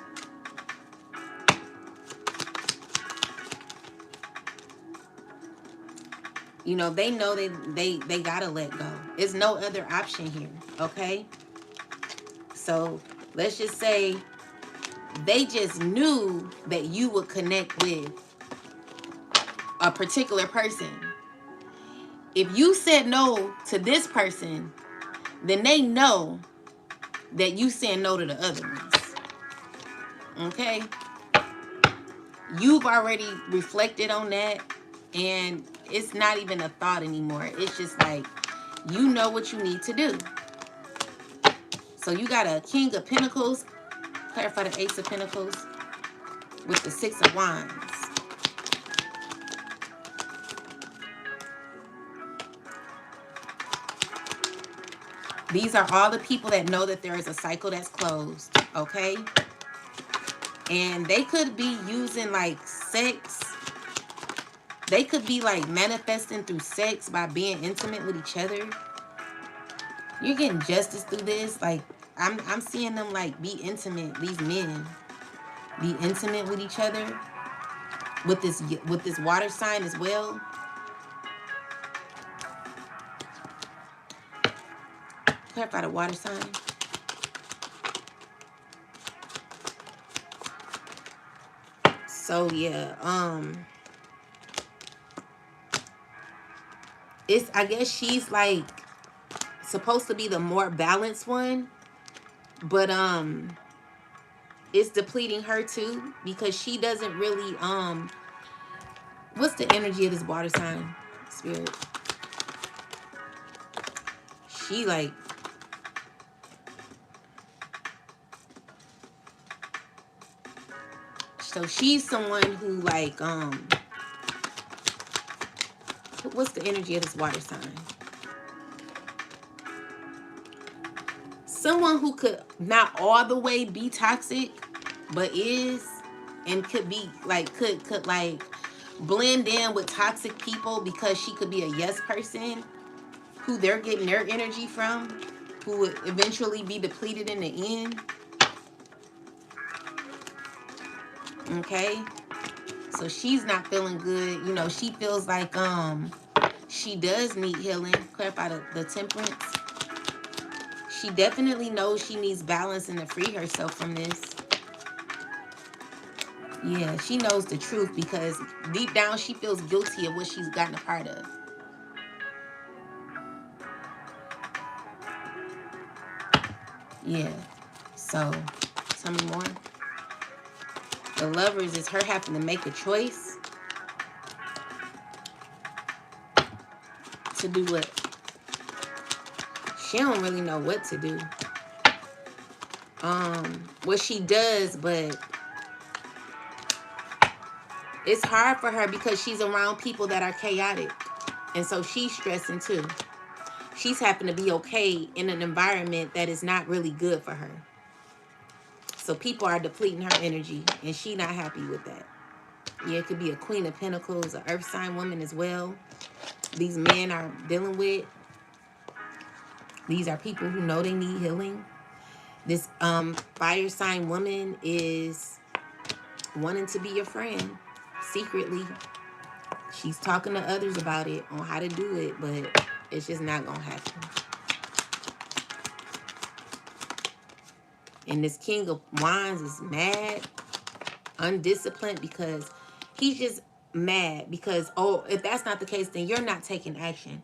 You know, they know they gotta let go. There's no other option here, okay? So let's just say they just knew that you would connect with a particular person. If you said no to this person, then they know that you said no to the other ones. Okay? You've already reflected on that, and it's not even a thought anymore. It's just like, you know what you need to do. So you got a King of Pentacles. Clarify the Ace of Pentacles with the 6 of Wands. These are all the people that know that there is a cycle that's closed, okay? And they could be using like sex. They could be like manifesting through sex by being intimate with each other. You're getting justice through this. Like I'm seeing them like be intimate. These men be intimate with each other. With this water sign as well. Clarify the water sign. So yeah, it's, I guess she's like supposed to be the more balanced one, but it's depleting her too, because she doesn't really what's the energy of this water sign spirit? She like, so she's someone who like what's the energy of this water sign? Someone who could not all the way be toxic, but is, and could be like, could like blend in with toxic people, because she could be a yes person who they're getting their energy from, who would eventually be depleted in the end. Okay, so she's not feeling good. You know, she feels like she does need healing. Clarify the temperance. She definitely knows she needs balance and to free herself from this. Yeah, she knows the truth, because deep down she feels guilty of what she's gotten a part of. Yeah. So, tell me more. The Lovers is her having to make a choice to do what? She don't really know what to do. What she does, but it's hard for her because she's around people that are chaotic. And so she's stressing too. She's happen to be okay in an environment that is not really good for her. So people are depleting her energy, and she not happy with that. Yeah, it could be a Queen of Pentacles, an Earth sign woman as well. These men are dealing with. These are people who know they need healing. This fire sign woman is wanting to be your friend secretly. She's talking to others about it, on how to do it, but it's just not gonna happen. And this King of Wands is mad, undisciplined, because he's just mad because, oh, if that's not the case, then you're not taking action.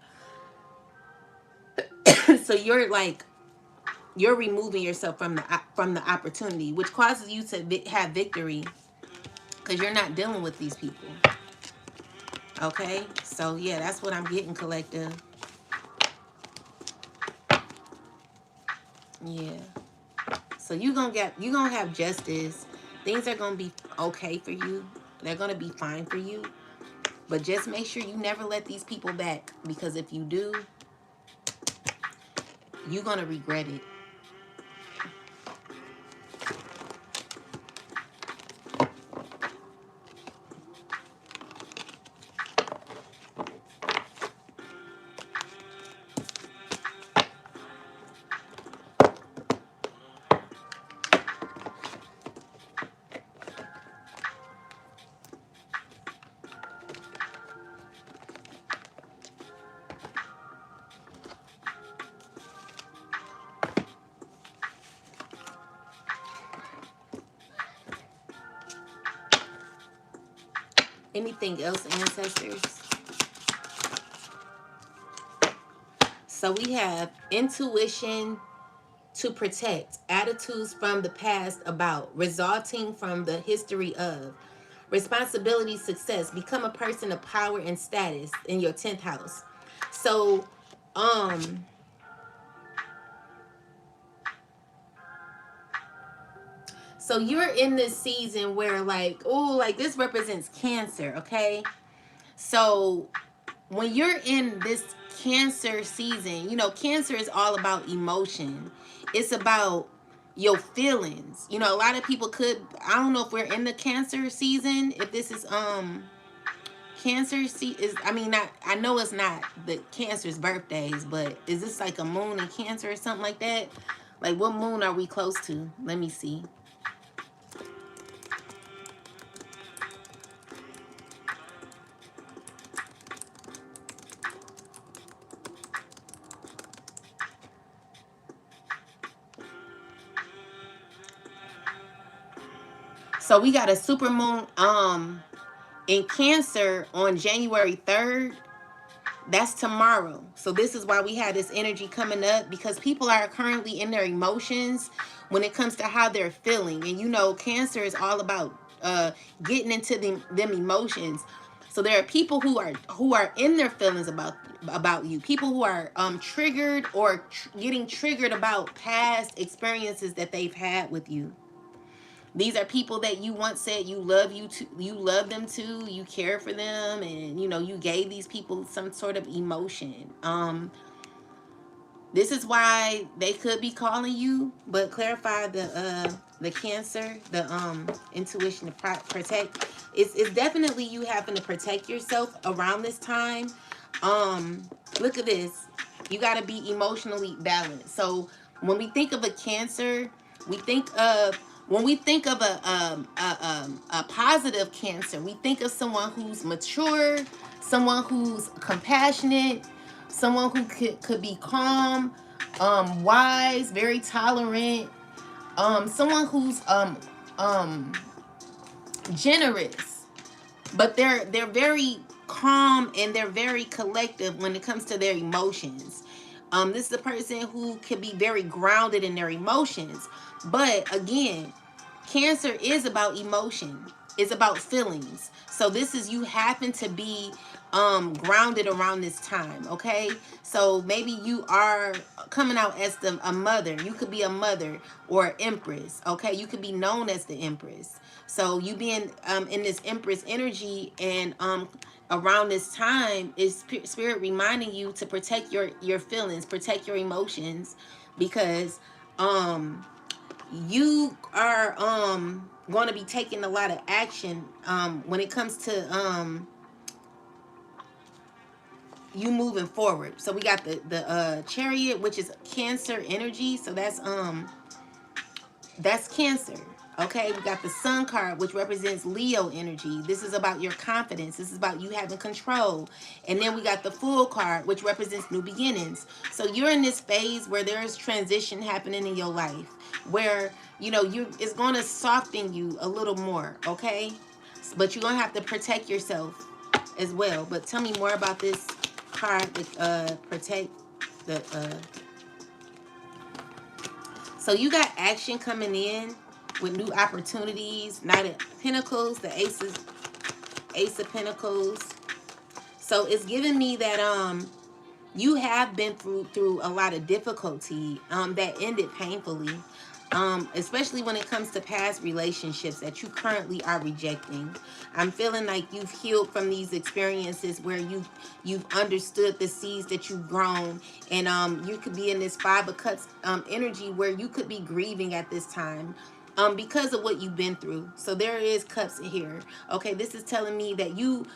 So you're like, you're removing yourself from the opportunity, which causes you to have victory, because you're not dealing with these people. Okay, so yeah, that's what I'm getting, collective. Yeah, so you gonna have justice. Things are gonna be okay for you. They're gonna be fine for you. But just make sure you never let these people back, because if you do, you're gonna regret it. Anything else, ancestors? So we have intuition to protect, attitudes from the past about, resulting from the history of, responsibility, success, become a person of power and status in your 10th house. So, so you're in this season where like, oh, like this represents Cancer, okay? So when you're in this Cancer season, you know, Cancer is all about emotion. It's about your feelings. You know, a lot of people could, I don't know if we're in the Cancer season, if this is Cancer is, I mean, not, I know it's not the Cancer's birthdays, but is this like a moon in Cancer or something like that? Like, what moon are we close to? Let me see. So we got a super moon in Cancer on January 3rd. That's tomorrow. So this is why we had this energy coming up, because people are currently in their emotions when it comes to how they're feeling. And you know, Cancer is all about getting into them emotions. So there are people who are in their feelings about you. People who are triggered or getting triggered about past experiences that they've had with you. These are people that you once said you love them to, you care for them, and you know, you gave these people some sort of emotion. This is why they could be calling you, but clarify the Cancer, the intuition to protect. It's definitely you having to protect yourself around this time. Look at this. You got to be emotionally balanced. So when we think of a Cancer, we think of when we think of a positive Cancer, we think of someone who's mature, someone who's compassionate, someone who could be calm, wise, very tolerant, someone who's um generous, but they're very calm and they're very collective when it comes to their emotions. This is a person who can be very grounded in their emotions, but again, Cancer is about emotion. It's about feelings. So this is you happen to be grounded around this time, okay? So maybe you are coming out as a mother. You could be a mother or empress, okay? You could be known as the empress. So you being in this empress energy and around this time is spirit reminding you to protect your feelings, protect your emotions, because you are going to be taking a lot of action when it comes to you moving forward. So we got the Chariot, which is Cancer energy. So that's Cancer. Okay, we got the Sun card, which represents Leo energy. This is about your confidence. This is about you having control. And then we got the Fool card, which represents new beginnings. So you're in this phase where there is transition happening in your life, where you know you it's going to soften you a little more. Okay, but you're going to have to protect yourself as well. But tell me more about this card with protect the. So you got action coming in with new opportunities. Knight of Pentacles, the Ace of Pentacles. So it's giving me that you have been through a lot of difficulty that ended painfully. Especially when it comes to past relationships that you currently are rejecting. I'm feeling like you've healed from these experiences where you've understood the seeds that you've grown, and you could be in this Five of Cups energy where you could be grieving at this time. Because of what you've been through. So there is cups here. Okay, this is telling me that you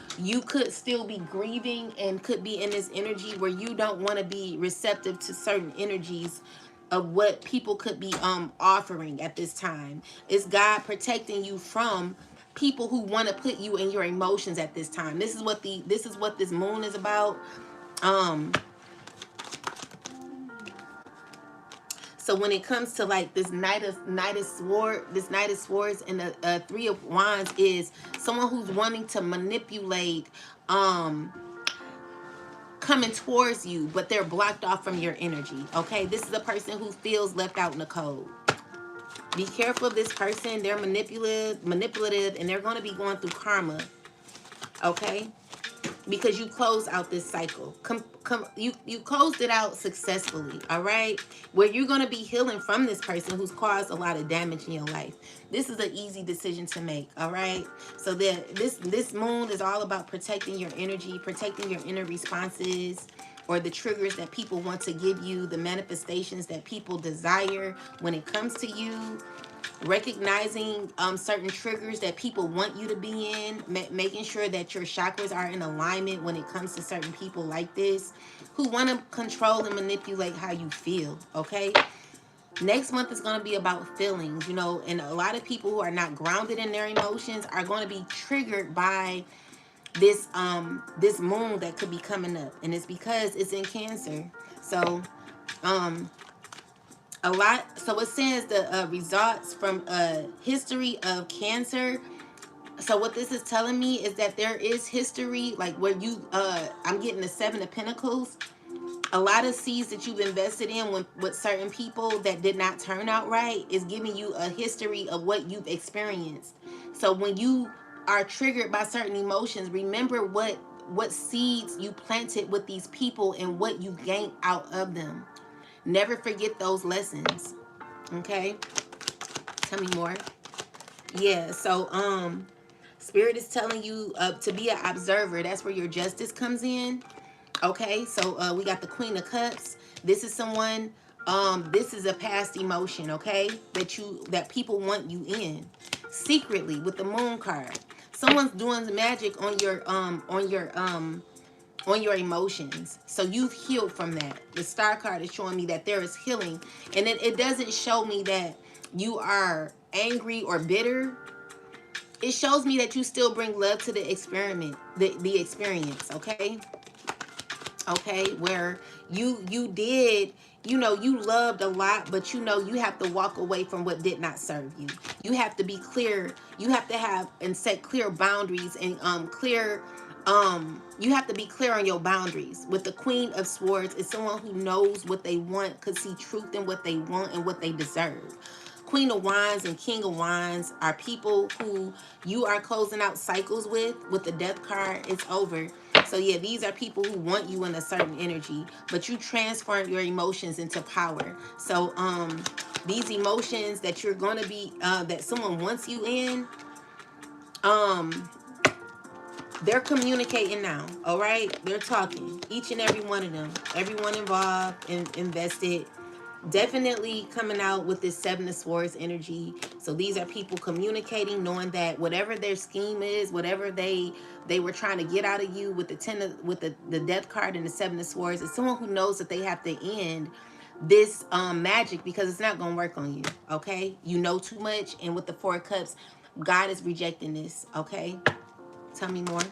could still be grieving and could be in this energy where you don't want to be receptive to certain energies of what people could be offering at this time. It's God protecting you from people who want to put you in your emotions at this time. This is what this moon is about. Um so when it comes to like this this Knight of Swords and the Three of Wands is someone who's wanting to manipulate coming towards you, but they're blocked off from your energy. Okay, this is a person who feels left out in the cold. Be careful of this person. They're manipulative, and they're going to be going through karma. Okay, because you close out this cycle. You closed it out successfully. All right, where you're going to be healing from this person who's caused a lot of damage in your life. This is an easy decision to make. All right, so that this moon is all about protecting your energy, protecting your inner responses, or the triggers that people want to give you, the manifestations that people desire when it comes to you, recognizing certain triggers that people want you to be in, making sure that your chakras are in alignment when it comes to certain people like this who want to control and manipulate how you feel. Okay, next month is going to be about feelings, you know, and a lot of people who are not grounded in their emotions are going to be triggered by this moon that could be coming up, and it's because it's in Cancer. So A lot. So it says the results from a history of cancer. So what this is telling me is that there is history, like where you I'm getting the Seven of Pentacles. A lot of seeds that you've invested in with certain people that did not turn out right is giving you a history of what you've experienced. So when you are triggered by certain emotions, remember what seeds you planted with these people and what you gained out of them. Never forget those lessons. Okay? Tell me more. Yeah, so Spirit is telling you to be an observer. That's where your justice comes in. Okay, so we got the Queen of Cups. This is someone, this is a past emotion, okay, that people want you in secretly with the Moon card. Someone's doing magic on your emotions. So you've healed from that. The Star card is showing me that there is healing. And it doesn't show me that you are angry or bitter. It shows me that you still bring love to the experiment, the experience, okay? Okay, where you did, you loved a lot, but you have to walk away from what did not serve you. You have to be clear. You have to have and set clear boundaries and clear you have to be clear on your boundaries. With the Queen of Swords is someone who knows what they want, could see truth in what they want and what they deserve. Queen of Wands and King of Wands are people who you are closing out cycles with the Death card. It's over. So yeah, these are people who want you in a certain energy, but you transform your emotions into power. So these emotions that you're going to be that someone wants you in, um they're communicating now. All right, they're talking, each and every one of them, everyone involved and invested, definitely coming out with this Seven of Swords energy. So these are people communicating, knowing that whatever their scheme is, whatever they were trying to get out of you with the the Death card and the Seven of Swords, is someone who knows that they have to end this magic because it's not going to work on you. Okay, you know too much. And with the Four of Cups, God is rejecting this. Okay, tell me more.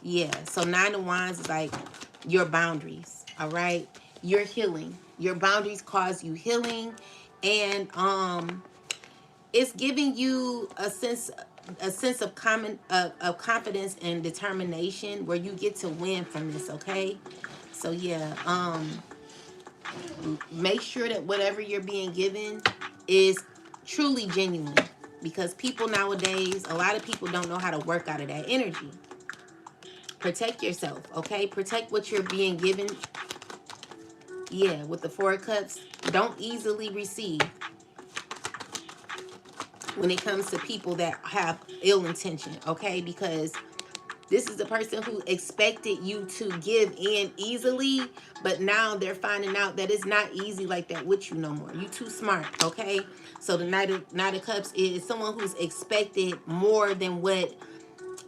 Yeah, so Nine of Wands is like your boundaries, all right? You're healing. Your boundaries cause you healing, and it's giving you a sense of of confidence and determination where you get to win from this, okay? So yeah, make sure that whatever you're being given is truly genuine, because people nowadays, a lot of people don't know how to work out of that energy. Protect yourself, okay? Protect what you're being given. Yeah, with the Four of Cups, don't easily receive when it comes to people that have ill intention, okay? Because this is the person who expected you to give in easily, but now they're finding out that it's not easy like that with you no more. You too smart, okay? So the Knight of Cups is someone who's expected more than what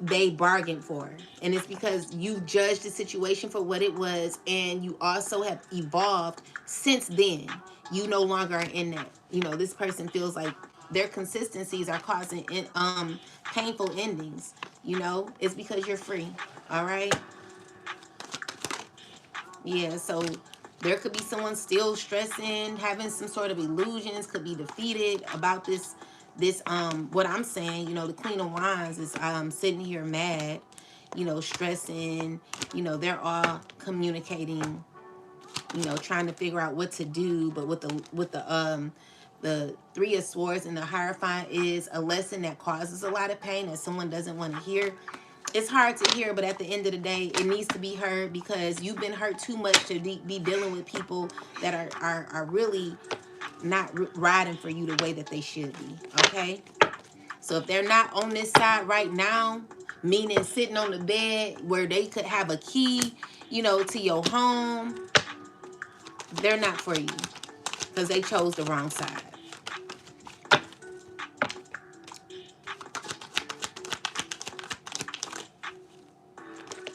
they bargained for, and it's because you judged the situation for what it was, and you also have evolved since then. You no longer are in that. This person feels like their consistencies are causing painful endings. It's because you're free. All right. Yeah, so there could be someone still stressing, having some sort of illusions, could be defeated about this what I'm saying. The Queen of Wands is sitting here mad, stressing. They're all communicating, trying to figure out what to do. But with the Three of Swords and the Hierophant is a lesson that causes a lot of pain that someone doesn't want to hear. It's hard to hear, but at the end of the day, it needs to be heard, because you've been hurt too much to be dealing with people that are really not riding for you the way that they should be. Okay, so if they're not on this side right now, meaning sitting on the bed where they could have a key, to your home, they're not for you, because they chose the wrong side.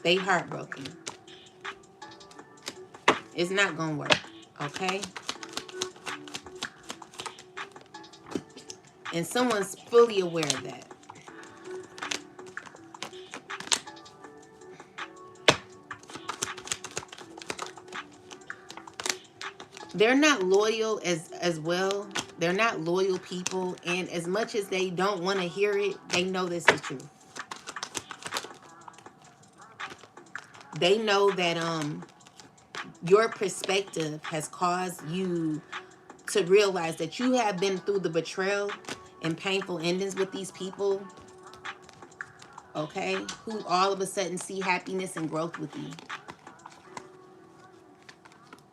They heartbroken. It's not gonna work. Okay, and someone's fully aware of that. they're not loyal as well. They're not loyal people, and as much as they don't want to hear it, they know this is true. They know that your perspective has caused you to realize that you have been through the betrayal and painful endings with these people, okay, who all of a sudden see happiness and growth with you.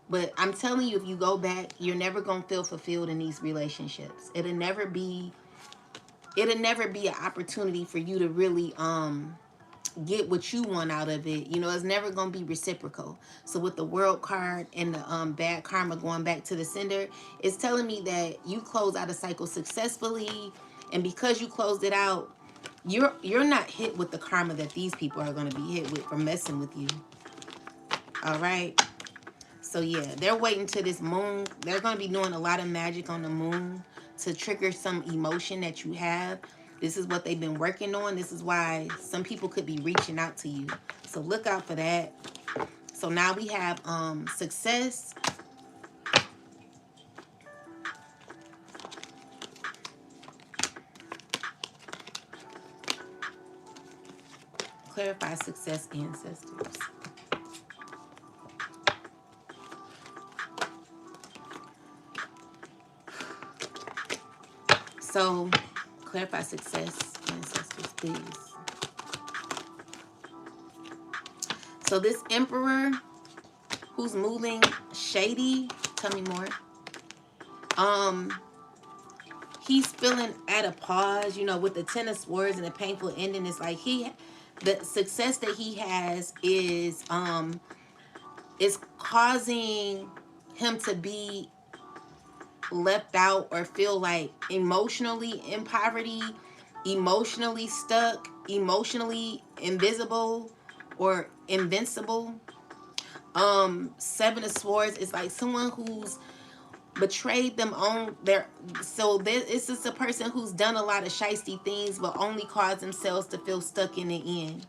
But I'm telling you, if you go back, you're never gonna feel fulfilled in these relationships. It'll never be an opportunity for you to really get what you want out of it. You know, it's never gonna be reciprocal. So with the world card and the bad karma going back to the sender, it's telling me that you close out a cycle successfully, and because you closed it out, you're not hit with the karma that these people are gonna be hit with for messing with you. All right. So yeah, they're waiting to this moon. They're going to be doing a lot of magic on the moon to trigger some emotion that you have. This is what they've been working on. This is why some people could be reaching out to you. So look out for that. So now we have success. Clarify success ancestors. So clarify success ancestors, please. So this emperor who's moving shady, tell me more. He's feeling at a pause, you know, with the Ten of Swords and the painful ending. It's like the success that he has is causing him to be left out or feel like emotionally in poverty, emotionally stuck, emotionally invisible or invincible. Seven of Swords is like someone who's betrayed them on their, so this is a person who's done a lot of shiesty things but only caused themselves to feel stuck in the end.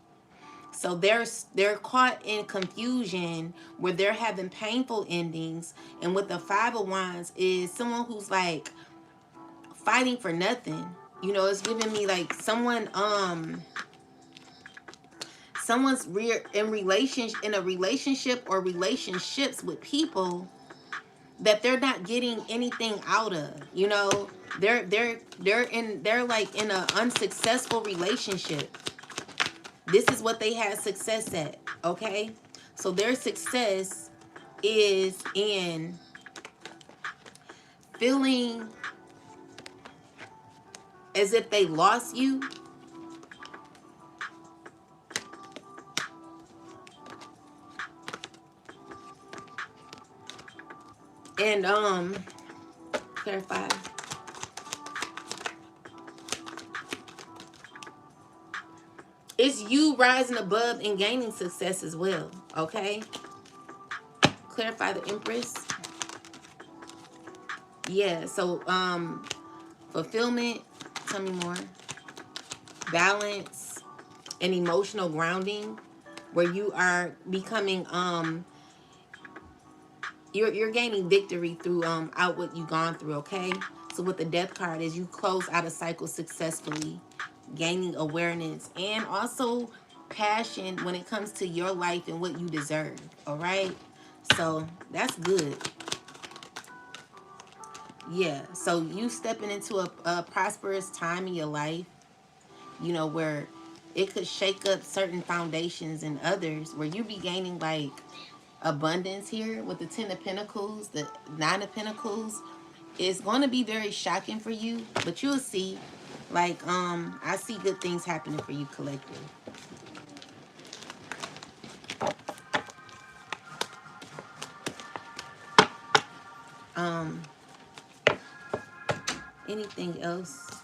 So they're caught in confusion where they're having painful endings. And with the Five of Wands is someone who's like fighting for nothing. You know, it's giving me like someone's in a relationship or relationships with people that they're not getting anything out of. You know, they're like in an unsuccessful relationship. This is what they had success at, okay? So their success is in feeling as if they lost you. And clarify. It's you rising above and gaining success as well, okay? Clarify the Empress. Yeah, so fulfillment, tell me more. Balance and emotional grounding, where you are becoming you're gaining victory through out what you've gone through, okay? So with the Death card is you close out a cycle successfully, gaining awareness and also passion when it comes to your life and what you deserve, all right? So that's good. Yeah, so you stepping into a prosperous time in your life, you know, where it could shake up certain foundations and others, where you be gaining like abundance here with the Ten of Pentacles, the Nine of Pentacles. It's going to be very shocking for you, but you'll see. Like, I see good things happening for you, collective. Um, anything else?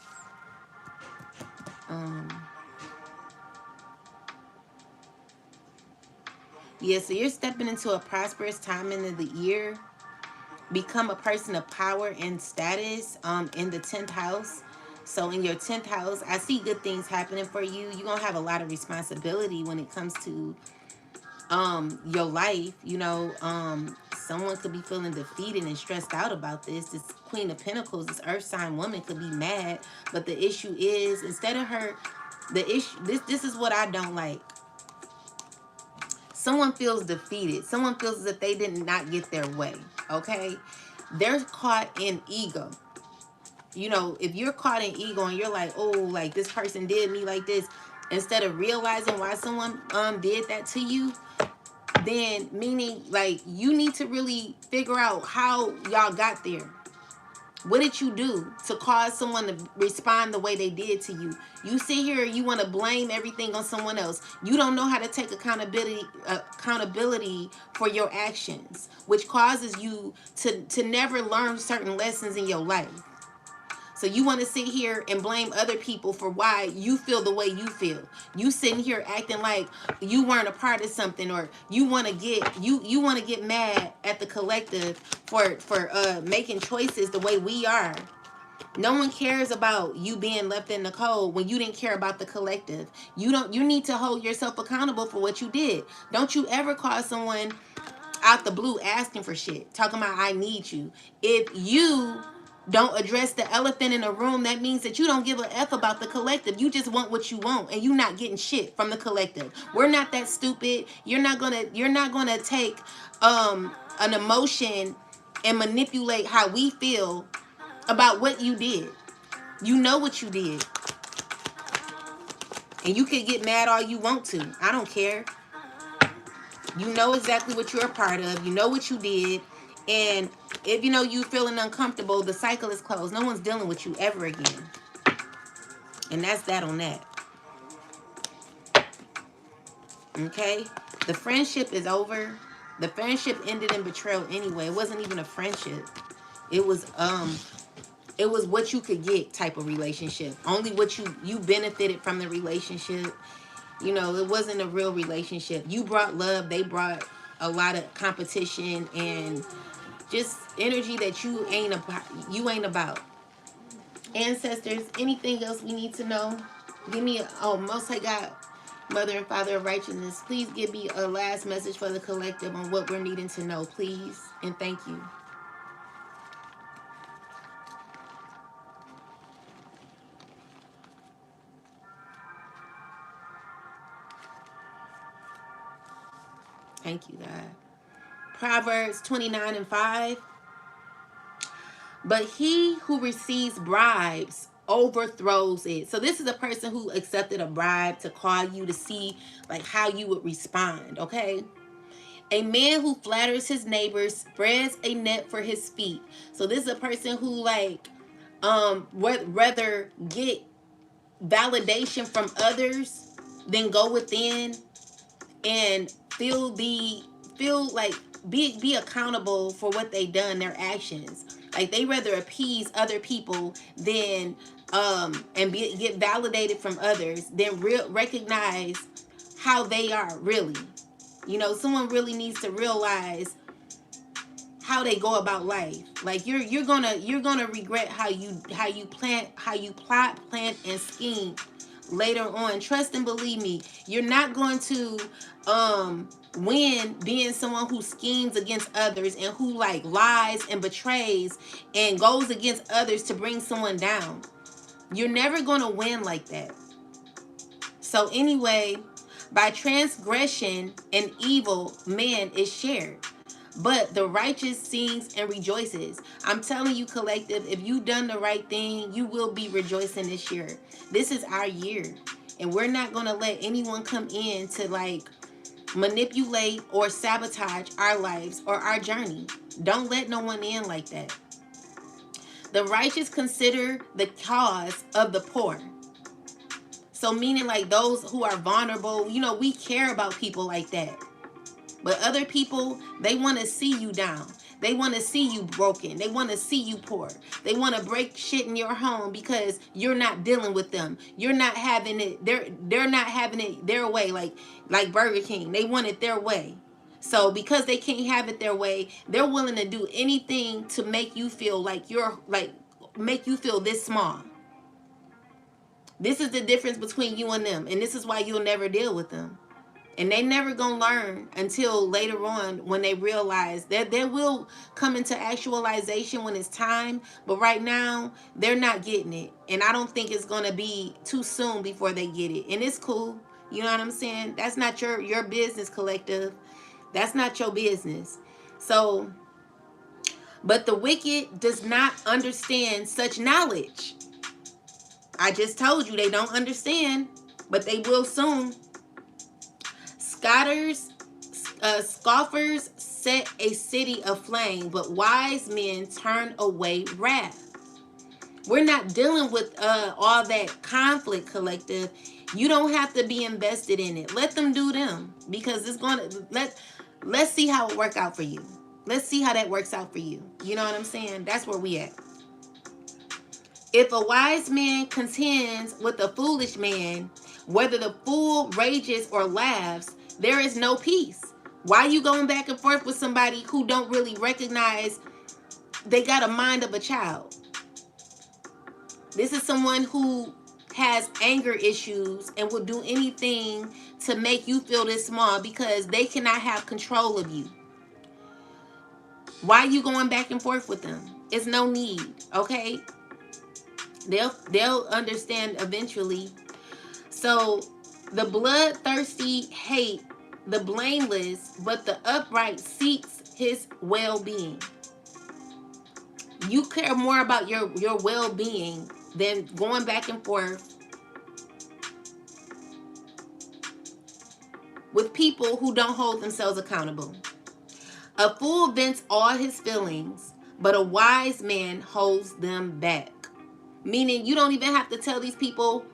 Um, yeah, so you're stepping into a prosperous time in the year. Become a person of power and status in the 10th house. So in your 10th house, I see good things happening for you. You're going to have a lot of responsibility when it comes to your life. Someone could be feeling defeated and stressed out about this Queen of Pentacles, this earth sign woman could be mad, but the issue is, instead of her, the issue, this is what I don't like. Someone feels defeated. Someone feels as if they did not get their way. Okay, they're caught in ego. If you're caught in ego and you're like, oh, like this person did me like this, instead of realizing why someone did that to you, then meaning like you need to really figure out how y'all got there. What did you do to cause someone to respond the way they did to you? You sit here, you want to blame everything on someone else. You don't know how to take accountability for your actions, which causes you to never learn certain lessons in your life. So you want to sit here and blame other people for why you feel the way you feel. You sitting here acting like you weren't a part of something, or you want to get mad at the collective for making choices the way we are. No one cares about you being left in the cold when you didn't care about the collective. You need to hold yourself accountable for what you did. Don't you ever call someone out the blue asking for shit, talking about I need you. If you don't address the elephant in the room, that means that you don't give a F about the collective. You just want what you want, and you're not getting shit from the collective. We're not that stupid. You're not gonna take an emotion and manipulate how we feel about what you did. You know what you did. And you can get mad all you want to. I don't care. You know exactly what you're a part of. You know what you did. And if you feeling uncomfortable, the cycle is closed. No one's dealing with you ever again. And that's that on that. Okay? The friendship is over. The friendship ended in betrayal anyway. It wasn't even a friendship. It was what you could get type of relationship. Only what you benefited from the relationship. It wasn't a real relationship. You brought love, they brought a lot of competition and just energy that you ain't about. Ancestors, anything else we need to know? Give me Most High God, Mother and Father of Righteousness, please give me a last message for the collective on what we're needing to know, please. And thank you. Thank you, God. Proverbs 29:5. But he who receives bribes overthrows it. So this is a person who accepted a bribe to call you to see like how you would respond, okay? A man who flatters his neighbors spreads a net for his feet. So this is a person who like would rather get validation from others than go within and feel like be accountable for what they done, their actions. Like they rather appease other people than get validated from others than recognize how they are really. Someone really needs to realize how they go about life. Like you're gonna regret how you plot, plan, and scheme later on. Trust and believe me, you're not going to win being someone who schemes against others and who like lies and betrays and goes against others to bring someone down. You're never going to win like that. So anyway, by transgression and evil man is shared, but the righteous sings and rejoices. I'm telling you, collective, if you done the right thing, you will be rejoicing this year. This is our year, and we're not going to let anyone come in to like manipulate or sabotage our lives or our journey. Don't let no one in like that. The righteous consider the cause of the poor. So meaning like those who are vulnerable, we care about people like that. But other people, they want to see you down. They want to see you broken. They want to see you poor. They want to break shit in your home because you're not dealing with them. You're not having it. They're not having it their way, like Burger King. They want it their way. So because they can't have it their way, they're willing to do anything to make you feel like make you feel this small. This is the difference between you and them, and this is why you'll never deal with them. And they never gonna learn until later on, when they realize that they will come into actualization when it's time. But right now, they're not getting it. And I don't think it's gonna be too soon before they get it. And it's cool. You know what I'm saying? That's not your business, collective. That's not your business. So, but the wicked does not understand such knowledge. I just told you they don't understand, but they will soon. Scotters, scoffers set a city aflame, but wise men turn away wrath. We're not dealing with all that conflict, collective. You don't have to be invested in it. Let them do them, because it's gonna let's see how it work out for you. Let's see how that works out for you. You know what I'm saying? That's where we at. If a wise man contends with a foolish man, whether the fool rages or laughs, there is no peace. Why are you going back and forth with somebody who don't really recognize they got a mind of a child? This is someone who has anger issues and will do anything to make you feel this small because they cannot have control of you. Why are you going back and forth with them? It's no need, okay? They'll understand eventually. So the bloodthirsty hate the blameless, but the upright seeks his well-being. You care more about your well-being than going back and forth with people who don't hold themselves accountable. A fool vents all his feelings, but a wise man holds them back. Meaning you don't even have to tell these people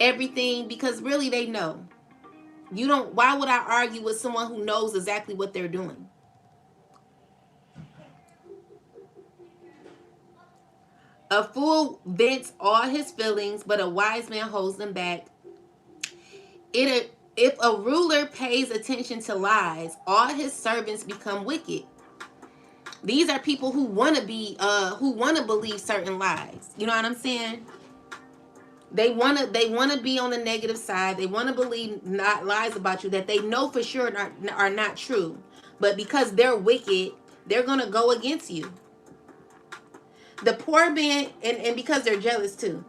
everything, because really they know. You don't. Why would I argue with someone who knows exactly what they're doing? A fool vents all his feelings, but a wise man holds them back. If a ruler pays attention to lies, all his servants become wicked. These are people who want to believe certain lies. You know what I'm saying? They want to be on the negative side. They want to believe not lies about you that they know for sure are not true. But because they're wicked, they're gonna go against you. The poor man, and because they're jealous too.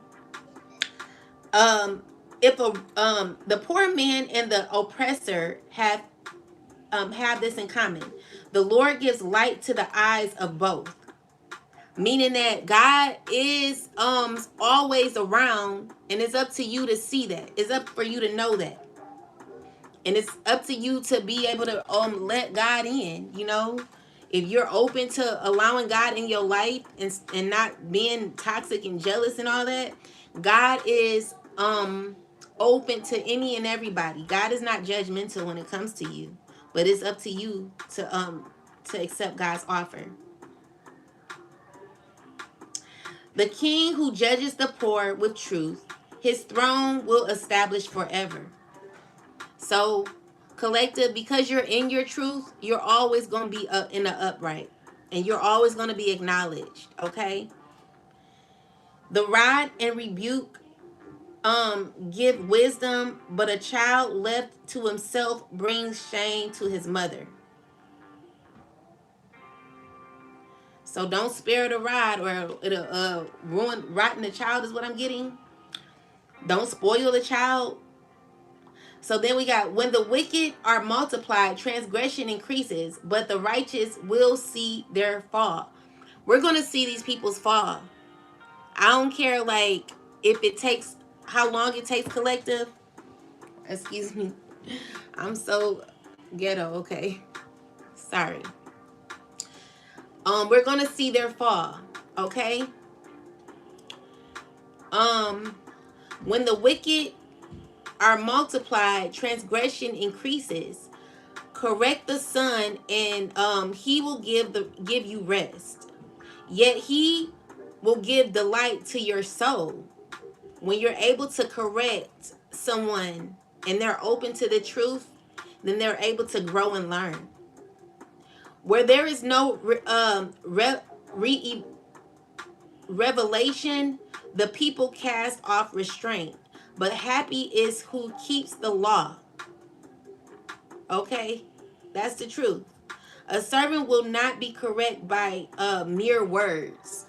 If the poor man and the oppressor have this in common. The Lord gives light to the eyes of both. Meaning that God is always around, and it's up to you to see that. It's up for you to know that. And it's up to you to be able to let God in, you know. If you're open to allowing God in your life and not being toxic and jealous and all that, God is open to any and everybody. God is not judgmental when it comes to you, but it's up to you to accept God's offer. The king who judges the poor with truth, his throne will establish forever. So, collective, because you're in your truth, you're always going to be in the upright, and you're always going to be acknowledged. Okay. The rod and rebuke give wisdom, but a child left to himself brings shame to his mother. So don't spare the rod, or it'll rotten the child is what I'm getting. Don't spoil the child. So then we got, when the wicked are multiplied, transgression increases, but the righteous will see their fall. We're going to see these people's fall. I don't care, like, if it takes, how long it takes, collective. Excuse me. I'm so ghetto, okay. Sorry. We're going to see their fall, okay? When the wicked are multiplied, transgression increases. Correct the son, and he will give you rest. Yet he will give delight to your soul. When you're able to correct someone and they're open to the truth, then they're able to grow and learn. Where there is no revelation, the people cast off restraint. But happy is who keeps the law. Okay? That's the truth. A servant will not be correct by mere words.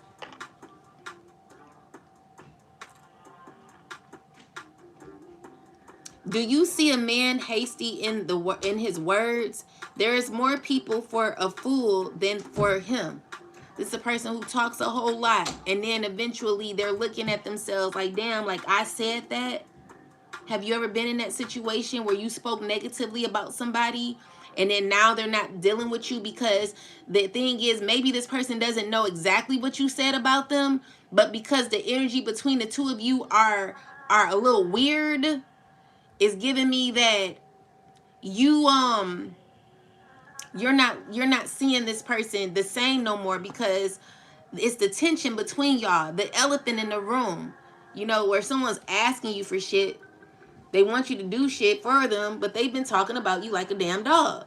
Do you see a man hasty in his words? There is more people for a fool than for him. This is a person who talks a whole lot, and then eventually they're looking at themselves like, damn, like I said that. Have you ever been in that situation where you spoke negatively about somebody and then now they're not dealing with you? Because the thing is, maybe this person doesn't know exactly what you said about them, but because the energy between the two of you are a little weird, is giving me that you you're not seeing this person the same no more, because it's the tension between y'all, the elephant in the room, where someone's asking you for shit. They want you to do shit for them, but they've been talking about you like a damn dog.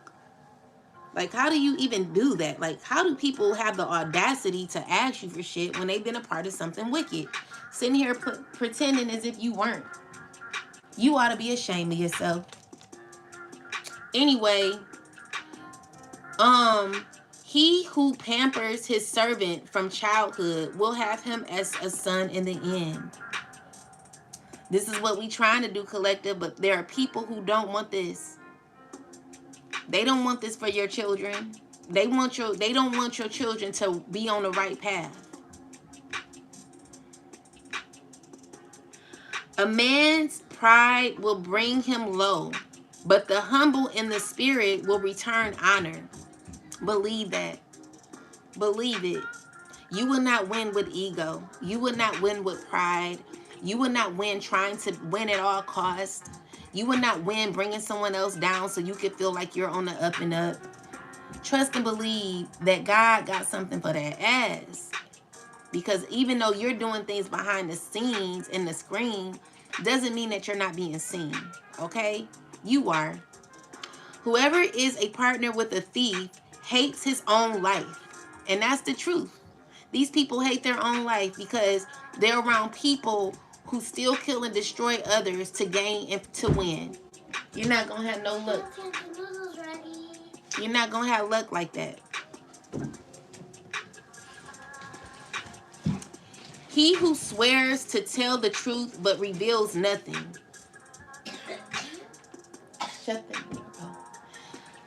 Like, how do you even do that? Like, how do people have the audacity to ask you for shit when they've been a part of something wicked? Sitting here pretending as if you weren't. You ought to be ashamed of yourself. Anyway, he who pampers his servant from childhood will have him as a son in the end. This is what we trying to do, collective, but there are people who don't want this. They don't want this for your children. They don't want your children to be on the right path. A man's pride will bring him low, but the humble in the spirit will return honor. Believe that. Believe it. You will not win with ego. You will not win with pride. You will not win trying to win at all costs. You will not win bringing someone else down so you can feel like you're on the up and up. Trust and believe that God got something for that ass. Because even though you're doing things behind the scenes in the screen, doesn't mean that you're not being seen. Okay? You are. Whoever is a partner with a thief hates his own life. And that's the truth. These people hate their own life because they're around people who still kill and destroy others to gain and to win. You're not going to have no luck. You're not going to have luck like that. He who swears to tell the truth but reveals nothing. Shut the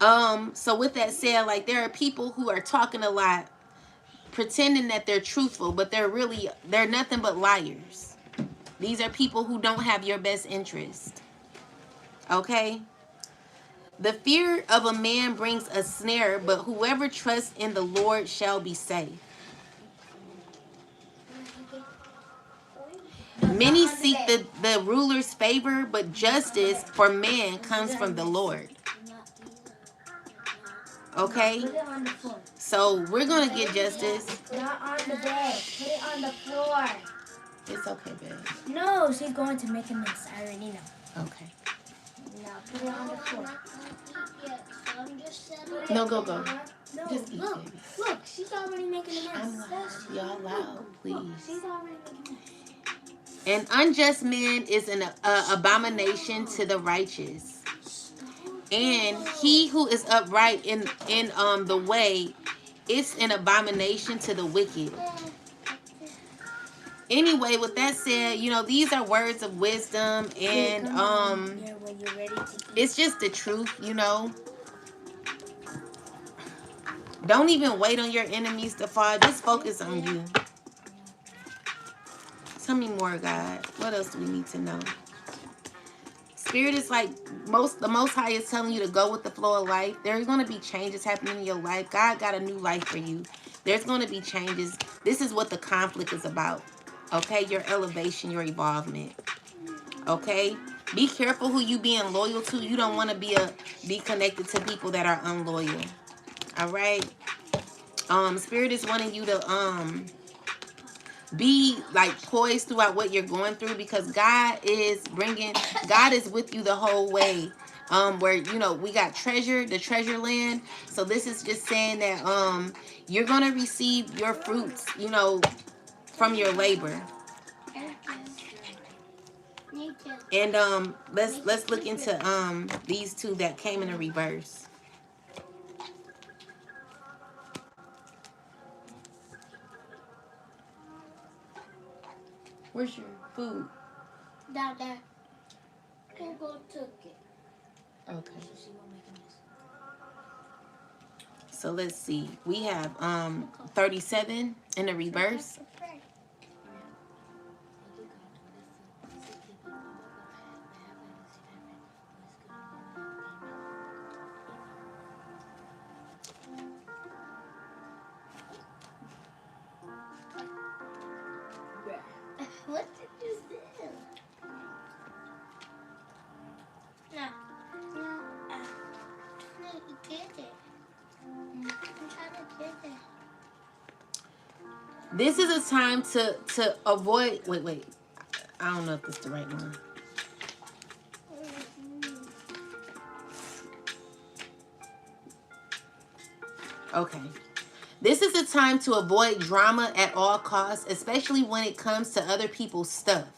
door. So with that said, like, there are people who are talking a lot, pretending that they're truthful, but they're nothing but liars. These are people who don't have your best interest. Okay? The fear of a man brings a snare, but whoever trusts in the Lord shall be safe. Many seek the ruler's favor, but justice for man comes from the Lord. Okay? So we're going to get justice. Not on the bed. Put it on the floor. It's okay, babe. No, she's going to make a mess. I already know. Okay. No, put it on the floor. No, go. No, Just eat, look. baby. Look, she's already making a mess. I'm loud. Y'all loud, please. Look, she's already making a mess. An unjust man is an abomination to the righteous, and he who is upright in the way is an abomination to the wicked. Anyway, with that said, these are words of wisdom, and it's just the truth. Don't even wait on your enemies to fall. Just focus on you. Tell me more, God. What else do we need to know? Spirit is like the Most High is telling you to go with the flow of life. There's going to be changes happening in your life. God got a new life for you. There's going to be changes. This is what the conflict is about. Okay? Your elevation, your evolvement. Okay? Be careful who you being loyal to. You don't want to be connected to people that are unloyal. All right? Spirit is wanting you to be like poised throughout what you're going through, because God is with you the whole way. Where we got the treasure land. So this is just saying that you're gonna receive your fruits, from your labor. And let's look into these two that came in a reverse. Where's your food? Down there. Google took it. Okay. So let's see. We have 37 in the reverse. What did you do? No. No, you did it. I'm trying to get it. This is a time to avoid. Wait. I don't know if it's the right one. Okay. This is a time to avoid drama at all costs, especially when it comes to other people's stuff.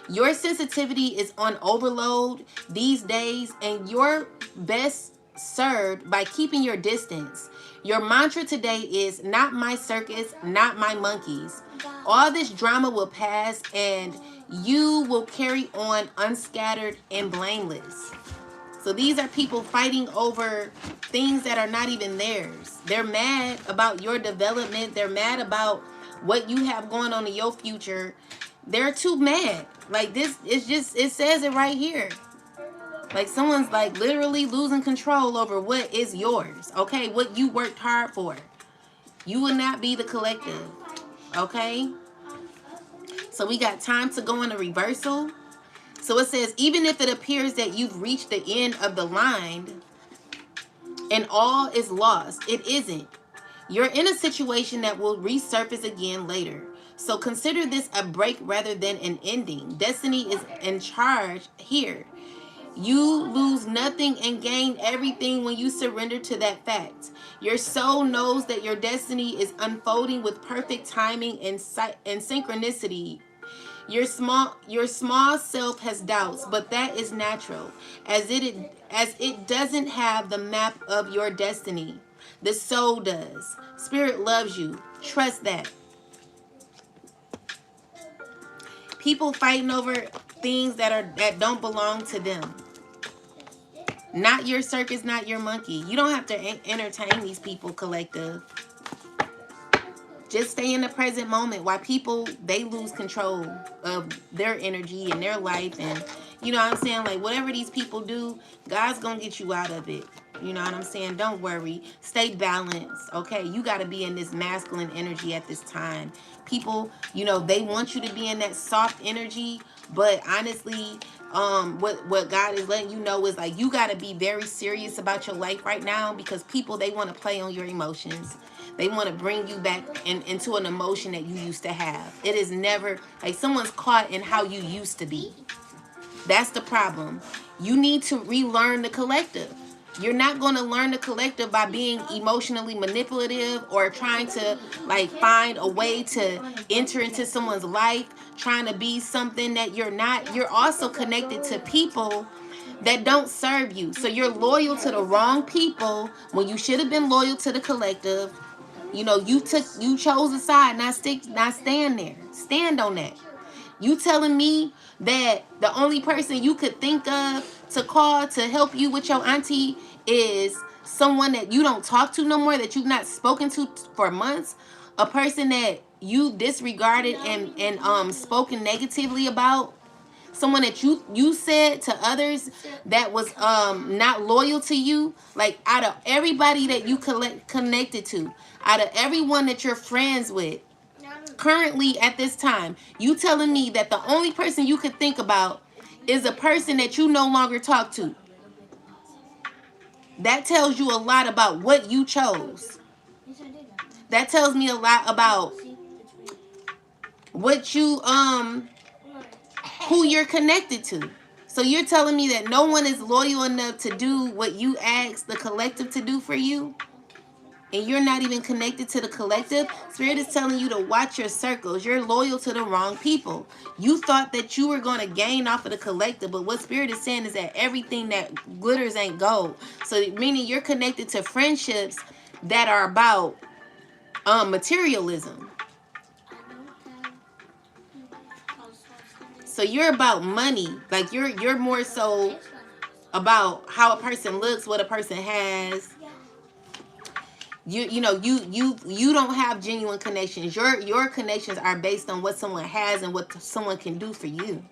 Your sensitivity is on overload these days, and you're best served by keeping your distance. Your mantra today is not my circus, not my monkeys. All this drama will pass, and you will carry on unscattered and blameless. So these are people fighting over things that are not even theirs. They're mad about your development. They're mad about what you have going on in your future. They're too mad. Like this, it's just, it says it right here. Like someone's like literally losing control over what is yours. Okay, what you worked hard for. You will not be the collective. Okay? So we got time to go in a reversal. So it says, even if it appears that you've reached the end of the line and all is lost, it isn't. You're in a situation that will resurface again later. So consider this a break rather than an ending. Destiny is in charge here. You lose nothing and gain everything when you surrender to that fact. Your soul knows that your destiny is unfolding with perfect timing and synchronicity. Your small self has doubts, but that is natural, as it doesn't have the map of your destiny. The soul does. Spirit loves you. Trust that. People fighting over things that don't belong to them. Not your circus, not your monkey. You don't have to entertain these people, collective. Just stay in the present moment while people, they lose control of their energy and their life. And you know what I'm saying? Like whatever these people do, God's going to get you out of it. You know what I'm saying? Don't worry. Stay balanced. Okay. You got to be in this masculine energy at this time. People, you know, they want you to be in that soft energy. But honestly, what God is letting you know is like, you got to be very serious about your life right now, because people, they want to play on your emotions. They want to bring you back into an emotion that you used to have. It is never like someone's caught in how you used to be. That's the problem. You need to relearn the collective. You're not going to learn the collective by being emotionally manipulative or trying to like find a way to enter into someone's life, trying to be something that you're not. You're also connected to people that don't serve you. So you're loyal to the wrong people when you should have been loyal to the collective. You know, you chose a side, not stand there. Stand on that. You telling me that the only person you could think of to call to help you with your auntie is someone that you don't talk to no more, that you've not spoken to for months, a person that you disregarded and spoken negatively about, someone that you said to others that was not loyal to you. Like out of everybody that you connected to, out of everyone that you're friends with currently at this time, you telling me that the only person you could think about is a person that you no longer talk to. That tells you a lot about what you chose. That tells me a lot about what you who you're connected to. So you're telling me that no one is loyal enough to do what you asked the collective to do for you? and you're not even connected to the collective, Spirit is telling you to watch your circles. You're loyal to the wrong people. You thought that you were going to gain off of the collective, but what Spirit is saying is that everything that glitters ain't gold. So meaning you're connected to friendships that are about materialism. So you're about money. Like you're more so about how a person looks, what a person has. You know you don't have genuine connections. Your connections are based on what someone has and what someone can do for you.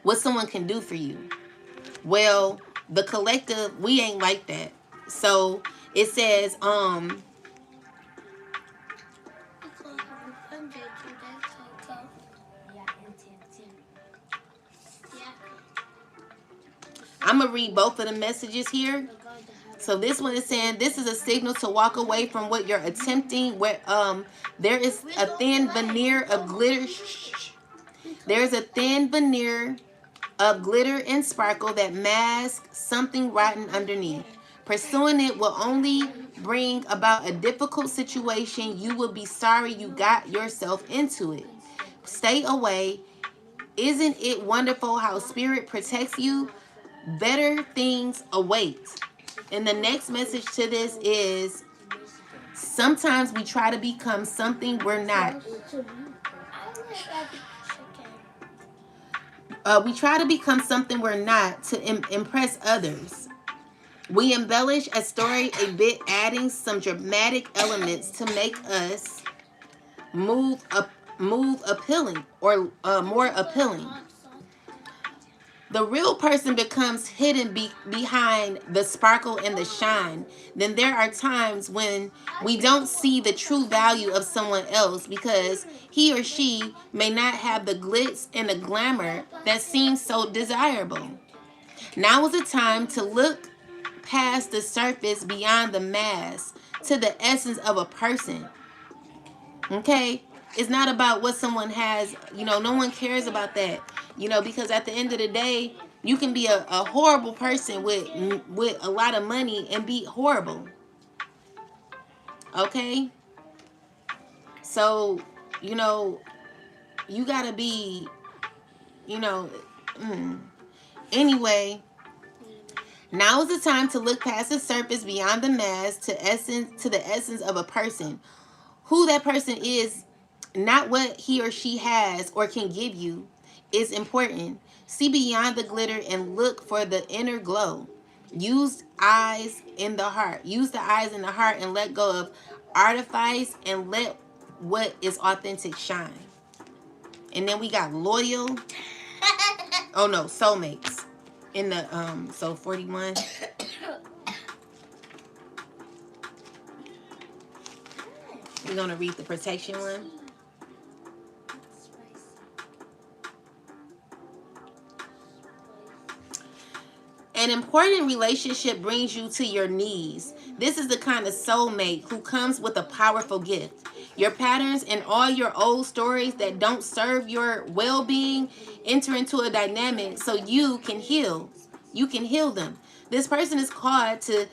What someone can do for you. Well, the collective, we ain't like that. So it says I'm gonna read both of the messages here. So this one is saying this is a signal to walk away from what you're attempting. Where there is a thin veneer of glitter. There's a thin veneer of glitter and sparkle that masks something rotten underneath. Pursuing it will only bring about a difficult situation. You will be sorry you got yourself into it. Stay away. Isn't it wonderful how Spirit protects you? Better things await. And the next message to this is sometimes we try to become something we're not. We try to become something we're not to impress others. We embellish a story a bit, adding some dramatic elements to make us move appealing or more appealing. The real person becomes hidden behind the sparkle and the shine. Then there are times when we don't see the true value of someone else because he or she may not have the glitz and the glamour that seems so desirable. Now is the time to look past the surface, beyond the mask, to the essence of a person. Okay? It's not about what someone has. No one cares about that. Because at the end of the day, you can be a horrible person with a lot of money and be horrible. Okay? So, you gotta be, anyway. Now is the time to look past the surface, beyond the mask, to the essence of a person. Who that person is, not what he or she has or can give you, is important. See beyond the glitter and look for the inner glow. Use eyes in the heart. Use the eyes in the heart and let go of artifice and let what is authentic shine. And then we got loyal. Oh no, soulmates. In the 41. We're gonna read the protection one. An important relationship brings you to your knees. This is the kind of soulmate who comes with a powerful gift. Your patterns and all your old stories that don't serve your well-being enter into a dynamic so you can heal. You can heal them. This person is called to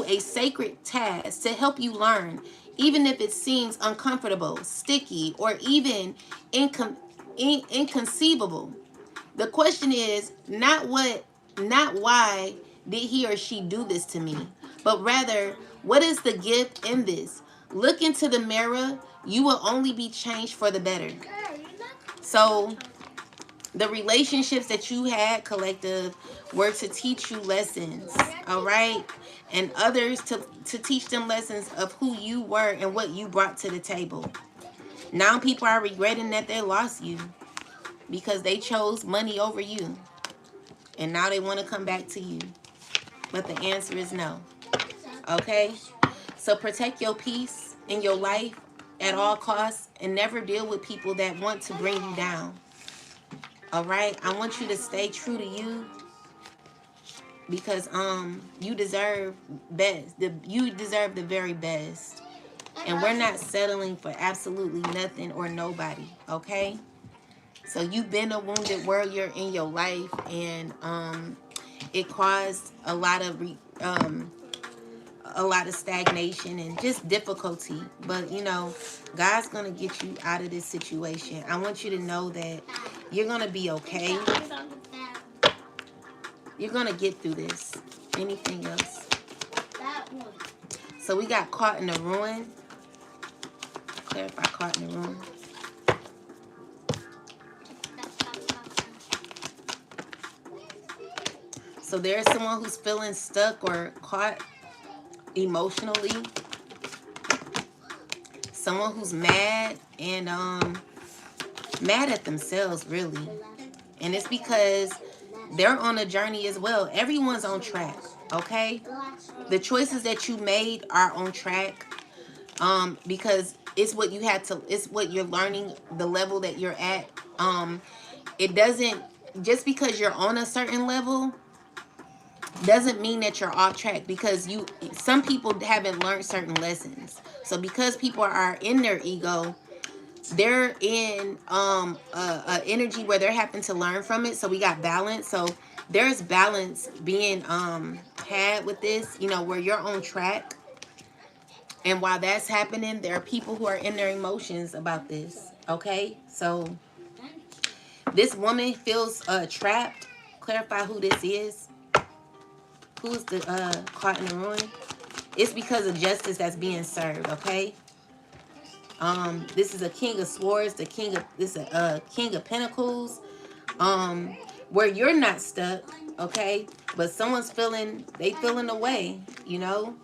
a sacred task to help you learn, even if it seems uncomfortable, sticky, or even inconceivable. The question is not why did he or she do this to me, but rather, what is the gift in this? Look into the mirror. You will only be changed for the better. So, the relationships that you had, collective, were to teach you lessons, all right? And others to teach them lessons of who you were and what you brought to the table. Now people are regretting that they lost you because they chose money over you. And now they want to come back to you. But the answer is no. Okay? So protect your peace in your life at all costs and never deal with people that want to bring you down. All right? I want you to stay true to you because you deserve best. You deserve the very best. And we're not settling for absolutely nothing or nobody, okay? So you've been a wounded warrior in your life, and it caused a lot of a lot of stagnation and just difficulty. But you know, God's gonna get you out of this situation. I want you to know that you're gonna be okay. You're gonna get through this. Anything else? That one. So we got caught in the ruin. Clarify caught in the ruin. So there's someone who's feeling stuck or caught emotionally. Someone who's mad and mad at themselves, really. And it's because they're on a journey as well. Everyone's on track, okay? The choices that you made are on track. Because it's what you had to, it's what you're learning, the level that you're at. It doesn't, just because you're on a certain level doesn't mean that you're off track, because some people haven't learned certain lessons. So because people are in their ego, they're in a energy where they're having to learn from it. So we got balance. So there's balance being had with this, you know, where you're on track. And while that's happening, there are people who are in their emotions about this. Okay, so this woman feels trapped. Clarify who this is. Who's the caught in the ruin? It's because of justice that's being served. Okay. This is a king of swords. This is a king of pentacles. Where you're not stuck. Okay, but someone's feeling away. You know.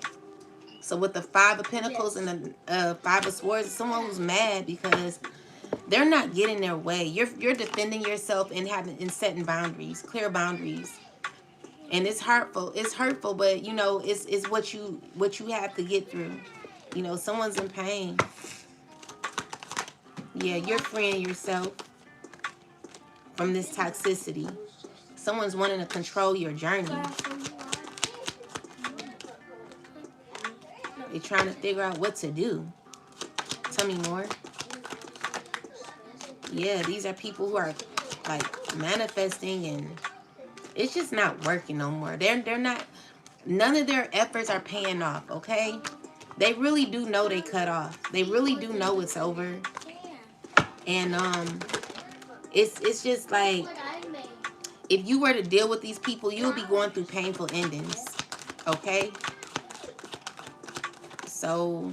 So with the 5 of Pentacles and the 5 of Swords, someone who's mad because they're not getting their way. You're defending yourself and setting boundaries, clear boundaries. And it's hurtful. It's hurtful, but you know, it's what you have to get through. You know, someone's in pain. Yeah, you're freeing yourself from this toxicity. Someone's wanting to control your journey. They're trying to figure out what to do. Tell me more. Yeah, these are people who are like manifesting, and it's just not working no more. They're not. None of their efforts are paying off. Okay, they really do know they cut off. They really do know it's over. And it's just like, if you were to deal with these people, you'll be going through painful endings. Okay. So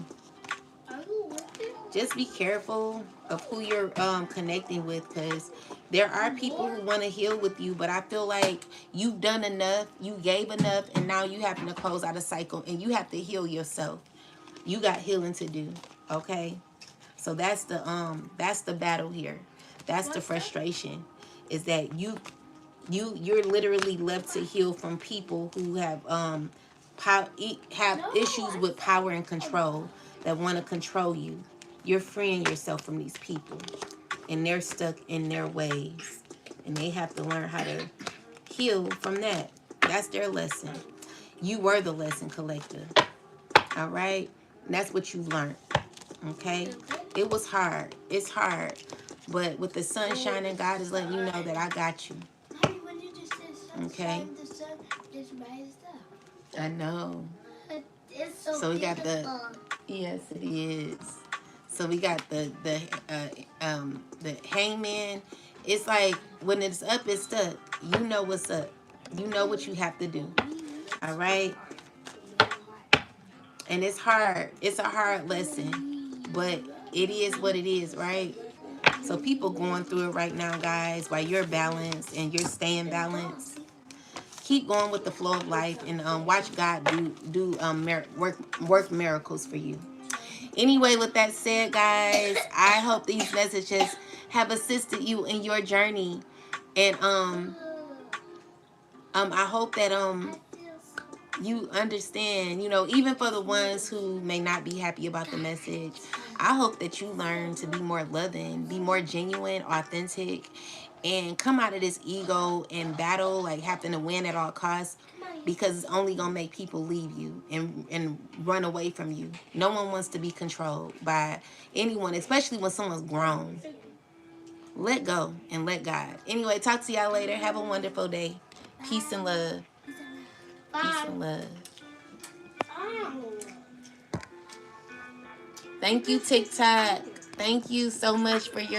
just be careful of who you're connecting with, because there are people who want to heal with you, but I feel like you've done enough, you gave enough, and now you having to close out a cycle, and you have to heal yourself. You got healing to do. Okay, so that's the battle here. That's the frustration, is that you're literally left to heal from people who have issues with power and control, that want to control you. You're freeing yourself from these people, and they're stuck in their ways, and they have to learn how to heal from that. That's their lesson. You were the lesson, collective. All right, and that's what you learned. Okay, it was hard. It's hard, but with the sun shining, God is letting you know that I got you. Okay. I know. So we got the, yes, it is. So we got the hangman. It's like when it's up, it's stuck. You know what's up. You know what you have to do. All right. And it's hard. It's a hard lesson, but it is what it is, right? So people going through it right now, guys, while you're balanced and you're staying balanced. Keep going with the flow of life, and watch God work miracles for you. Anyway, with that said, guys, I hope these messages have assisted you in your journey, and I hope that you understand. You know, even for the ones who may not be happy about the message, I hope that you learn to be more loving, be more genuine, authentic, and come out of this ego and battle, like having to win at all costs, because it's only going to make people leave you and run away from you. No one wants to be controlled by anyone, especially when someone's grown. Let go and let God. Anyway, talk to y'all later. Have a wonderful day. Peace and love. Peace and love. Thank you, TikTok. Thank you so much for your